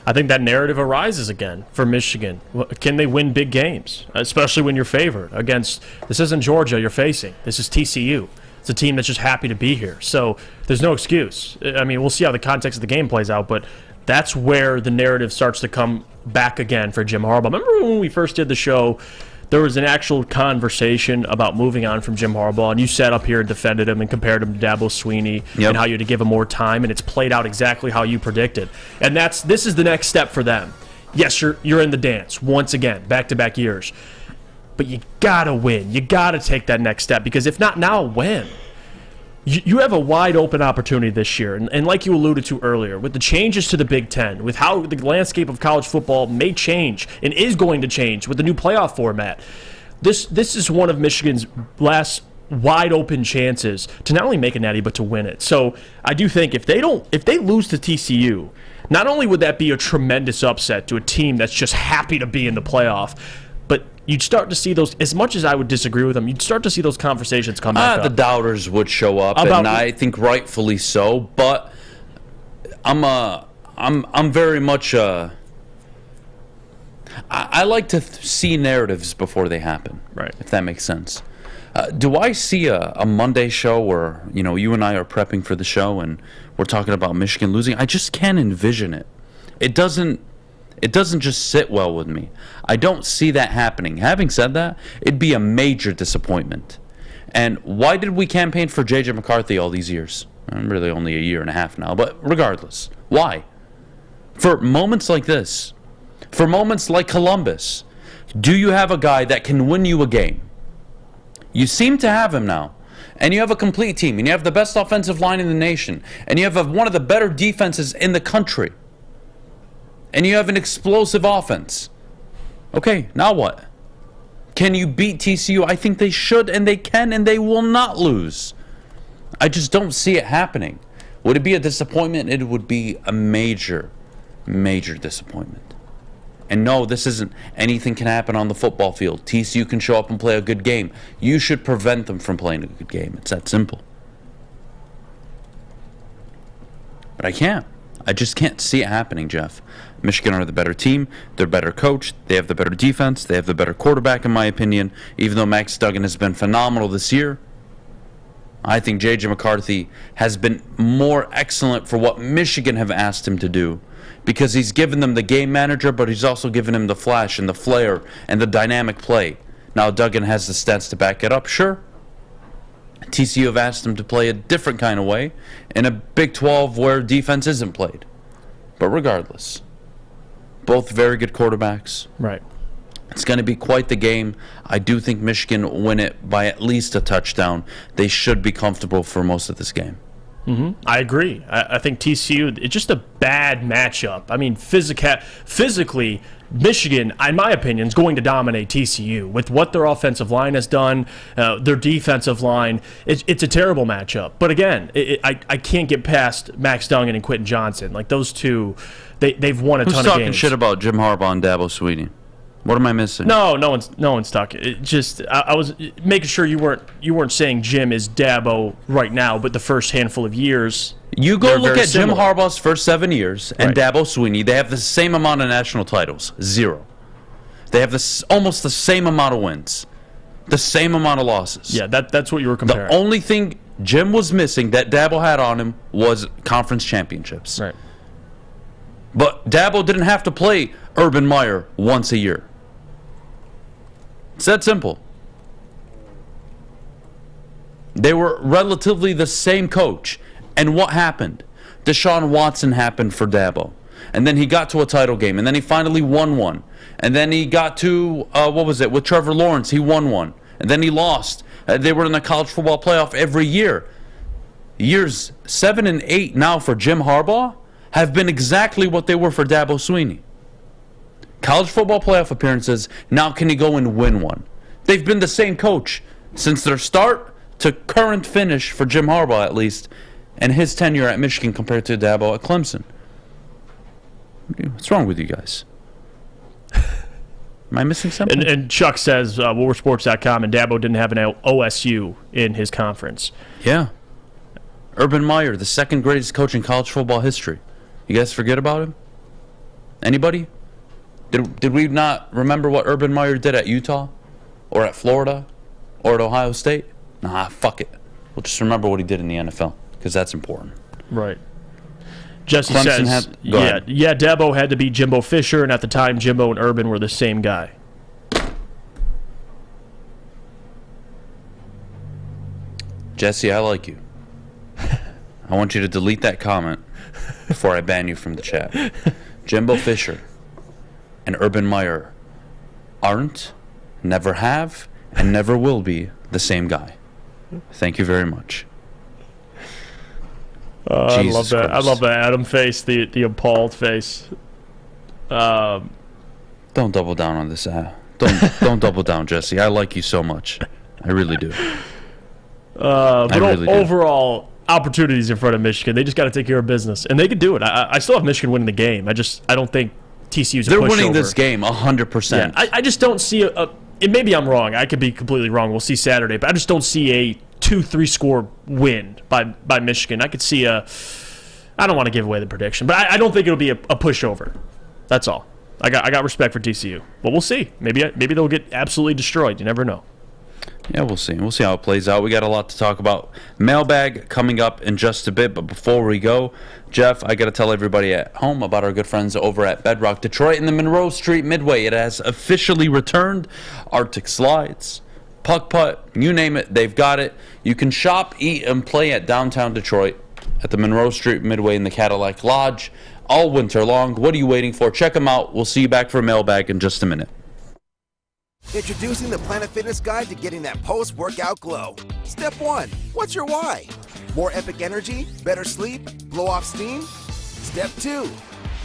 I think that narrative arises again for Michigan. Can they win big games, especially when you're favored against, this isn't Georgia you're facing, this is TCU. It's a team that's just happy to be here. So there's no excuse. We'll see how the context of the game plays out, but that's where the narrative starts to come back again for Jim Harbaugh. Remember when we first did the show, there was an actual conversation about moving on from Jim Harbaugh, and you sat up here and defended him and compared him to Dabo Swinney and how you had to give him more time, and it's played out exactly how you predicted. And this is the next step for them. Yes, you're in the dance once again, back-to-back years. But you got to win. You got to take that next step, because if not now, when? You have a wide-open opportunity this year, and like you alluded to earlier, with the changes to the Big Ten, with how the landscape of college football may change and is going to change with the new playoff format, this is one of Michigan's last wide-open chances to not only make a natty, but to win it. So I do think if they lose to TCU, not only would that be a tremendous upset to a team that's just happy to be in the playoff, but you'd start to see those, as much as I would disagree with them, you'd start to see those conversations come back up. The doubters would show up, and I think rightfully so. But I'm very much I like to see narratives before they happen. Right. If that makes sense. Do I see a Monday show where you and I are prepping for the show and we're talking about Michigan losing? I just can't envision it. It doesn't just sit well with me. I don't see that happening. Having said that, it'd be a major disappointment. And why did we campaign for J.J. McCarthy all these years? I'm really only a year and a half now, but regardless, why? For moments like this, for moments like Columbus, do you have a guy that can win you a game? You seem to have him now. And you have a complete team, and you have the best offensive line in the nation, and you have one of the better defenses in the country, and you have an explosive offense. Okay, now what? Can you beat TCU? I think they should, and they can, and they will not lose. I just don't see it happening. Would it be a disappointment? It would be a major, major disappointment. And no, this isn't anything can happen on the football field. TCU can show up and play a good game. You should prevent them from playing a good game. It's that simple. But I can't. I just can't see it happening, Jeff. Michigan are the better team. They're better coached. They have the better defense. They have the better quarterback, in my opinion. Even though Max Duggan has been phenomenal this year, I think J.J. McCarthy has been more excellent for what Michigan have asked him to do. Because he's given them the game manager, but he's also given him the flash and the flair and the dynamic play. Now Duggan has the stats to back it up, sure. TCU have asked him to play a different kind of way in a Big 12 where defense isn't played. But regardless, both very good quarterbacks. Right. It's going to be quite the game. I do think Michigan win it by at least a touchdown. They should be comfortable for most of this game. I agree. I think TCU, it's just a bad matchup. I mean, physically, Michigan, in my opinion, is going to dominate TCU with what their offensive line has done, their defensive line. It's a terrible matchup. But again, I can't get past Max Duggan and Quentin Johnson. Like those two, they've won a ton of games. Who's talking shit about Jim Harbaugh and Dabo Swinney? What am I missing? No one's talking. It just I was making sure you weren't saying Jim is Dabo right now, but the first handful of years. You go look at Jim Harbaugh's first 7 years and Dabo Swinney. They have the same amount of national titles, 0. They have almost the same amount of wins, the same amount of losses. Yeah, that's what you were comparing. The only thing Jim was missing that Dabo had on him was conference championships. Right. But Dabo didn't have to play Urban Meyer once a year. It's that simple. They were relatively the same coach. And what happened? Deshaun Watson happened for Dabo. And then he got to a title game. And then he finally won one. And then he got to, with Trevor Lawrence. He won one. And then he lost. They were in the college football playoff every year. Years 7 and 8 now for Jim Harbaugh have been exactly what they were for Dabo Swinney. College football playoff appearances, now can he go and win one? They've been the same coach since their start to current finish for Jim Harbaugh, at least, and his tenure at Michigan compared to Dabo at Clemson. What's wrong with you guys? Am I missing something? And Chuck says, WoolworthSports.com, and Dabo didn't have an OSU in his conference. Yeah. Urban Meyer, the second greatest coach in college football history. You guys forget about him? Anybody? Did we not remember what Urban Meyer did at Utah? Or at Florida? Or at Ohio State? Nah, fuck it. We'll just remember what he did in the NFL, because that's important. Right. Jesse says, Dabo had to beat Jimbo Fisher, and at the time, Jimbo and Urban were the same guy. Jesse, I like you. I want you to delete that comment before I ban you from the chat. Jimbo Fisher and Urban Meyer aren't, never have, and never will be the same guy. Thank you very much. I love that. I love the Adham face, the appalled face. Don't double down on this. Don't double down, Jesse. I like you so much. I really do. But overall, opportunities in front of Michigan. They just got to take care of business, and they could do it. I still have Michigan winning the game. I don't think TCU's. They're winning this game 100%. Yeah, I just don't see and maybe I'm wrong. I could be completely wrong. We'll see Saturday, but I just don't see a 2-3 score win by Michigan. I could see I don't want to give away the prediction, but I don't think it'll be a pushover. That's all. I got respect for TCU, but we'll see. Maybe they'll get absolutely destroyed. You never know. Yeah, we'll see. We'll see how it plays out. We got a lot to talk about. Mailbag coming up in just a bit, but before we go, Jeff, I got to tell everybody at home about our good friends over at Bedrock Detroit in the Monroe Street Midway. It has officially returned. Arctic slides, puck putt, you name it, they've got it. You can shop, eat, and play at downtown Detroit at the Monroe Street Midway in the Cadillac Lodge. all winter long. What are you waiting for? Check them out. We'll see you back for a mailbag in just a minute. Introducing the Planet Fitness Guide to getting that post-workout glow. Step 1. What's your why? More epic energy? Better sleep? Blow off steam? Step 2.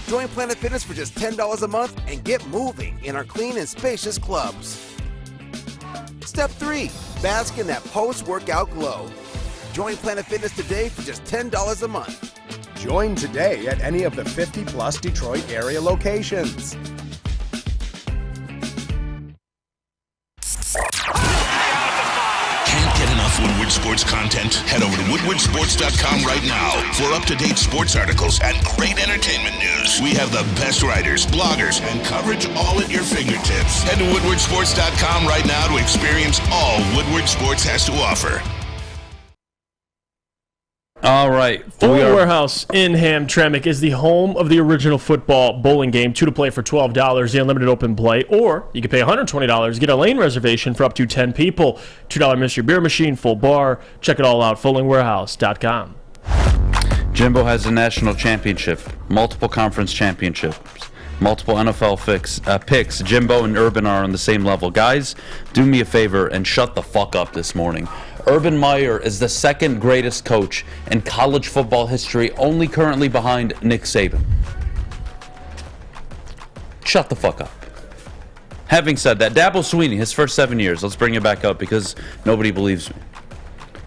Join Planet Fitness for just $10 a month and get moving in our clean and spacious clubs. Step 3. Bask in that post-workout glow. Join Planet Fitness today for just $10 a month. Join today at any of the 50-plus Detroit area locations. Can't get enough Woodward Sports content? Head over to woodwardsports.com right now for up-to-date sports articles and great entertainment news. We have the best writers, bloggers, and coverage all at your fingertips. Head to woodwardsports.com right now to experience all Woodward Sports has to offer. All right. Bowling Warehouse in Hamtramck is the home of the original football bowling game. 2 to play for $12, the unlimited open play. Or you can pay $120, get a lane reservation for up to 10 people. $2 mystery beer machine, full bar. Check it all out, bowlingwarehouse.com. Jimbo has a national championship, multiple conference championships, multiple NFL picks. Jimbo and Urban are on the same level. Guys, do me a favor and shut the fuck up this morning. Urban Meyer is the second greatest coach in college football history, only currently behind Nick Saban. Shut the fuck up. Having said that, Dabo Swinney, his first 7 years, let's bring it back up because nobody believes me.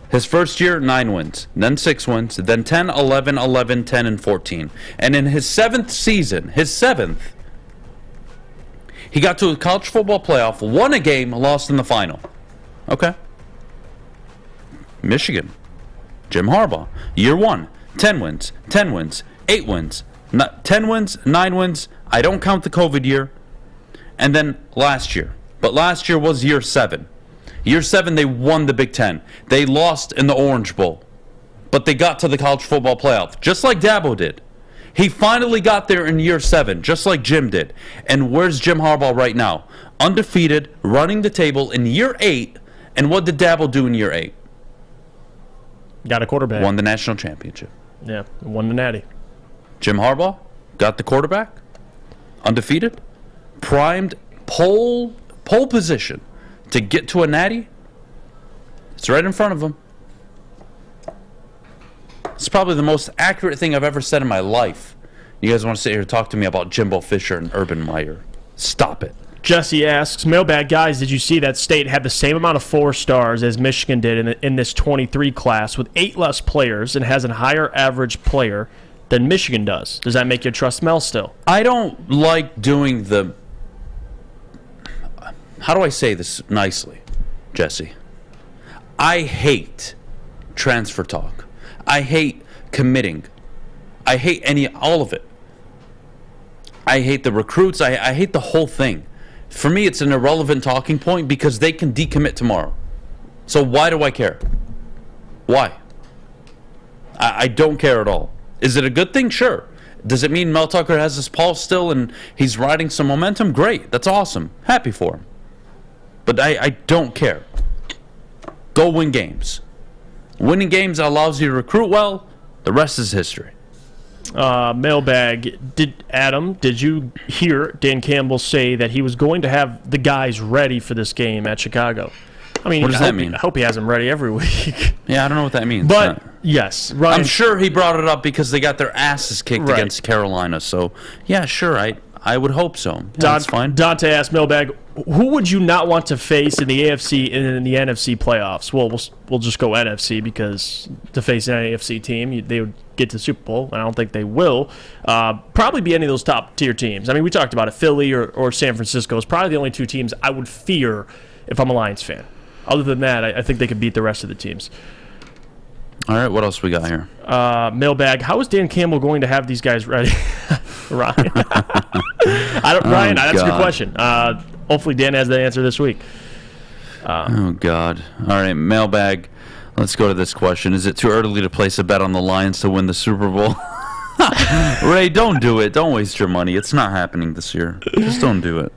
His first year, 9 wins, then 6 wins, then 10, 11, 11, 10, and 14. And in his 7th season, he got to a college football playoff, won a game, lost in the final. Okay. Michigan, Jim Harbaugh, year 1, 10 wins, 10 wins, 8 wins, 10 wins, 9 wins. I don't count the COVID year. And then last year. But last year was year 7. Year 7, they won the Big Ten. They lost in the Orange Bowl. But they got to the college football playoff, just like Dabo did. He finally got there in year 7, just like Jim did. And where's Jim Harbaugh right now? Undefeated, running the table in year 8. And what did Dabo do in year 8? Got a quarterback. Won the national championship. Yeah, won the natty. Jim Harbaugh got the quarterback. Undefeated. Primed pole position to get to a natty. It's right in front of him. It's probably the most accurate thing I've ever said in my life. You guys want to sit here and talk to me about Jimbo Fisher and Urban Meyer? Stop it. Jesse asks, Mailbag guys, did you see that State had the same amount of 4 stars as Michigan did in this 23 class with 8 less players and has a higher average player than Michigan does? Does that make you trust Mel still? I don't like doing the... How do I say this nicely, Jesse? I hate transfer talk. I hate committing. I hate all of it. I hate the recruits. I hate the whole thing. For me, it's an irrelevant talking point because they can decommit tomorrow. So why do I care? Why? I don't care at all. Is it a good thing? Sure. Does it mean Mel Tucker has his pulse still and he's riding some momentum? Great. That's awesome. Happy for him. But I don't care. Go win games. Winning games allows you to recruit well. The rest is history. Mailbag, did you hear Dan Campbell say that he was going to have the guys ready for this game at Chicago? I mean, what does that mean? I hope he has them ready every week. Yeah, I don't know what that means. But yes, Ryan, I'm sure he brought it up because they got their asses kicked against Carolina. So yeah, sure, I would hope so. Yeah, that's fine. Dante asked Mailbag, who would you not want to face in the AFC and in the NFC playoffs? Well, we'll just go NFC because to face an AFC team, they would get to the Super Bowl. And I don't think they will. Probably be any of those top-tier teams. I mean, we talked about it. Philly or San Francisco is probably the only 2 teams I would fear if I'm a Lions fan. Other than that, I think they could beat the rest of the teams. All right, what else we got here? Mailbag, how is Dan Campbell going to have these guys ready? Ryan. Ryan, that's a good question. Hopefully Dan has the answer this week. Oh, God. All right, Mailbag. Let's go to this question. Is it too early to place a bet on the Lions to win the Super Bowl? Ray, don't do it. Don't waste your money. It's not happening this year. Just don't do it.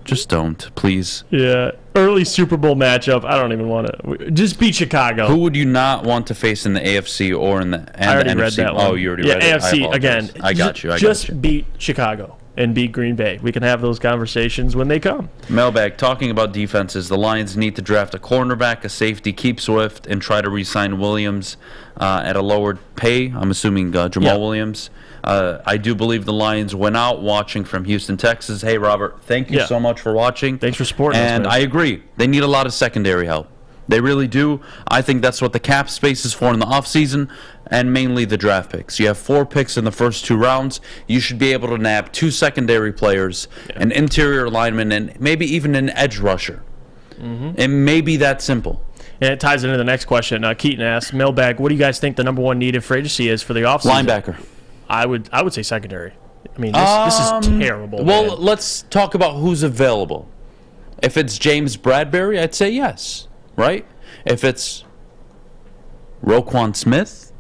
Just don't, please. Yeah. Early Super Bowl matchup. I don't even want to. Just beat Chicago. Who would you not want to face in the AFC or in the I already NFC? read that one. Oh, you already read it. AFC, again. I got you. Just beat Chicago and beat Green Bay. We can have those conversations when they come. Mailbag, talking about defenses, the Lions need to draft a cornerback, a safety, keep Swift, and try to re-sign Williams at a lowered pay. I'm assuming Jamal Williams. I do believe the Lions went out watching from Houston, Texas. Hey, Robert, thank you so much for watching. Thanks for supporting us, And man. I agree. They need a lot of secondary help. They really do. I think that's what the cap space is for in the offseason, and mainly the draft picks. You have 4 picks in the first 2 rounds. You should be able to nab 2 secondary players, an interior lineman, and maybe even an edge rusher. It may be that simple. And it ties into the next question. Keaton asks, Mailbag, what do you guys think the number 1 needed for agency is for the offseason? Linebacker. I would say secondary. I mean, this is terrible. Well, man. let's talk about who's available. If it's James Bradbury, I'd say yes, right? If it's Roquan Smith,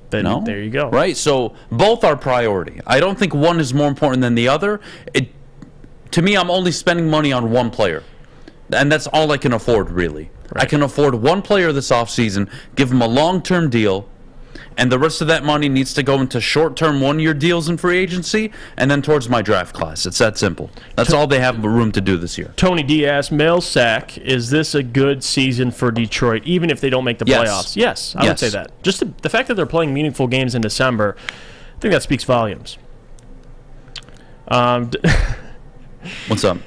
then no. There you go. Right? So both are priority. I don't think one is more important than the other. To me, I'm only spending money on one player, and that's all I can afford, really. Right. I can afford one player this offseason, give him a long-term deal, and the rest of that money needs to go into short-term 1-year deals in free agency and then towards my draft class. It's that simple. That's all they have room to do this year. Tony D asks, Mail Sack, is this a good season for Detroit, even if they don't make the playoffs? Yes, I would say that. Just the fact that they're playing meaningful games in December, I think that speaks volumes. What's up?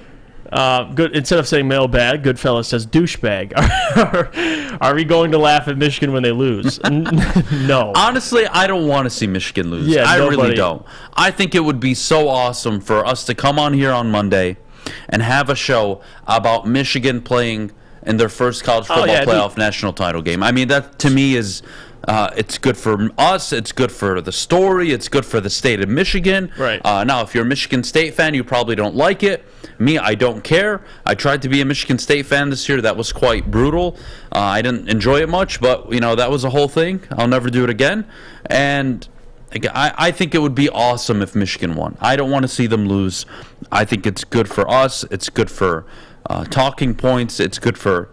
Good. Instead of saying mailbag, Goodfellas says douchebag. Are we going to laugh at Michigan when they lose? No. Honestly, I don't want to see Michigan lose. Yeah, I nobody. really don't. I think it would be so awesome for us to come on here on Monday and have a show about Michigan playing in their first college football playoff national title game. I mean, that to me is... it's good for us. It's good for the story. It's good for the state of Michigan. Right. Now, if you're a Michigan State fan, you probably don't like it. Me, I don't care. I tried to be a Michigan State fan this year. That was quite brutal. I didn't enjoy it much, but, that was a whole thing. I'll never do it again. And I think it would be awesome if Michigan won. I don't want to see them lose. I think it's good for us. It's good for talking points. It's good for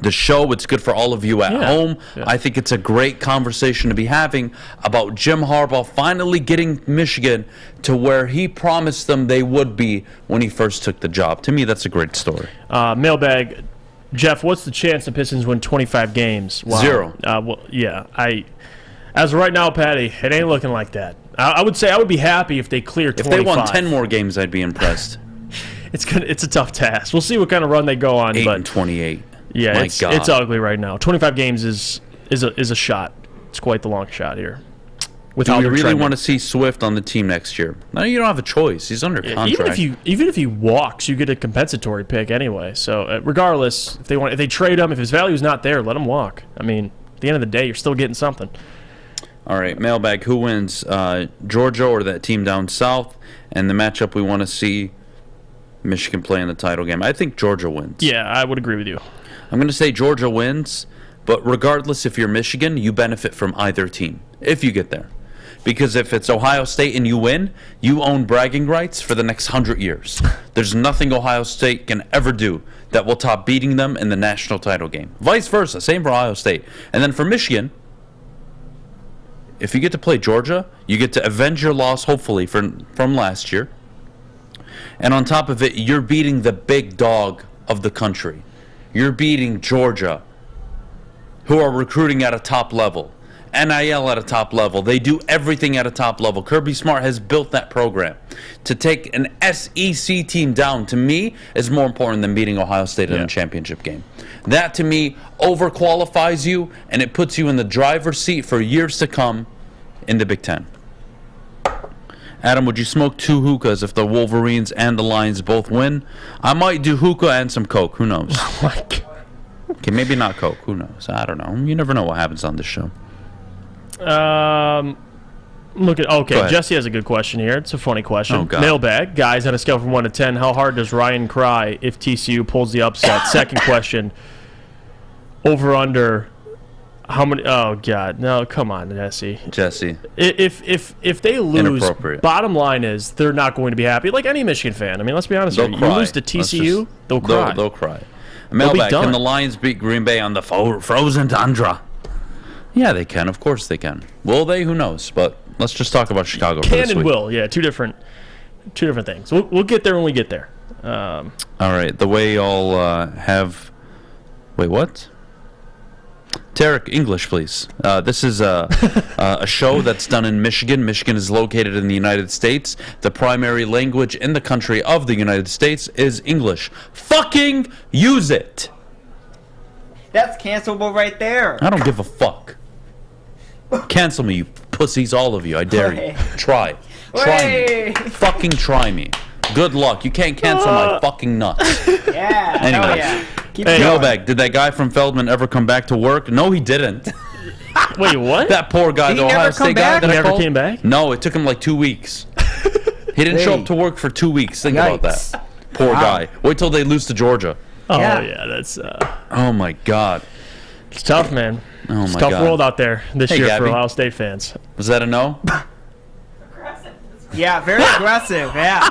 the show. It's good for all of you at home. Yeah. I think it's a great conversation to be having about Jim Harbaugh finally getting Michigan to where he promised them they would be when he first took the job. To me, that's a great story. Mailbag, Jeff, what's the chance the Pistons win 25 games? Wow. 0. As of right now, Patty, it ain't looking like that. I would say I would be happy if they clear 25. If they won 10 more games, I'd be impressed. It's a tough task. We'll see what kind of run they go on. 8-28. Yeah, it's ugly right now. 25 games is a shot. It's quite the long shot here. Do we really want to see Swift on the team next year? No, you don't have a choice. He's under contract. Even if he walks, you get a compensatory pick anyway. So regardless, if they trade him, if his value is not there, let him walk. I mean, at the end of the day, you're still getting something. All right, Mailbag. Who wins, Georgia or that team down south? And the matchup we want to see Michigan play in the title game. I think Georgia wins. Yeah, I would agree with you. I'm going to say Georgia wins, but regardless, if you're Michigan, you benefit from either team if you get there. Because if it's Ohio State and you win, you own bragging rights for the next 100 years. There's nothing Ohio State can ever do that will top beating them in the national title game. Vice versa, same for Ohio State. And then for Michigan, if you get to play Georgia, you get to avenge your loss, hopefully, from last year. And on top of it, you're beating the big dog of the country. You're beating Georgia, who are recruiting at a top level. NIL at a top level. They do everything at a top level. Kirby Smart has built that program. To take an SEC team down, to me, is more important than beating Ohio State in a championship game. That, to me, overqualifies you, and it puts you in the driver's seat for years to come in the Big Ten. Adam, would you smoke 2 hookahs if the Wolverines and the Lions both win? I might do hookah and some Coke. Who knows? Oh, my God. Okay, maybe not Coke. Who knows? I don't know. You never know what happens on this show. Jesse has a good question here. It's a funny question. Oh, God. Mailbag, guys, on a scale from 1 to 10, how hard does Ryan cry if TCU pulls the upset? Second question, over under How many? Oh God, no! Come on, Jesse. If they lose, Inappropriate. bottom line is they're not going to be happy. Like any Michigan fan. I mean, let's be honest. Here. You lose to TCU, they'll cry. They'll cry. They'll be Mailbag, done. can the Lions beat Green Bay on the frozen tundra? Yeah, they can. Of course they can. Will they? Who knows? But let's just talk about Chicago. for Can this and week. will. Yeah, two different things. We'll get there when we get there. All right. The way y'all have. Wait, what? Tarek, English, please. This is a show that's done in Michigan. Michigan is located in the United States. The primary language in the country of the United States is English. Fucking use it. That's cancelable right there. I don't give a fuck. Cancel me, you pussies, all of you. I dare you. Try. Try me. Fucking try me. Good luck. You can't cancel my fucking nuts. Yeah. Anyways. Hell yeah. Keep Hey, going. Mailbag, did that guy from Feldman ever come back to work? No, he didn't. Wait, what? That poor guy, Did the he Ohio never come State guy back? that He I never called? came back? No, it took him like 2 weeks. He didn't show Hey. up to work for 2 weeks. Think about Yikes. that. Poor Wow. guy. Wait till they lose to Georgia. Oh Yeah. yeah, that's Oh my God. it's tough, man. Oh It's my a tough God. world out there this Hey, year Gabby. for Ohio State fans. Was that a no? Yeah, very aggressive. Yeah.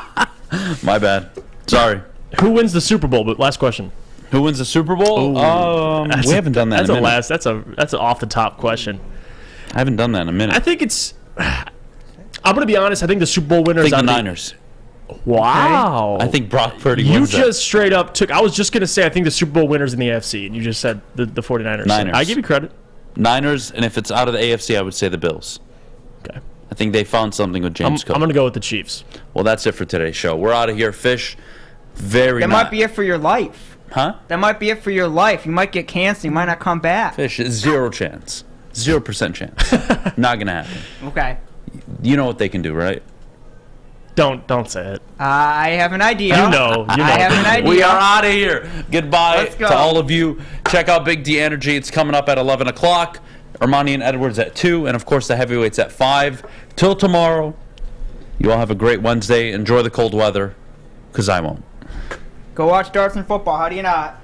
My bad. Sorry. Who wins the Super Bowl? But last question. Who wins the Super Bowl? We haven't done that That's in a a minute. That's an off the top question. I haven't done that in a minute. I think it's. I'm gonna be honest. I think the Super Bowl winner I is think on the Niners. Wow. I think Brock Purdy You wins just straight up took. I was just gonna say I think the Super Bowl winners in the AFC, and you just said the 49ers. Niners. I give you credit. that. Niners, and if it's out of the AFC, I would say the Bills. Okay. I think they found something with I'm James Cook. gonna go with the Chiefs. Well, that's it for today's show. We're out of here, Fish. Very That not. might be it for your life. Huh? That might be it for your life. You might get canceled. You might not come back. Fish, it's 0 chance. 0% chance. Not gonna happen. Okay. You know what they can do, right? Don't say it. I have an idea. You know. I have an idea. We are out of here. Goodbye Let's go. to all of you. Check out Big D Energy. It's coming up at 11 o'clock. Ermanni and Edwards at 2. And, of course, the heavyweights at 5. Till tomorrow, you all have a great Wednesday. Enjoy the cold weather, because I won't. Go watch darts and football. How do you not?